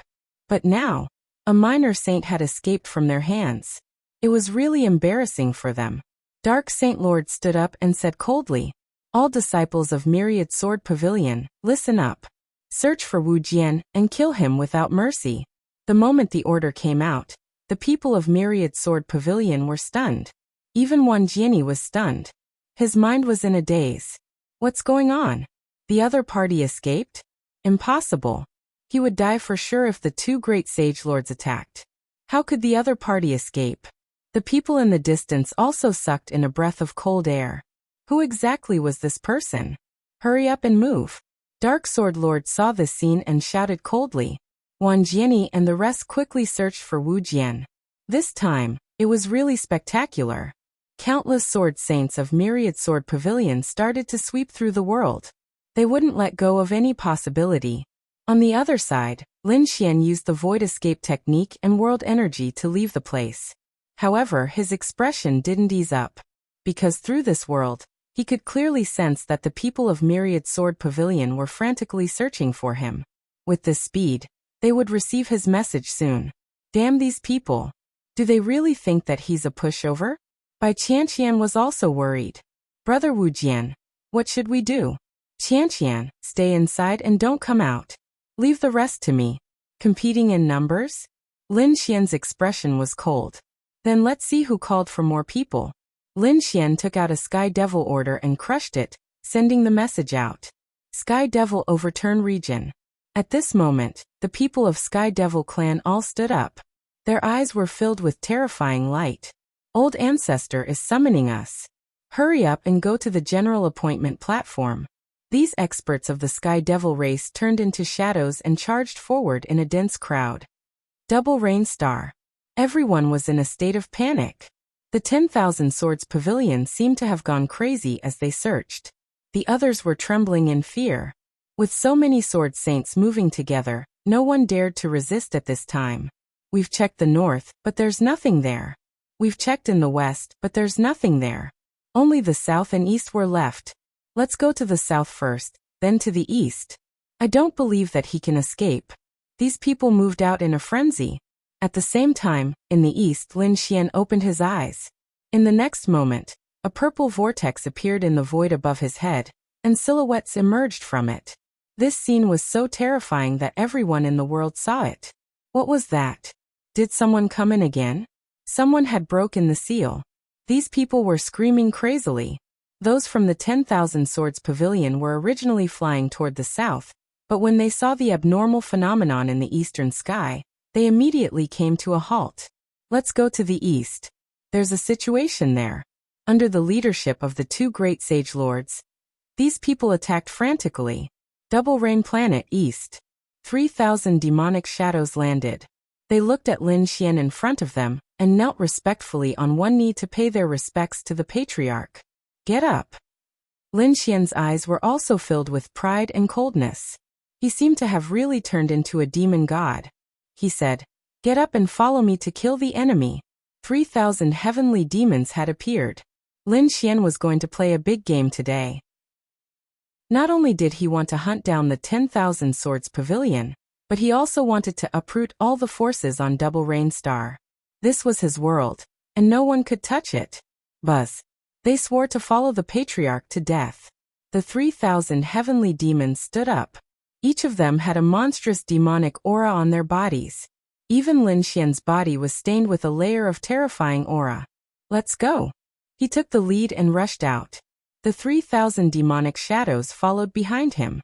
But now, a minor saint had escaped from their hands. It was really embarrassing for them. Dark Saint Lord stood up and said coldly, all disciples of Myriad Sword Pavilion, listen up. Search for Wu Jian and kill him without mercy. The moment the order came out, the people of Myriad Sword Pavilion were stunned. Even Wan Jianyi was stunned. His mind was in a daze. What's going on? The other party escaped? Impossible. He would die for sure if the two great sage lords attacked. How could the other party escape? The people in the distance also sucked in a breath of cold air. Who exactly was this person? Hurry up and move. Dark Sword Lord saw this scene and shouted coldly. Wan Jianyi and the rest quickly searched for Wu Jian. This time, it was really spectacular. Countless sword saints of Myriad Sword Pavilion started to sweep through the world. They wouldn't let go of any possibility. On the other side, Lin Xian used the void escape technique and world energy to leave the place. However, his expression didn't ease up. Because through this world, he could clearly sense that the people of Myriad Sword Pavilion were frantically searching for him. With this speed, they would receive his message soon. Damn these people. Do they really think that he's a pushover? Bai Qianqian was also worried. Brother Wu Jian, what should we do? Qianqian, stay inside and don't come out. Leave the rest to me. Competing in numbers? Lin Xian's expression was cold. Then let's see who called for more people. Lin Xian took out a Sky Devil order and crushed it, sending the message out. Sky Devil overturn region. At this moment, the people of Sky Devil clan all stood up. Their eyes were filled with terrifying light. Old ancestor is summoning us. Hurry up and go to the general appointment platform. These experts of the Sky Devil race turned into shadows and charged forward in a dense crowd. Double Rain Star. Everyone was in a state of panic. The 10,000 Swords Pavilion seemed to have gone crazy as they searched. The others were trembling in fear. With so many sword saints moving together, no one dared to resist at this time. We've checked the north, but there's nothing there. We've checked in the west, but there's nothing there. Only the south and east were left. Let's go to the south first, then to the east. I don't believe that he can escape. These people moved out in a frenzy. At the same time, in the east, Lin Xian opened his eyes. In the next moment, a purple vortex appeared in the void above his head, and silhouettes emerged from it. This scene was so terrifying that everyone in the world saw it. What was that? Did someone come in again? Someone had broken the seal. These people were screaming crazily. Those from the 10,000 Swords Pavilion were originally flying toward the south, but when they saw the abnormal phenomenon in the eastern sky, they immediately came to a halt. Let's go to the east. There's a situation there. Under the leadership of the two great sage lords, these people attacked frantically. Double Rain Planet East. 3,000 demonic shadows landed. They looked at Lin Xian in front of them and knelt respectfully on one knee to pay their respects to the patriarch. Get up. Lin Xian's eyes were also filled with pride and coldness. He seemed to have really turned into a demon god. He said, "Get up and follow me to kill the enemy." 3,000 heavenly demons had appeared. Lin Xian was going to play a big game today. Not only did he want to hunt down the 10,000 Swords Pavilion, but he also wanted to uproot all the forces on Double Rain Star. This was his world, and no one could touch it. Buzz. They swore to follow the patriarch to death. The 3,000 heavenly demons stood up. Each of them had a monstrous demonic aura on their bodies. Even Lin Xian's body was stained with a layer of terrifying aura. Let's go. He took the lead and rushed out. The 3,000 demonic shadows followed behind him.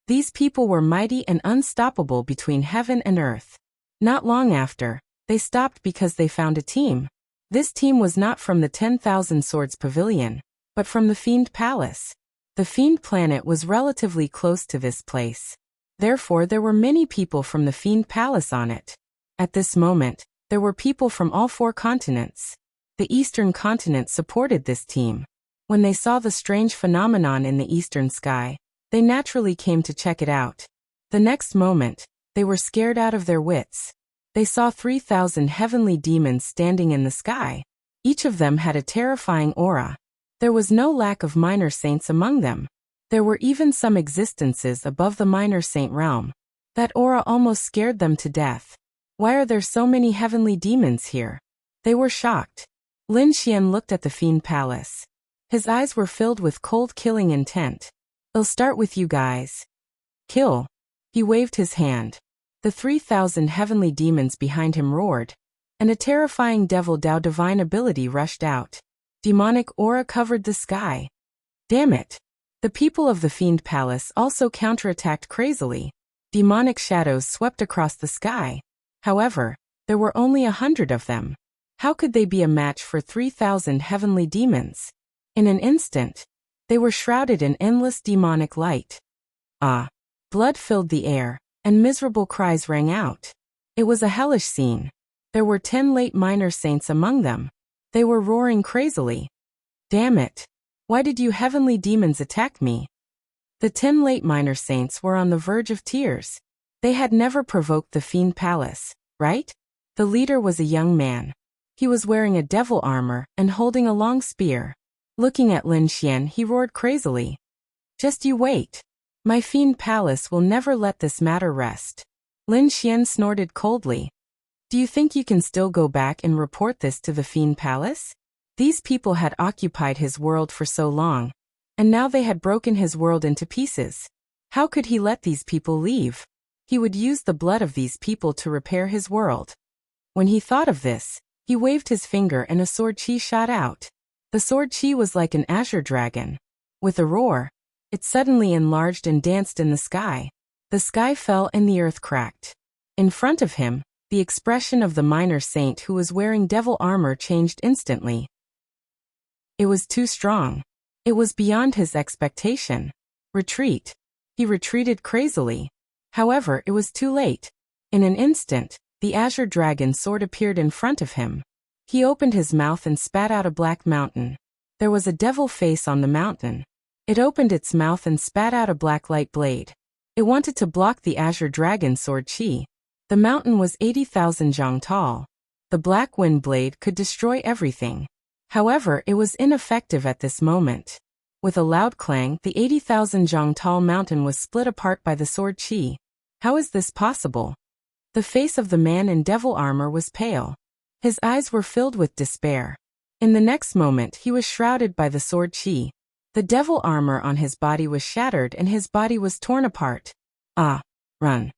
These people were mighty and unstoppable between heaven and earth. Not long after, they stopped because they found a team. This team was not from the 10,000 Swords Pavilion, but from the Fiend Palace. The Fiend Planet was relatively close to this place. Therefore, there were many people from the Fiend Palace on it. At this moment, there were people from all 4 continents. The Eastern continent supported this team. When they saw the strange phenomenon in the eastern sky, they naturally came to check it out. The next moment, they were scared out of their wits. They saw 3,000 heavenly demons standing in the sky. Each of them had a terrifying aura. There was no lack of minor saints among them. There were even some existences above the minor saint realm. That aura almost scared them to death. Why are there so many heavenly demons here? They were shocked. Lin Xian looked at the Fiend Palace. His eyes were filled with cold killing intent. I'll start with you guys. Kill. He waved his hand. The 3,000 heavenly demons behind him roared, and a terrifying devil Dao divine ability rushed out. Demonic aura covered the sky. Damn it. The people of the Fiend Palace also counterattacked crazily. Demonic shadows swept across the sky. However, there were only 100 of them. How could they be a match for 3,000 heavenly demons? In an instant, they were shrouded in endless demonic light. Ah! Blood filled the air, and miserable cries rang out. It was a hellish scene. There were 10 late minor saints among them. They were roaring crazily. Damn it! Why did you heavenly demons attack me? The 10 late minor saints were on the verge of tears. They had never provoked the Fiend Palace, right? The leader was a young man. He was wearing a devil armor and holding a long spear. Looking at Lin Xian, he roared crazily. Just you wait. My Fiend Palace will never let this matter rest. Lin Xian snorted coldly. Do you think you can still go back and report this to the Fiend Palace? These people had occupied his world for so long, and now they had broken his world into pieces. How could he let these people leave? He would use the blood of these people to repair his world. When he thought of this, he waved his finger and a sword chi shot out. The sword chi was like an azure dragon. With a roar, it suddenly enlarged and danced in the sky. The sky fell and the earth cracked. In front of him, the expression of the minor saint who was wearing devil armor changed instantly. It was too strong. It was beyond his expectation. Retreat. He retreated crazily. However, it was too late. In an instant, the azure dragon sword appeared in front of him. He opened his mouth and spat out a black mountain. There was a devil face on the mountain. It opened its mouth and spat out a black light blade. It wanted to block the azure dragon sword chi. The mountain was 80,000 zhang tall. The black wind blade could destroy everything. However, it was ineffective at this moment. With a loud clang, the 80,000 zhang tall mountain was split apart by the sword qi. How is this possible? The face of the man in devil armor was pale. His eyes were filled with despair. In the next moment he was shrouded by the sword qi. The devil armor on his body was shattered and his body was torn apart. Ah! Run!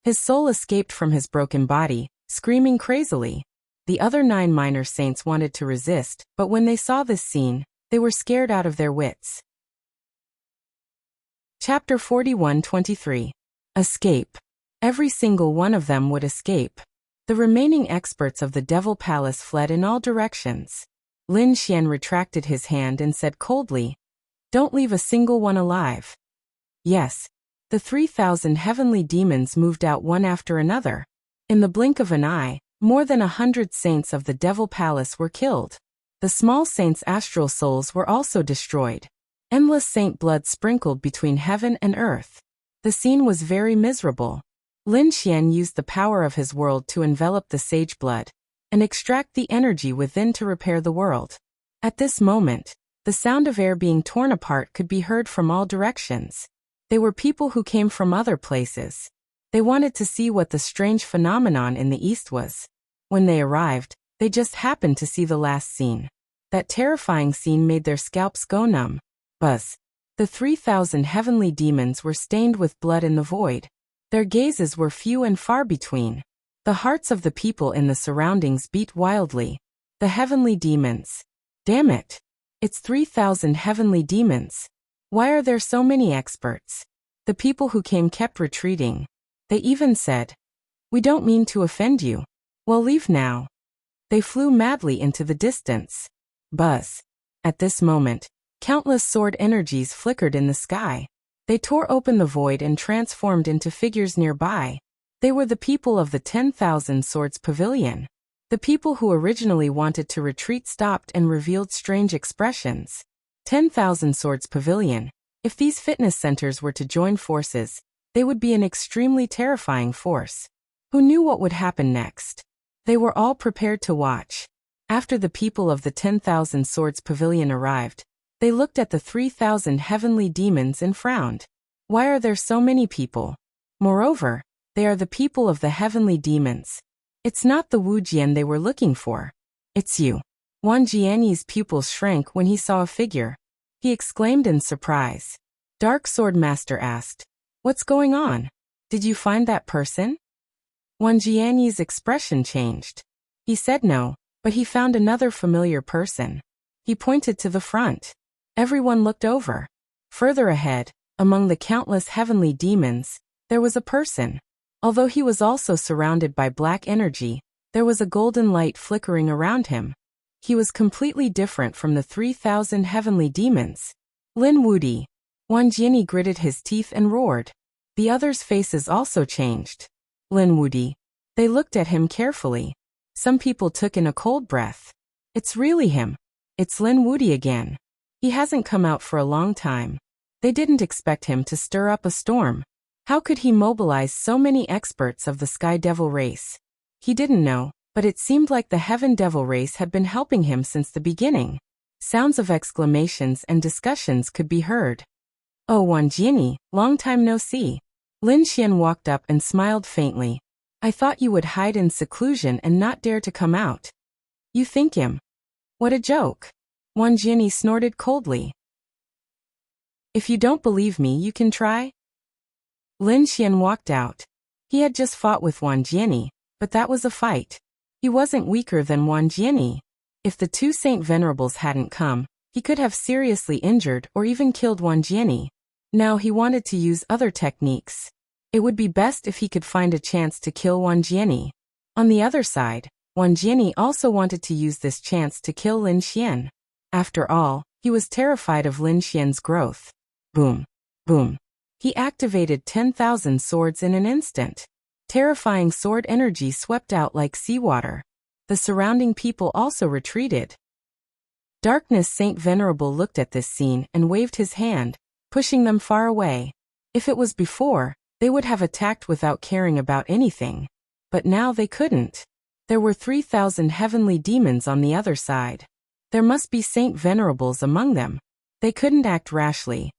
His soul escaped from his broken body, screaming crazily. The other 9 minor saints wanted to resist, but when they saw this scene, they were scared out of their wits. Chapter 41-23. Escape. Every single one of them would escape. The remaining experts of the Devil Palace fled in all directions. Lin Xian retracted his hand and said coldly, "Don't leave a single one alive." Yes. The 3,000 heavenly demons moved out one after another. In the blink of an eye, more than 100 saints of the Devil Palace were killed. The small saints' astral souls were also destroyed. Endless saint blood sprinkled between heaven and earth. The scene was very miserable. Lin Xian used the power of his world to envelop the sage blood and extract the energy within to repair the world. At this moment, the sound of air being torn apart could be heard from all directions. They were people who came from other places. They wanted to see what the strange phenomenon in the east was. When they arrived, they just happened to see the last scene. That terrifying scene made their scalps go numb. Buzz. The 3,000 heavenly demons were stained with blood in the void. Their gazes were few and far between. The hearts of the people in the surroundings beat wildly. The heavenly demons. Damn it! It's 3,000 heavenly demons. Why are there so many experts? The people who came kept retreating. They even said, "We don't mean to offend you. Well, leave now." They flew madly into the distance. Buzz. At this moment, countless sword energies flickered in the sky. They tore open the void and transformed into figures nearby. They were the people of the 10,000 Swords Pavilion. The people who originally wanted to retreat stopped and revealed strange expressions. 10,000 Swords Pavilion. If these fitness centers were to join forces, they would be an extremely terrifying force. Who knew what would happen next? They were all prepared to watch. After the people of the 10,000 Swords Pavilion arrived, they looked at the 3,000 heavenly demons and frowned. Why are there so many people? Moreover, they are the people of the heavenly demons. It's not the Wu Jian they were looking for. It's you. Wang Jianyi's pupils shrank when he saw a figure. He exclaimed in surprise. Dark Sword Master asked, "What's going on? Did you find that person?" Wang Jianyi's expression changed. He said no, but he found another familiar person. He pointed to the front. Everyone looked over. Further ahead, among the countless heavenly demons, there was a person. Although he was also surrounded by black energy, there was a golden light flickering around him. He was completely different from the 3,000 heavenly demons. Lin Wudi. Wang Jianyi gritted his teeth and roared. The others' faces also changed. Lin Wudi. They looked at him carefully. Some people took in a cold breath. It's really him. It's Lin Wudi again. He hasn't come out for a long time. They didn't expect him to stir up a storm. How could he mobilize so many experts of the Sky Devil race? He didn't know, but it seemed like the Heaven Devil race had been helping him since the beginning. Sounds of exclamations and discussions could be heard. "Oh, Wang Jianyi, long time no see." Lin Xian walked up and smiled faintly. "I thought you would hide in seclusion and not dare to come out." "You think him? What a joke." Wang Jianyi snorted coldly. "If you don't believe me, you can try." Lin Xian walked out. He had just fought with Wang Jianyi, but that was a fight. He wasn't weaker than Wang Jianyi. If the two Saint Venerables hadn't come, he could have seriously injured or even killed Wang Jianyi. Now he wanted to use other techniques. It would be best if he could find a chance to kill Wang Jianyi. On the other side, Wang Jianyi also wanted to use this chance to kill Lin Xian. After all, he was terrified of Lin Xian's growth. Boom. Boom. He activated 10,000 swords in an instant. Terrifying sword energy swept out like seawater. The surrounding people also retreated. Darkness Saint Venerable looked at this scene and waved his hand, pushing them far away. If it was before, they would have attacked without caring about anything. But now they couldn't. There were 3,000 heavenly demons on the other side. There must be Saint Venerables among them. They couldn't act rashly.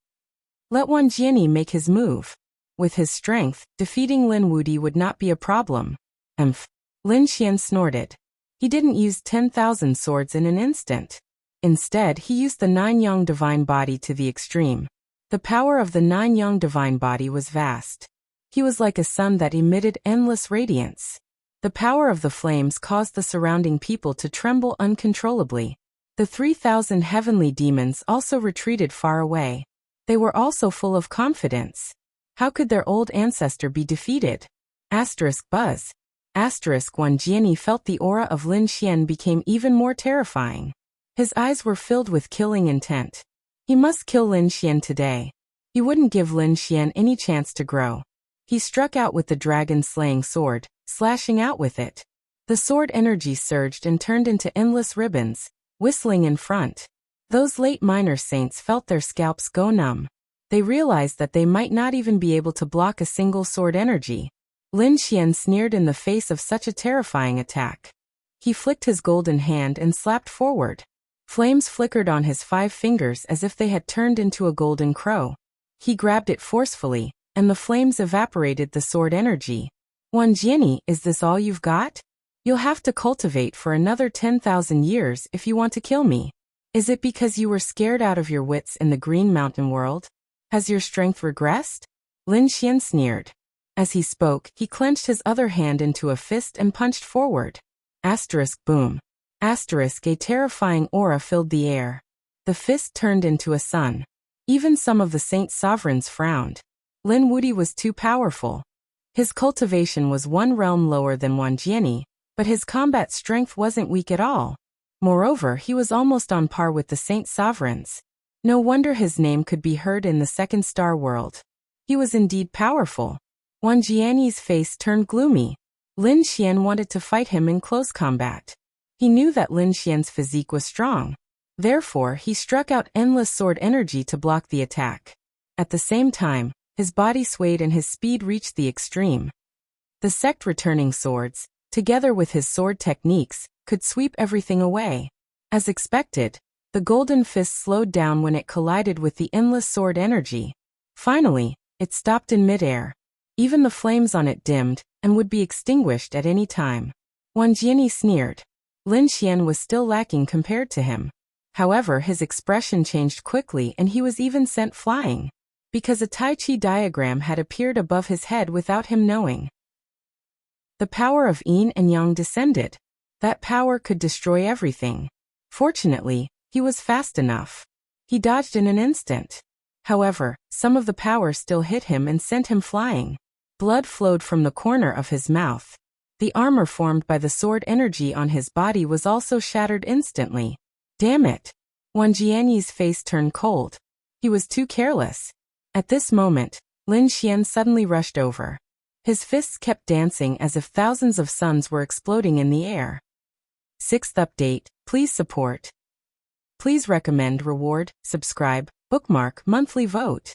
Let Wan Jiani make his move. With his strength, defeating Lin Wudi would not be a problem. Umph. Lin Xian snorted. He didn't use 10,000 swords in an instant. Instead, he used the Nine-Yang divine body to the extreme. The power of the Nine-Yang divine body was vast. He was like a sun that emitted endless radiance. The power of the flames caused the surrounding people to tremble uncontrollably. The 3,000 heavenly demons also retreated far away. They were also full of confidence. How could their old ancestor be defeated? Buzz. Wan Jiani felt the aura of Lin Xian became even more terrifying. His eyes were filled with killing intent. He must kill Lin Xian today. He wouldn't give Lin Xian any chance to grow. He struck out with the dragon-slaying sword, slashing out with it. The sword energy surged and turned into endless ribbons, whistling in front. Those late minor saints felt their scalps go numb. They realized that they might not even be able to block a single sword energy. Lin Xian sneered in the face of such a terrifying attack. He flicked his golden hand and slapped forward. Flames flickered on his 5 fingers as if they had turned into a golden crow. He grabbed it forcefully, and the flames evaporated the sword energy. Wan Jiani, is this all you've got? You'll have to cultivate for another 10,000 years if you want to kill me. Is it because you were scared out of your wits in the Green Mountain world? Has your strength regressed? Lin Xian sneered. As he spoke, he clenched his other hand into a fist and punched forward. Boom. A terrifying aura filled the air. The fist turned into a sun. Even some of the saint sovereigns frowned. Lin Wudi was too powerful. His cultivation was one realm lower than Wan Jiani, but his combat strength wasn't weak at all. Moreover, he was almost on par with the saint sovereigns. No wonder his name could be heard in the second star world. He was indeed powerful. Wan Jiani's face turned gloomy. Lin Xian wanted to fight him in close combat. He knew that Lin Xian's physique was strong. Therefore, he struck out endless sword energy to block the attack. At the same time, his body swayed and his speed reached the extreme. The sect returning swords, together with his sword techniques, could sweep everything away. As expected, the golden fist slowed down when it collided with the endless sword energy. Finally, it stopped in midair. Even the flames on it dimmed, and would be extinguished at any time. Wan Jiani sneered. Lin Xian was still lacking compared to him. However, his expression changed quickly and he was even sent flying. Because a Tai Chi diagram had appeared above his head without him knowing. The power of Yin and Yang descended. That power could destroy everything. Fortunately, he was fast enough. He dodged in an instant. However, some of the power still hit him and sent him flying. Blood flowed from the corner of his mouth. The armor formed by the sword energy on his body was also shattered instantly. Damn it! Wan Jiani's face turned cold. He was too careless. At this moment, Lin Xian suddenly rushed over. His fists kept dancing as if thousands of suns were exploding in the air. 6th update, please support. Please recommend, reward, subscribe, bookmark, monthly vote.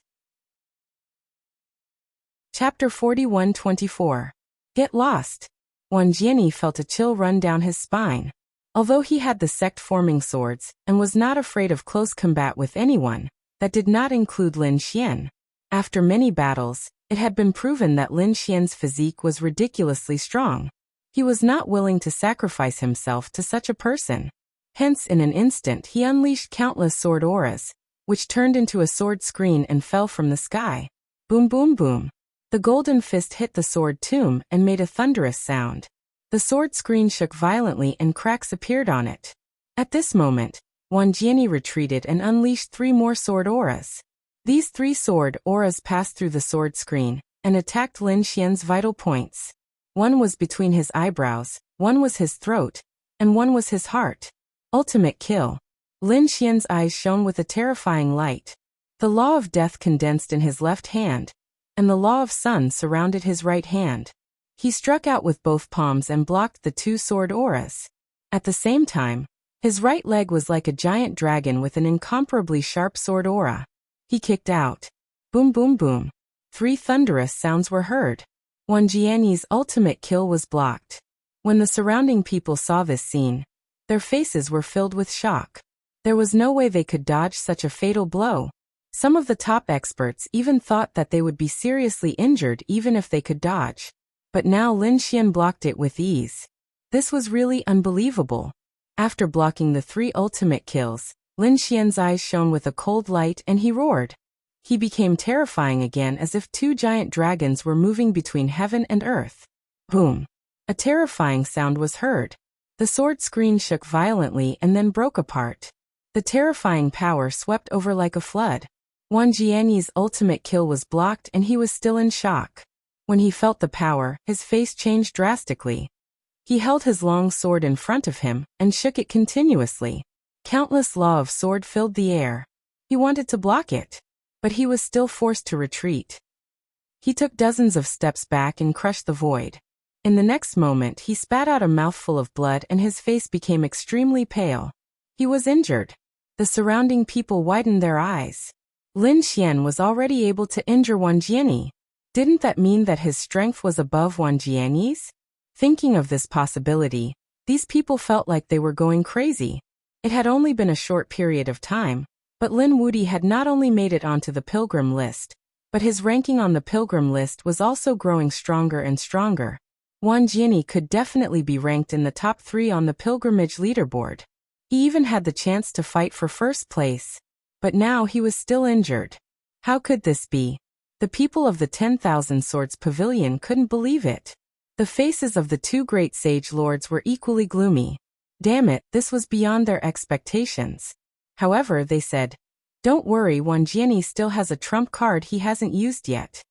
Chapter 41-24. Get lost. Wan Jiani felt a chill run down his spine. Although he had the sect-forming swords, and was not afraid of close combat with anyone, that did not include Lin Xian. After many battles, it had been proven that Lin Xian's physique was ridiculously strong. He was not willing to sacrifice himself to such a person. Hence in an instant he unleashed countless sword auras, which turned into a sword screen and fell from the sky. Boom boom boom. The golden fist hit the sword tomb and made a thunderous sound. The sword screen shook violently and cracks appeared on it. At this moment, Wan Jiani retreated and unleashed 3 more sword auras. These 3 sword auras passed through the sword screen and attacked Lin Xian's vital points. One was between his eyebrows, one was his throat, and one was his heart. Ultimate kill. Lin Xian's eyes shone with a terrifying light. The law of death condensed in his left hand, and the law of sun surrounded his right hand. He struck out with both palms and blocked the 2 sword auras. At the same time, his right leg was like a giant dragon with an incomparably sharp sword aura. He kicked out. Boom boom boom. 3 thunderous sounds were heard. Wan Jiani's ultimate kill was blocked. When the surrounding people saw this scene, their faces were filled with shock. There was no way they could dodge such a fatal blow. Some of the top experts even thought that they would be seriously injured even if they could dodge. But now Lin Xian blocked it with ease. This was really unbelievable. After blocking the 3 ultimate kills, Lin Xian's eyes shone with a cold light and he roared. He became terrifying again, as if 2 giant dragons were moving between heaven and earth. Boom! A terrifying sound was heard. The sword screen shook violently and then broke apart. The terrifying power swept over like a flood. Wang Jianyi's ultimate kill was blocked and he was still in shock. When he felt the power, his face changed drastically. He held his long sword in front of him and shook it continuously. Countless law of sword filled the air. He wanted to block it, but he was still forced to retreat. He took dozens of steps back and crushed the void. In the next moment he spat out a mouthful of blood and his face became extremely pale. He was injured. The surrounding people widened their eyes. Lin Xian was already able to injure Wang Jianyi. Didn't that mean that his strength was above Wang Jianyi's? Thinking of this possibility, these people felt like they were going crazy. It had only been a short period of time, but Lin Wuti had not only made it onto the pilgrim list, but his ranking on the pilgrim list was also growing stronger and stronger. Wang Jianyi could definitely be ranked in the top 3 on the pilgrimage leaderboard. He even had the chance to fight for first place. But now he was still injured. How could this be? The people of the 10,000 Swords Pavilion couldn't believe it. The faces of the 2 great sage lords were equally gloomy. Damn it, this was beyond their expectations. However, they said, "Don't worry, Wang Jianyi still has a trump card he hasn't used yet."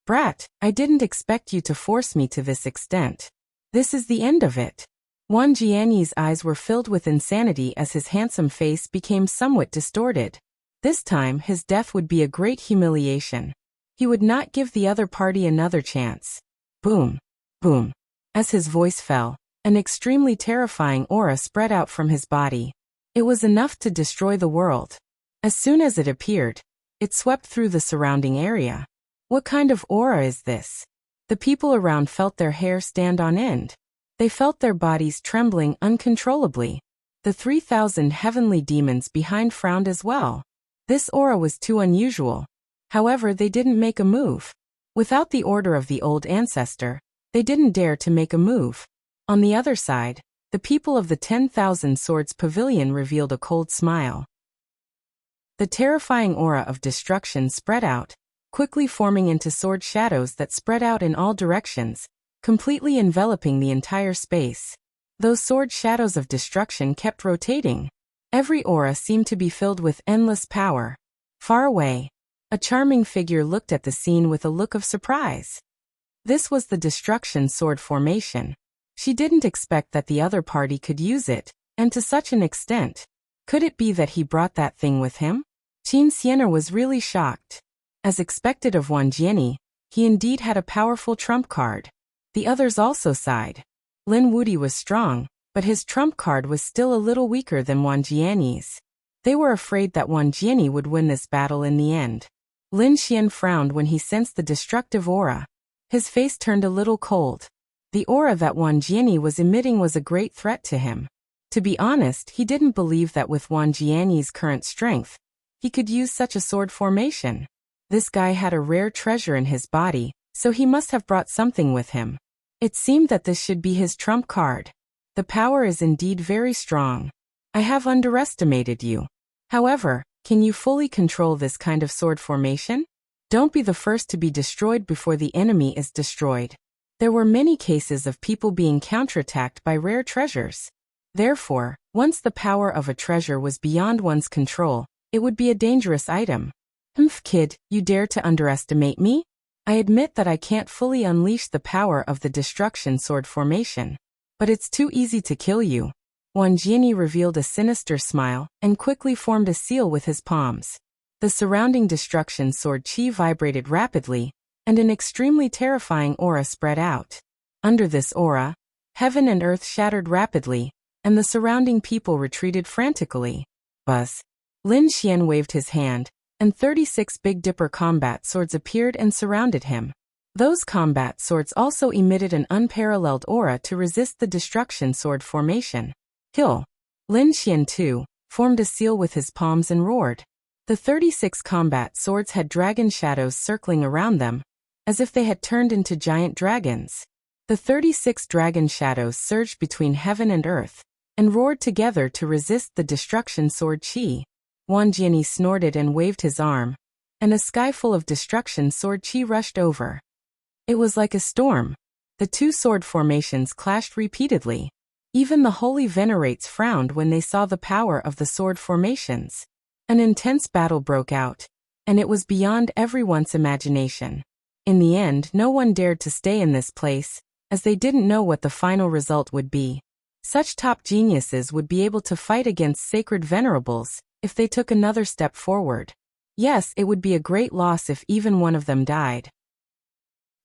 Brat, I didn't expect you to force me to this extent. This is the end of it. Wang Jianyi's eyes were filled with insanity as his handsome face became somewhat distorted. This time his death would be a great humiliation. He would not give the other party another chance. Boom! Boom! As his voice fell, an extremely terrifying aura spread out from his body. It was enough to destroy the world. As soon as it appeared, it swept through the surrounding area. What kind of aura is this? The people around felt their hair stand on end. They felt their bodies trembling uncontrollably. The 3,000 heavenly demons behind frowned as well. This aura was too unusual. However, they didn't make a move. Without the order of the old ancestor, they didn't dare to make a move. On the other side, the people of the 10,000 Swords Pavilion revealed a cold smile. The terrifying aura of destruction spread out, quickly forming into sword shadows that spread out in all directions, completely enveloping the entire space. Those sword shadows of destruction kept rotating. Every aura seemed to be filled with endless power. Far away, a charming figure looked at the scene with a look of surprise. This was the destruction sword formation. She didn't expect that the other party could use it, and to such an extent. Could it be that he brought that thing with him? Qin Xianer was really shocked. As expected of Wang Jianyi, he indeed had a powerful trump card. The others also sighed. Lin Wuti was strong, but his trump card was still a little weaker than Wang Jianyi's. They were afraid that Wang Jianyi would win this battle in the end. Lin Xian frowned when he sensed the destructive aura. His face turned a little cold. The aura that Wang Jianyi was emitting was a great threat to him. To be honest, he didn't believe that with Wang Jianyi's current strength, he could use such a sword formation. This guy had a rare treasure in his body, so he must have brought something with him. It seemed that this should be his trump card. The power is indeed very strong. I have underestimated you. However, can you fully control this kind of sword formation? Don't be the first to be destroyed before the enemy is destroyed. There were many cases of people being counterattacked by rare treasures. Therefore, once the power of a treasure was beyond one's control, it would be a dangerous item. Kid, you dare to underestimate me? I admit that I can't fully unleash the power of the destruction sword formation. But it's too easy to kill you. Wang Jianyi revealed a sinister smile and quickly formed a seal with his palms. The surrounding destruction sword chi vibrated rapidly, and an extremely terrifying aura spread out. Under this aura, heaven and earth shattered rapidly, and the surrounding people retreated frantically. Buzz. Lin Xian waved his hand, and 36 Big Dipper combat swords appeared and surrounded him. Those combat swords also emitted an unparalleled aura to resist the destruction sword formation. Kill. Lin Xian too, formed a seal with his palms and roared. The 36 combat swords had dragon shadows circling around them, as if they had turned into giant dragons. The 36 dragon shadows surged between heaven and earth, and roared together to resist the destruction sword chi. Wan Jianyi snorted and waved his arm, and a sky full of destruction sword chi rushed over. It was like a storm. The two sword formations clashed repeatedly. Even the holy venerates frowned when they saw the power of the sword formations. An intense battle broke out, and it was beyond everyone's imagination. In the end, no one dared to stay in this place, as they didn't know what the final result would be. Such top geniuses would be able to fight against sacred venerables if they took another step forward. Yes, it would be a great loss if even one of them died.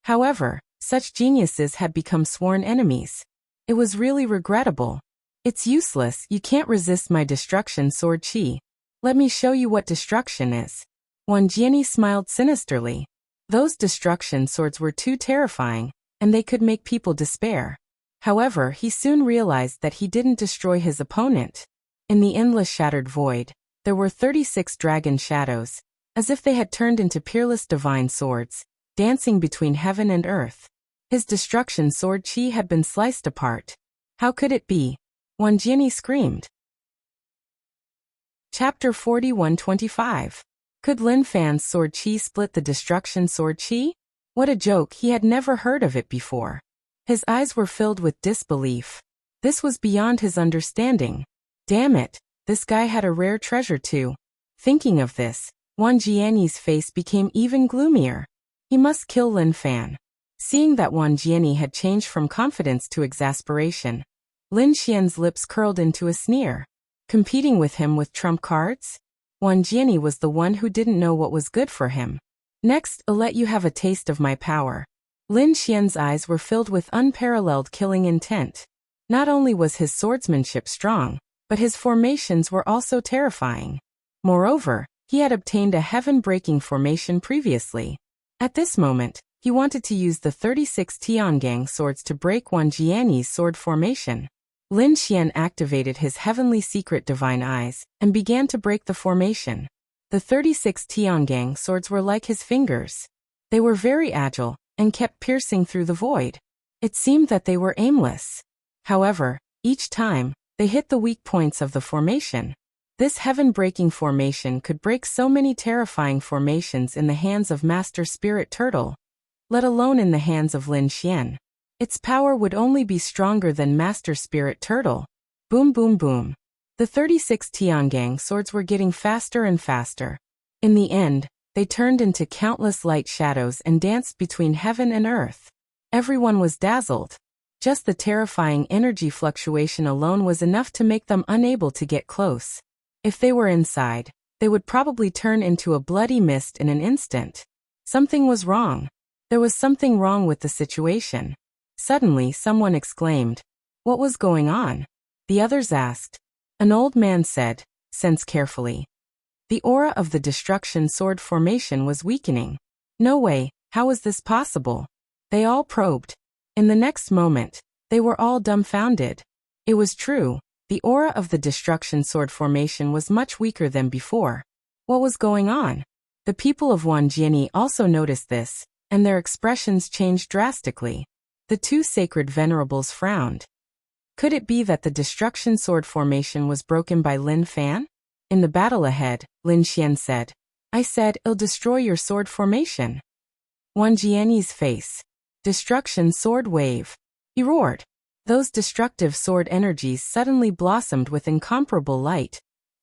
However, such geniuses had become sworn enemies. It was really regrettable. It's useless, you can't resist my destruction sword chi. Let me show you what destruction is. Wan Jianyi smiled sinisterly. Those destruction swords were too terrifying, and they could make people despair. However, he soon realized that he didn't destroy his opponent. In the endless shattered void, there were 36 dragon shadows, as if they had turned into peerless divine swords, dancing between heaven and earth. His destruction sword chi had been sliced apart. How could it be? Wan Jianyi screamed. Chapter 41-25. Could Lin Fan's sword chi split the destruction sword chi? What a joke, he had never heard of it before. His eyes were filled with disbelief. This was beyond his understanding. Damn it, this guy had a rare treasure too. Thinking of this, Wan Jianyi's face became even gloomier. He must kill Lin Fan. Seeing that Wan Jianyi had changed from confidence to exasperation, Lin Xian's lips curled into a sneer. Competing with him with trump cards? Wan Jianyi was the one who didn't know what was good for him. Next, I'll let you have a taste of my power. Lin Xian's eyes were filled with unparalleled killing intent. Not only was his swordsmanship strong, but his formations were also terrifying. Moreover, he had obtained a heaven-breaking formation previously. At this moment, he wanted to use the 36 Tiangang swords to break Wan Jianyi's sword formation. Lin Xian activated his heavenly secret divine eyes and began to break the formation. The 36 Tiangang swords were like his fingers. They were very agile and kept piercing through the void. It seemed that they were aimless. However, each time, they hit the weak points of the formation. This heaven-breaking formation could break so many terrifying formations in the hands of Master Spirit Turtle, let alone in the hands of Lin Xian. Its power would only be stronger than Master Spirit Turtle. Boom boom boom. The 36 Tiangang swords were getting faster and faster. In the end, they turned into countless light shadows and danced between heaven and earth. Everyone was dazzled. Just the terrifying energy fluctuation alone was enough to make them unable to get close. If they were inside, they would probably turn into a bloody mist in an instant. Something was wrong. There was something wrong with the situation. Suddenly, someone exclaimed, "What was going on?" The others asked. An old man said, "Sense carefully." The aura of the destruction sword formation was weakening. No way, how was this possible? They all probed. In the next moment, they were all dumbfounded. It was true, the aura of the destruction sword formation was much weaker than before. What was going on? The people of Wan Jianyi also noticed this, and their expressions changed drastically. The two sacred venerables frowned. Could it be that the destruction sword formation was broken by Lin Fan? In the battle ahead, Lin Xian said, "I said, it'll destroy your sword formation." Wan Jianyi's face. Destruction sword wave. He roared. Those destructive sword energies suddenly blossomed with incomparable light,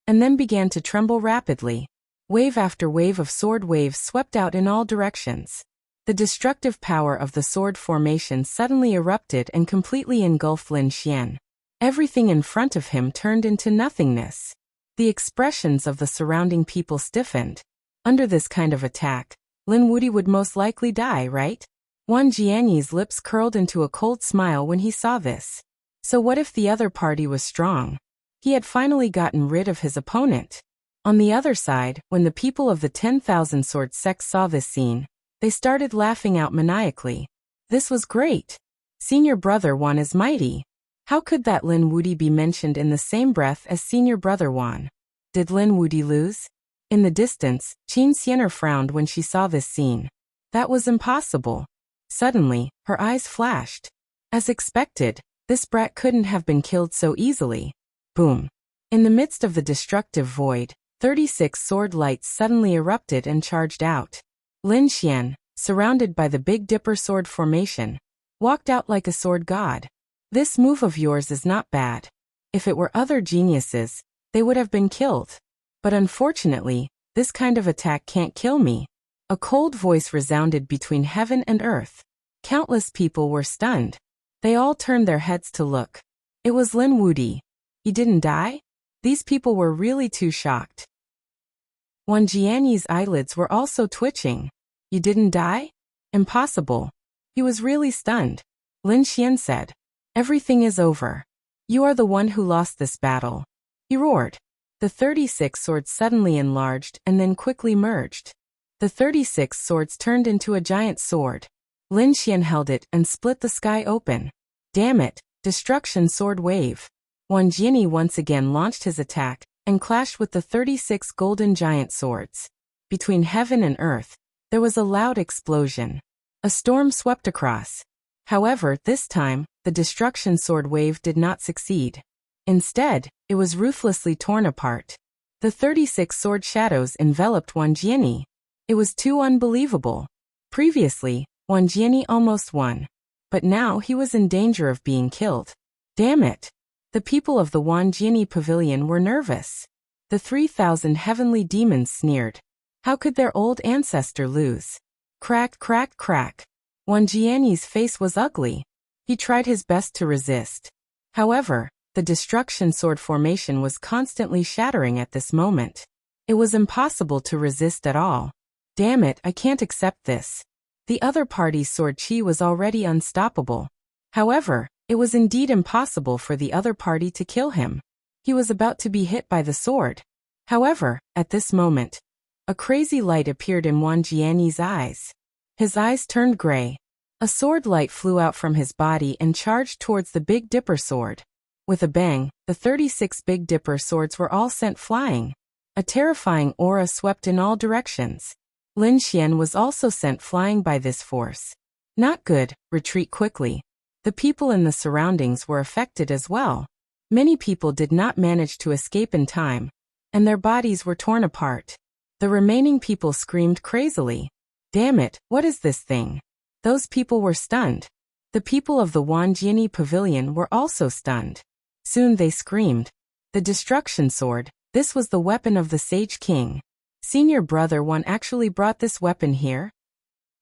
and then began to tremble rapidly. Wave after wave of sword waves swept out in all directions. The destructive power of the sword formation suddenly erupted and completely engulfed Lin Xian. Everything in front of him turned into nothingness. The expressions of the surrounding people stiffened. Under this kind of attack, Lin Wuyi would most likely die, right? Wan Jianyi's lips curled into a cold smile when he saw this. So what if the other party was strong? He had finally gotten rid of his opponent. On the other side, when the people of the 10,000 Sword sect saw this scene, they started laughing out maniacally. This was great. Senior brother Wan is mighty. How could that Lin Wudi be mentioned in the same breath as senior brother Wan? Did Lin Wudi lose? In the distance, Qin Xianer frowned when she saw this scene. That was impossible. Suddenly, her eyes flashed. As expected, this brat couldn't have been killed so easily. Boom. In the midst of the destructive void, 36 sword lights suddenly erupted and charged out. Lin Xian, surrounded by the Big Dipper sword formation, walked out like a sword god. This move of yours is not bad. If it were other geniuses, they would have been killed. But unfortunately, this kind of attack can't kill me. A cold voice resounded between heaven and earth. Countless people were stunned. They all turned their heads to look. It was Lin Wudi. He didn't die? These people were really too shocked. Wan Jianyi's eyelids were also twitching. You didn't die? Impossible. He was really stunned. Lin Xian said, "Everything is over. You are the one who lost this battle." He roared. The 36 swords suddenly enlarged and then quickly merged. The 36 swords turned into a giant sword. Lin Xian held it and split the sky open. Damn it, destruction sword wave. Wan Jianyi once again launched his attack and clashed with the 36 golden giant swords. Between heaven and earth, there was a loud explosion. A storm swept across. However, this time, the destruction sword wave did not succeed. Instead, it was ruthlessly torn apart. The 36 sword shadows enveloped Wan Jianyi. It was too unbelievable. Previously, Wan Jianyi almost won. But now he was in danger of being killed. Damn it! The people of the Wan Jianyi pavilion were nervous. The 3,000 heavenly demons sneered. How could their old ancestor lose? Crack, crack, crack. Wan Jianyi's face was ugly. He tried his best to resist. However, the destruction sword formation was constantly shattering at this moment. It was impossible to resist at all. Damn it, I can't accept this. The other party's sword chi was already unstoppable. However, it was indeed impossible for the other party to kill him. He was about to be hit by the sword. However, at this moment, a crazy light appeared in Wan Jianyi's eyes. His eyes turned gray. A sword light flew out from his body and charged towards the Big Dipper sword. With a bang, the 36 Big Dipper swords were all sent flying. A terrifying aura swept in all directions. Lin Xian was also sent flying by this force. Not good, retreat quickly. The people in the surroundings were affected as well. Many people did not manage to escape in time, and their bodies were torn apart. The remaining people screamed crazily. Damn it, what is this thing? Those people were stunned. The people of the Wan Jianyi pavilion were also stunned. Soon they screamed. The destruction sword, this was the weapon of the Sage King. Senior brother Wan actually brought this weapon here?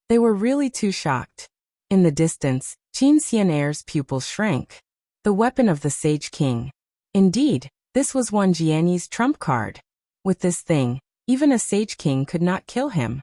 They were really too shocked. In the distance, Qin Xianer's pupils shrank. The weapon of the Sage King. Indeed, this was Wan Jianyi's trump card. With this thing, even a Sage King could not kill him.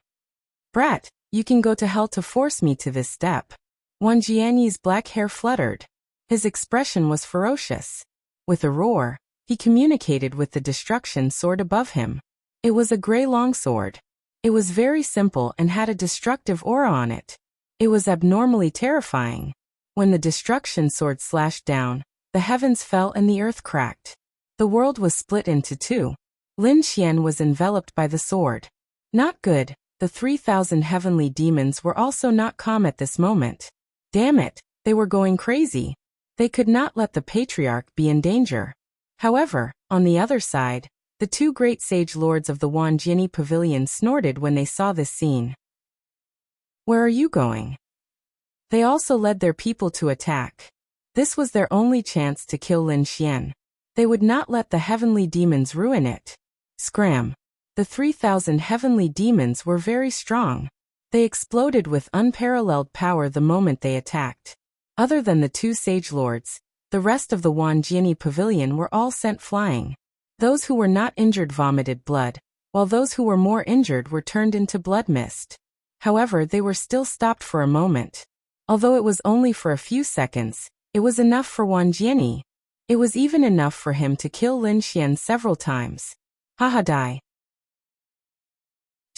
Brat, you can go to hell to force me to this step. Wan Jianyi's black hair fluttered. His expression was ferocious. With a roar, he communicated with the destruction sword above him. It was a gray longsword. It was very simple and had a destructive aura on it. It was abnormally terrifying. When the destruction sword slashed down, the heavens fell and the earth cracked. The world was split into two. Lin Xian was enveloped by the sword. Not good. The 3,000 heavenly demons were also not calm at this moment. Damn it, they were going crazy. They could not let the patriarch be in danger. However, on the other side, the two great sage lords of the Wan Jianyi pavilion snorted when they saw this scene. Where are you going? They also led their people to attack. This was their only chance to kill Lin Xian. They would not let the heavenly demons ruin it. Scram. The 3,000 heavenly demons were very strong. They exploded with unparalleled power the moment they attacked. Other than the two sage lords, the rest of the Wan Jianyi pavilion were all sent flying. Those who were not injured vomited blood, while those who were more injured were turned into blood mist. However, they were still stopped for a moment. Although it was only for a few seconds, it was enough for Wan Jianyi. It was even enough for him to kill Lin Xian several times. Haha die.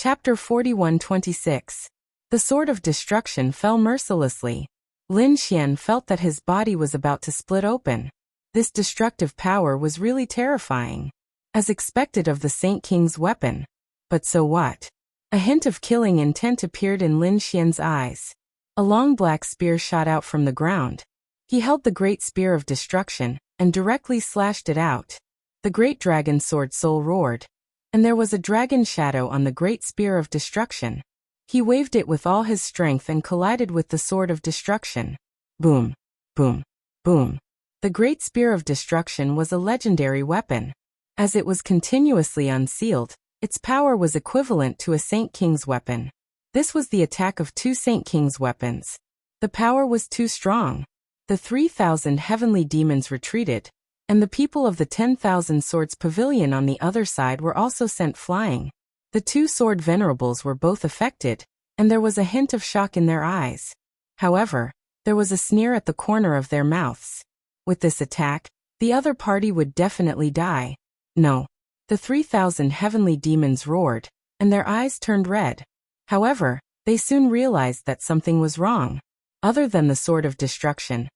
Chapter 41-26. The sword of destruction fell mercilessly. Lin Xian felt that his body was about to split open. This destructive power was really terrifying. As expected of the Saint King's weapon. But so what? A hint of killing intent appeared in Lin Xian's eyes. A long black spear shot out from the ground. He held the great spear of destruction, and directly slashed it out. The great dragon sword soul roared. And there was a dragon shadow on the great spear of destruction. He waved it with all his strength and collided with the sword of destruction. Boom, boom, boom. The great spear of destruction was a legendary weapon. As it was continuously unsealed, its power was equivalent to a Saint King's weapon. This was the attack of two Saint King's weapons. The power was too strong. The 3,000 heavenly demons retreated, and the people of the 10,000 Swords Pavilion on the other side were also sent flying. The two sword venerables were both affected, and there was a hint of shock in their eyes. However, there was a sneer at the corner of their mouths. With this attack, the other party would definitely die. No. The 3,000 heavenly demons roared, and their eyes turned red. However, they soon realized that something was wrong. Other than the sword of destruction,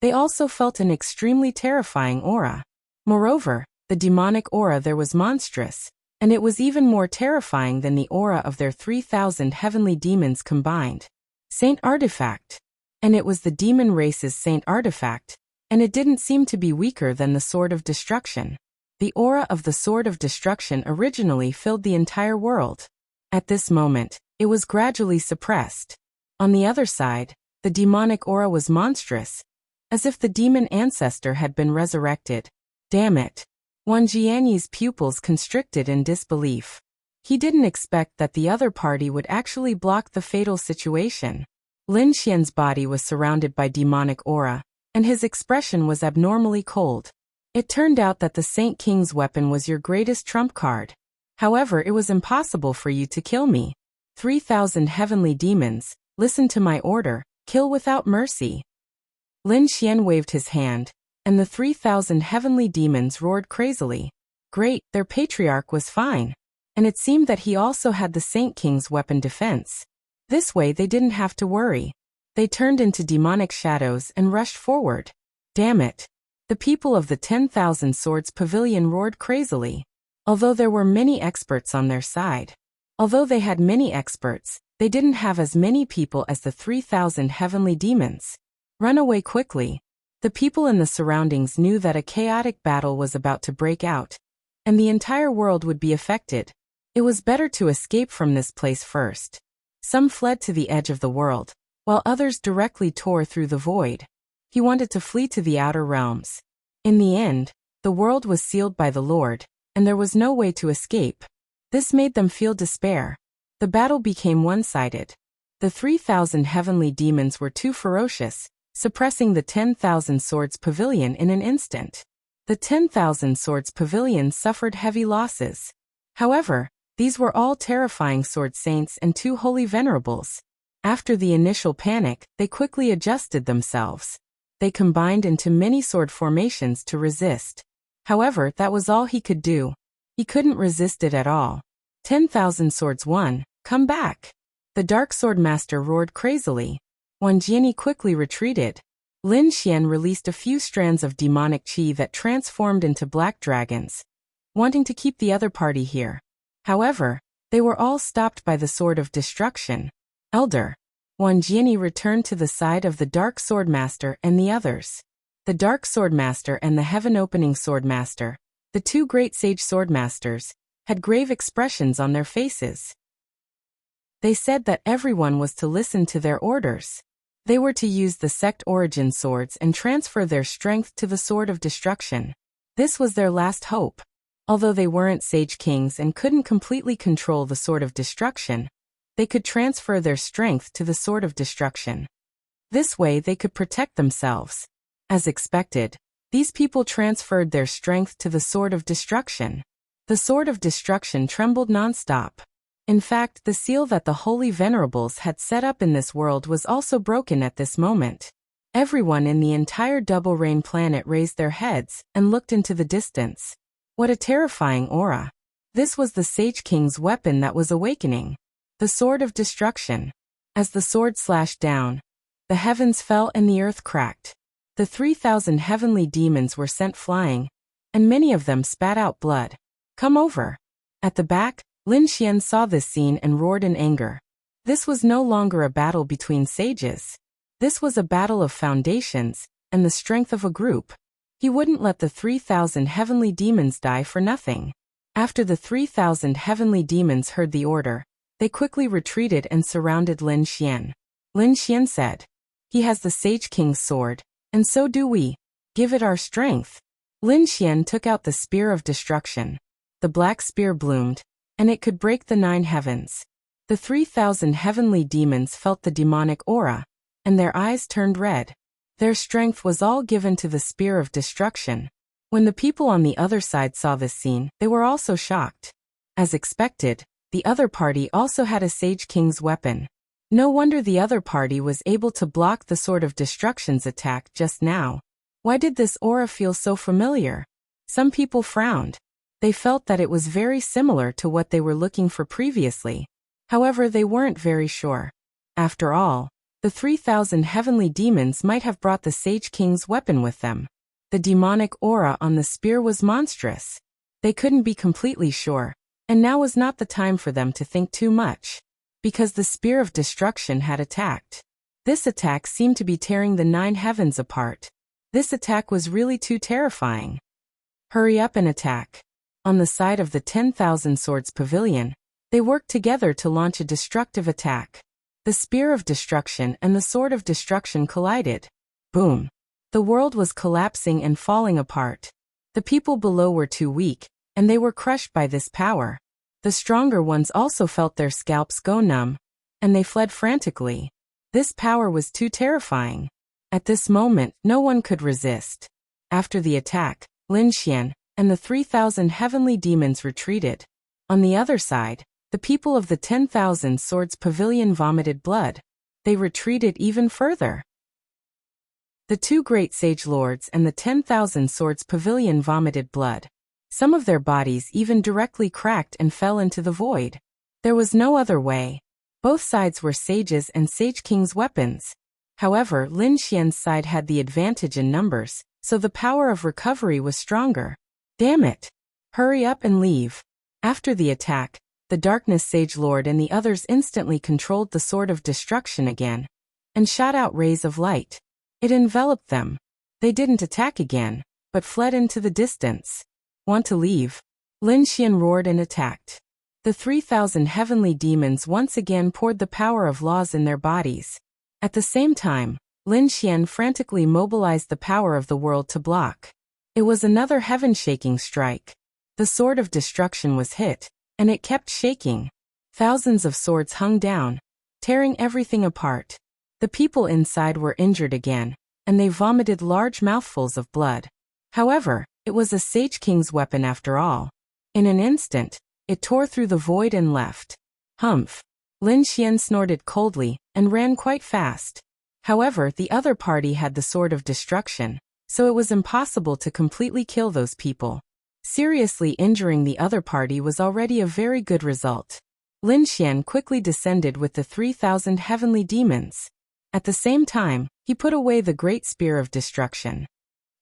they also felt an extremely terrifying aura. Moreover, the demonic aura there was monstrous, and it was even more terrifying than the aura of their 3,000 heavenly demons combined. Saint Artifact. And it was the demon race's Saint Artifact, and it didn't seem to be weaker than the sword of destruction. The aura of the sword of destruction originally filled the entire world. At this moment, it was gradually suppressed. On the other side, the demonic aura was monstrous, as if the demon ancestor had been resurrected. Damn it. Wang Jianyi's pupils constricted in disbelief. He didn't expect that the other party would actually block the fatal situation. Lin Xian's body was surrounded by demonic aura, and his expression was abnormally cold. It turned out that the Saint King's weapon was your greatest trump card. However, it was impossible for you to kill me. 3,000 heavenly demons, listen to my order, kill without mercy. Lin Xian waved his hand, and the 3,000 heavenly demons roared crazily. Great, their patriarch was fine. And it seemed that he also had the Saint King's weapon defense. This way they didn't have to worry. They turned into demonic shadows and rushed forward. Damn it. The people of the 10,000 Swords Pavilion roared crazily. Although there were many experts on their side. Although they had many experts, they didn't have as many people as the 3,000 heavenly demons. Run away quickly. The people in the surroundings knew that a chaotic battle was about to break out, and the entire world would be affected. It was better to escape from this place first. Some fled to the edge of the world, while others directly tore through the void. He wanted to flee to the outer realms. In the end, the world was sealed by the Lord, and there was no way to escape. This made them feel despair. The battle became one-sided. The 3,000 heavenly demons were too ferocious, suppressing the 10,000 Swords Pavilion in an instant. The 10,000 Swords Pavilion suffered heavy losses. However, these were all terrifying sword saints and two holy venerables. After the initial panic, they quickly adjusted themselves. They combined into many sword formations to resist. However, that was all he could do. He couldn't resist it at all. 10,000 swords won, come back. The Dark Sword Master roared crazily. Wang Jianyi quickly retreated. Lin Xian released a few strands of demonic qi that transformed into black dragons, wanting to keep the other party here. However, they were all stopped by the Sword of Destruction. Elder. Wang Jianyi returned to the side of the Dark Sword Master and the others. The Dark Sword Master and the Heaven-Opening Sword Master, the two great sage sword masters, had grave expressions on their faces. They said that everyone was to listen to their orders. They were to use the sect origin swords and transfer their strength to the Sword of Destruction. This was their last hope. Although they weren't sage kings and couldn't completely control the Sword of Destruction, they could transfer their strength to the Sword of Destruction. This way they could protect themselves. As expected, these people transferred their strength to the Sword of Destruction. The Sword of Destruction trembled non-stop. In fact, the seal that the Holy Venerables had set up in this world was also broken at this moment. Everyone in the entire Double Rain planet raised their heads and looked into the distance. What a terrifying aura. This was the Sage King's weapon that was awakening. The Sword of Destruction. As the sword slashed down, the heavens fell and the earth cracked. The 3,000 heavenly demons were sent flying, and many of them spat out blood. Come over. At the back, Lin Xian saw this scene and roared in anger. This was no longer a battle between sages. This was a battle of foundations, and the strength of a group. He wouldn't let the 3,000 heavenly demons die for nothing. After the 3,000 heavenly demons heard the order, they quickly retreated and surrounded Lin Xian. Lin Xian said, "He has the Sage King's sword, and so do we. Give it our strength." Lin Xian took out the spear of destruction. The black spear bloomed, and it could break the 9 heavens. The 3,000 heavenly demons felt the demonic aura, and their eyes turned red. Their strength was all given to the spear of destruction. When the people on the other side saw this scene, they were also shocked. As expected, the other party also had a Sage King's weapon. No wonder the other party was able to block the Sword of Destruction's attack just now. Why did this aura feel so familiar? Some people frowned. They felt that it was very similar to what they were looking for previously. However, they weren't very sure. After all, the 3,000 heavenly demons might have brought the Sage King's weapon with them. The demonic aura on the spear was monstrous. They couldn't be completely sure, and now was not the time for them to think too much. Because the spear of destruction had attacked. This attack seemed to be tearing the 9 heavens apart. This attack was really too terrifying. Hurry up and attack. On the side of the 10,000 Swords Pavilion, they worked together to launch a destructive attack. The spear of destruction and the sword of destruction collided. Boom. The world was collapsing and falling apart. The people below were too weak, and they were crushed by this power. The stronger ones also felt their scalps go numb, and they fled frantically. This power was too terrifying. At this moment, no one could resist. After the attack, Lin Xian and the 3,000 heavenly demons retreated. On the other side, the people of the 10,000 Swords Pavilion vomited blood. They retreated even further. The 2 great sage lords and the 10,000 Swords Pavilion vomited blood. Some of their bodies even directly cracked and fell into the void. There was no other way. Both sides were sages and Sage King's weapons. However, Lin Xian's side had the advantage in numbers, so the power of recovery was stronger. Damn it! Hurry up and leave. After the attack, the Darkness Sage Lord and the others instantly controlled the Sword of Destruction again, and shot out rays of light. It enveloped them. They didn't attack again, but fled into the distance. Want to leave? Lin Xian roared and attacked. The 3,000 heavenly demons once again poured the power of laws in their bodies. At the same time, Lin Xian frantically mobilized the power of the world to block. It was another heaven-shaking strike. The Sword of Destruction was hit, and it kept shaking. Thousands of swords hung down, tearing everything apart. The people inside were injured again, and they vomited large mouthfuls of blood. However, it was a Sage King's weapon after all. In an instant, it tore through the void and left. Humph! Lin Xian snorted coldly and ran quite fast. However, the other party had the Sword of Destruction, so it was impossible to completely kill those people. Seriously injuring the other party was already a very good result. Lin Xian quickly descended with the 3,000 heavenly demons. At the same time, he put away the Great Spear of Destruction.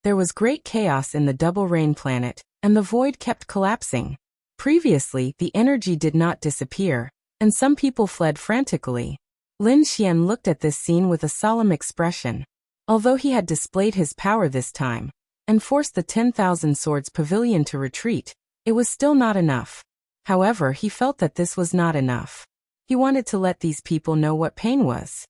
There was great chaos in the Double Rain planet, and the void kept collapsing. Previously, the energy did not disappear, and some people fled frantically. Lin Xian looked at this scene with a solemn expression. Although he had displayed his power this time, and forced the 10,000 Swords Pavilion to retreat, it was still not enough. However, he felt that this was not enough. He wanted to let these people know what pain was.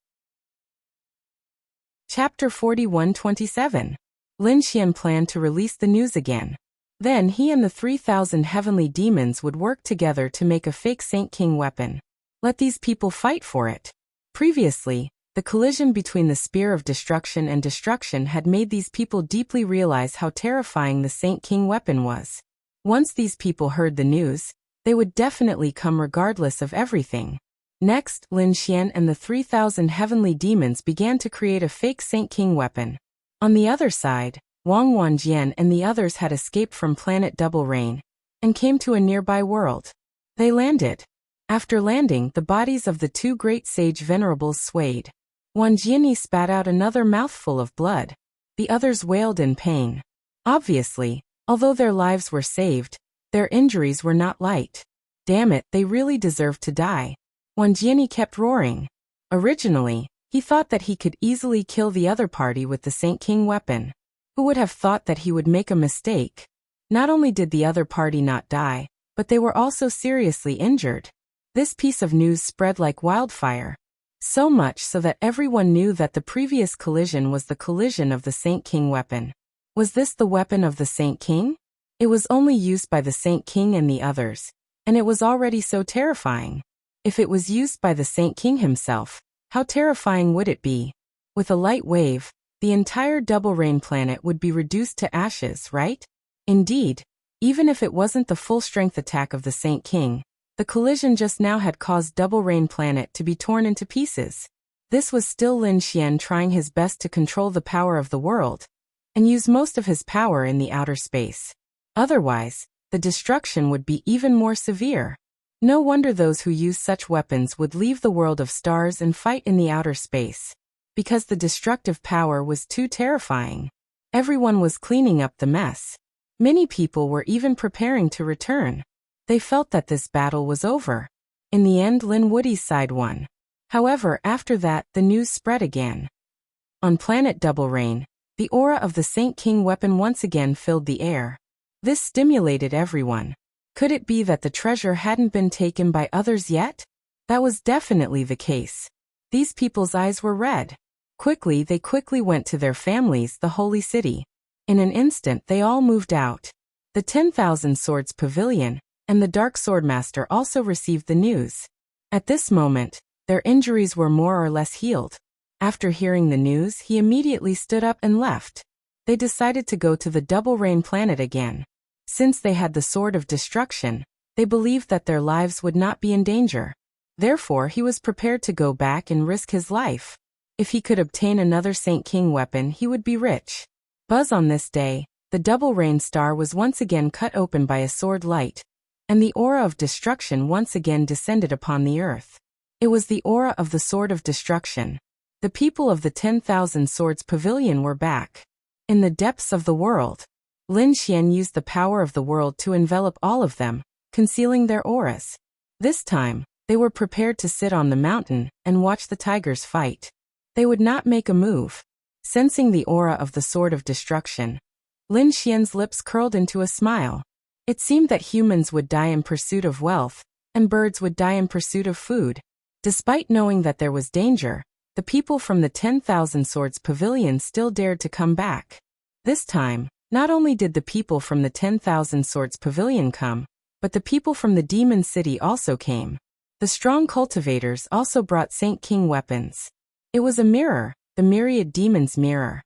Chapter 41-27. Lin Xian planned to release the news again. Then he and the 3,000 heavenly demons would work together to make a fake Saint King weapon. Let these people fight for it. Previously, the collision between the Spear of Destruction and Destruction had made these people deeply realize how terrifying the Saint King weapon was. Once these people heard the news, they would definitely come regardless of everything. Next, Lin Xian and the 3,000 heavenly demons began to create a fake Saint King weapon. On the other side, Wang Wanjian and the others had escaped from planet Double Rain and came to a nearby world. They landed. After landing, the bodies of the 2 great sage venerables swayed. Wanjian spat out another mouthful of blood. The others wailed in pain. Obviously, although their lives were saved, their injuries were not light. Damn it, they really deserved to die. Wang Jiani kept roaring. Originally, he thought that he could easily kill the other party with the Saint King weapon. Who would have thought that he would make a mistake? Not only did the other party not die, but they were also seriously injured. This piece of news spread like wildfire. So much so that everyone knew that the previous collision was the collision of the Saint King weapon. Was this the weapon of the Saint King? It was only used by the Saint King and the others, and it was already so terrifying. If it was used by the Saint King himself, how terrifying would it be? With a light wave, the entire double rain planet would be reduced to ashes, right? Indeed, even if it wasn't the full-strength attack of the Saint King, the collision just now had caused double rain planet to be torn into pieces. This was still Lin Xian trying his best to control the power of the world, and use most of his power in the outer space. Otherwise, the destruction would be even more severe. No wonder those who use such weapons would leave the world of stars and fight in the outer space. Because the destructive power was too terrifying. Everyone was cleaning up the mess. Many people were even preparing to return. They felt that this battle was over. In the end, Lin Woody's side won. However, after that, the news spread again. On planet Double Rain, the aura of the Saint King weapon once again filled the air. This stimulated everyone. Could it be that the treasure hadn't been taken by others yet? That was definitely the case. These people's eyes were red. They quickly went to their families, the holy city. In an instant they all moved out. The 10,000 Swords Pavilion and the Dark Swordmaster also received the news. At this moment, their injuries were more or less healed. After hearing the news, he immediately stood up and left. They decided to go to the Double Rain planet again. Since they had the Sword of Destruction, they believed that their lives would not be in danger. Therefore, he was prepared to go back and risk his life. If he could obtain another Saint King weapon, he would be rich. Buzz on this day, the Double Rain star was once again cut open by a sword light, and the aura of destruction once again descended upon the earth. It was the aura of the Sword of Destruction. The people of the 10,000 Swords Pavilion were back. In the depths of the world, Lin Xian used the power of the world to envelop all of them, concealing their auras. This time, they were prepared to sit on the mountain and watch the tigers fight. They would not make a move. Sensing the aura of the Sword of Destruction, Lin Xian's lips curled into a smile. It seemed that humans would die in pursuit of wealth, and birds would die in pursuit of food. Despite knowing that there was danger, the people from the 10,000 Swords Pavilion still dared to come back. This time, not only did the people from the 10,000 Swords Pavilion come, but the people from the Demon City also came. The strong cultivators also brought Saint King weapons. It was a mirror, the myriad demons' mirror.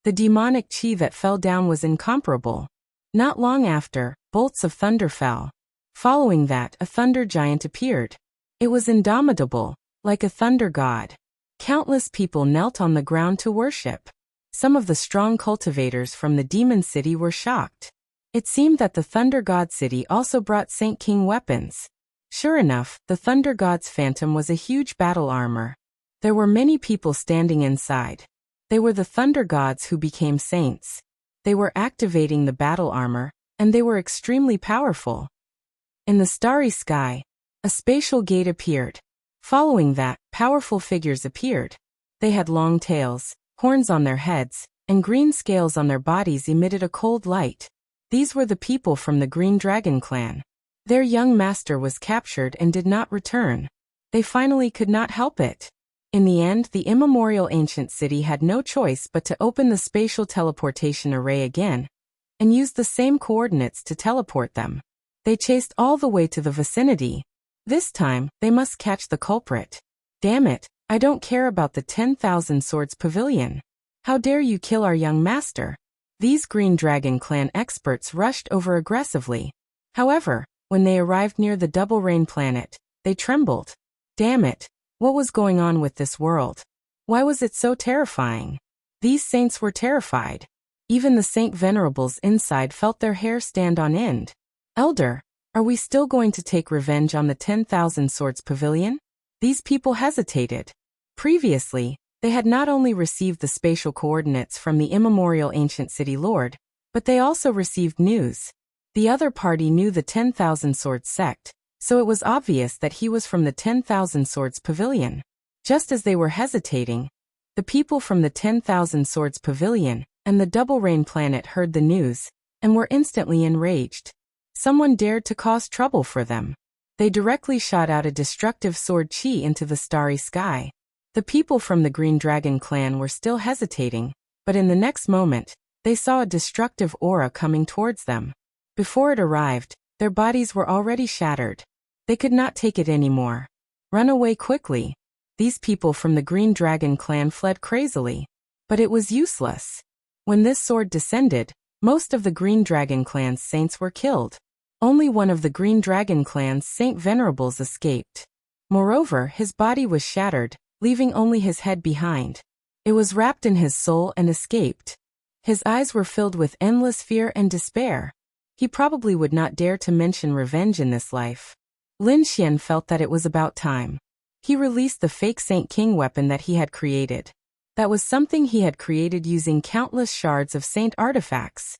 The demonic chi that fell down was incomparable. Not long after, bolts of thunder fell. Following that, a thunder giant appeared. It was indomitable, like a thunder god. Countless people knelt on the ground to worship. Some of the strong cultivators from the Demon City were shocked. It seemed that the Thunder God City also brought Saint King weapons. Sure enough, the Thunder God's phantom was a huge battle armor. There were many people standing inside. They were the Thunder Gods who became saints. They were activating the battle armor, and they were extremely powerful. In the starry sky, a spatial gate appeared. Following that, powerful figures appeared. They had long tails, horns on their heads, and green scales on their bodies emitted a cold light. These were the people from the Green Dragon clan. Their young master was captured and did not return. They finally could not help it. In the end, the immemorial ancient city had no choice but to open the spatial teleportation array again, and use the same coordinates to teleport them. They chased all the way to the vicinity. This time, they must catch the culprit. Damn it, I don't care about the 10,000 Swords Pavilion. How dare you kill our young master? These Green Dragon clan experts rushed over aggressively. However, when they arrived near the Double Rain planet, they trembled. Damn it, what was going on with this world? Why was it so terrifying? These saints were terrified. Even the saint venerables inside felt their hair stand on end. Elder, are we still going to take revenge on the 10,000 Swords Pavilion? These people hesitated. Previously, They had not only received the spatial coordinates from the immemorial ancient city lord, but they also received news. The other party knew the 10,000 Swords sect, so it was obvious that he was from the 10,000 Swords Pavilion. Just as they were hesitating, the people from the 10,000 Swords Pavilion and the Double Rain planet heard the news and were instantly enraged. Someone dared to cause trouble for them. They directly shot out a destructive sword chi into the starry sky. The people from the Green Dragon clan were still hesitating, but in the next moment, they saw a destructive aura coming towards them. Before it arrived, their bodies were already shattered. They could not take it anymore. Run away quickly. These people from the Green Dragon clan fled crazily. But it was useless. When this sword descended, most of the Green Dragon clan's saints were killed. Only one of the Green Dragon clan's Saint Venerables escaped. Moreover, his body was shattered, leaving only his head behind. It was wrapped in his soul and escaped. His eyes were filled with endless fear and despair. He probably would not dare to mention revenge in this life. Lin Xian felt that it was about time. He released the fake Saint King weapon that he had created. That was something he had created using countless shards of saint artifacts.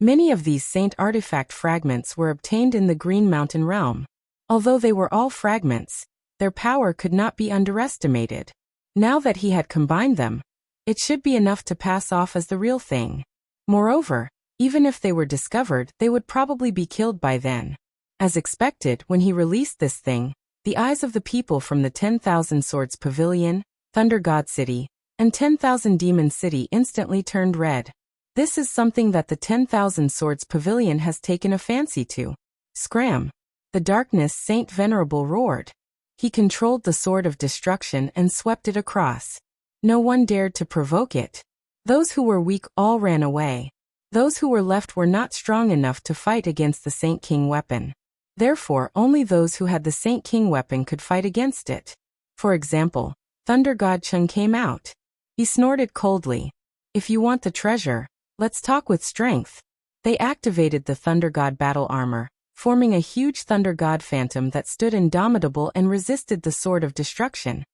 Many of these saint artifact fragments were obtained in the Green Mountain realm. Although they were all fragments, their power could not be underestimated. Now that he had combined them, it should be enough to pass off as the real thing. Moreover, even if they were discovered, they would probably be killed by then. As expected, when he released this thing, the eyes of the people from the 10,000 Swords Pavilion, Thunder God City, and 10,000 Demon City instantly turned red. This is something that the 10,000 Swords Pavilion has taken a fancy to. Scram! The darkness Saint Venerable roared. He controlled the sword of destruction and swept it across. No one dared to provoke it. Those who were weak all ran away. Those who were left were not strong enough to fight against the Saint King weapon. Therefore, only those who had the Saint King weapon could fight against it. For example, Thunder God Chung came out. He snorted coldly. If you want the treasure, let's talk with strength. They activated the Thunder God battle armor, forming a huge Thunder God phantom that stood indomitable and resisted the sword of destruction.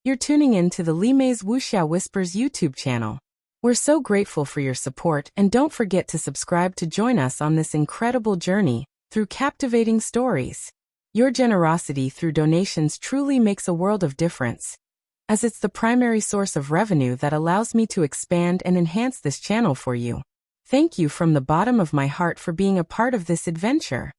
You're tuning in to the Li Mei's Wuxia Whispers YouTube channel. We're so grateful for your support, and don't forget to subscribe to join us on this incredible journey through captivating stories. Your generosity through donations truly makes a world of difference, as it's the primary source of revenue that allows me to expand and enhance this channel for you. Thank you from the bottom of my heart for being a part of this adventure.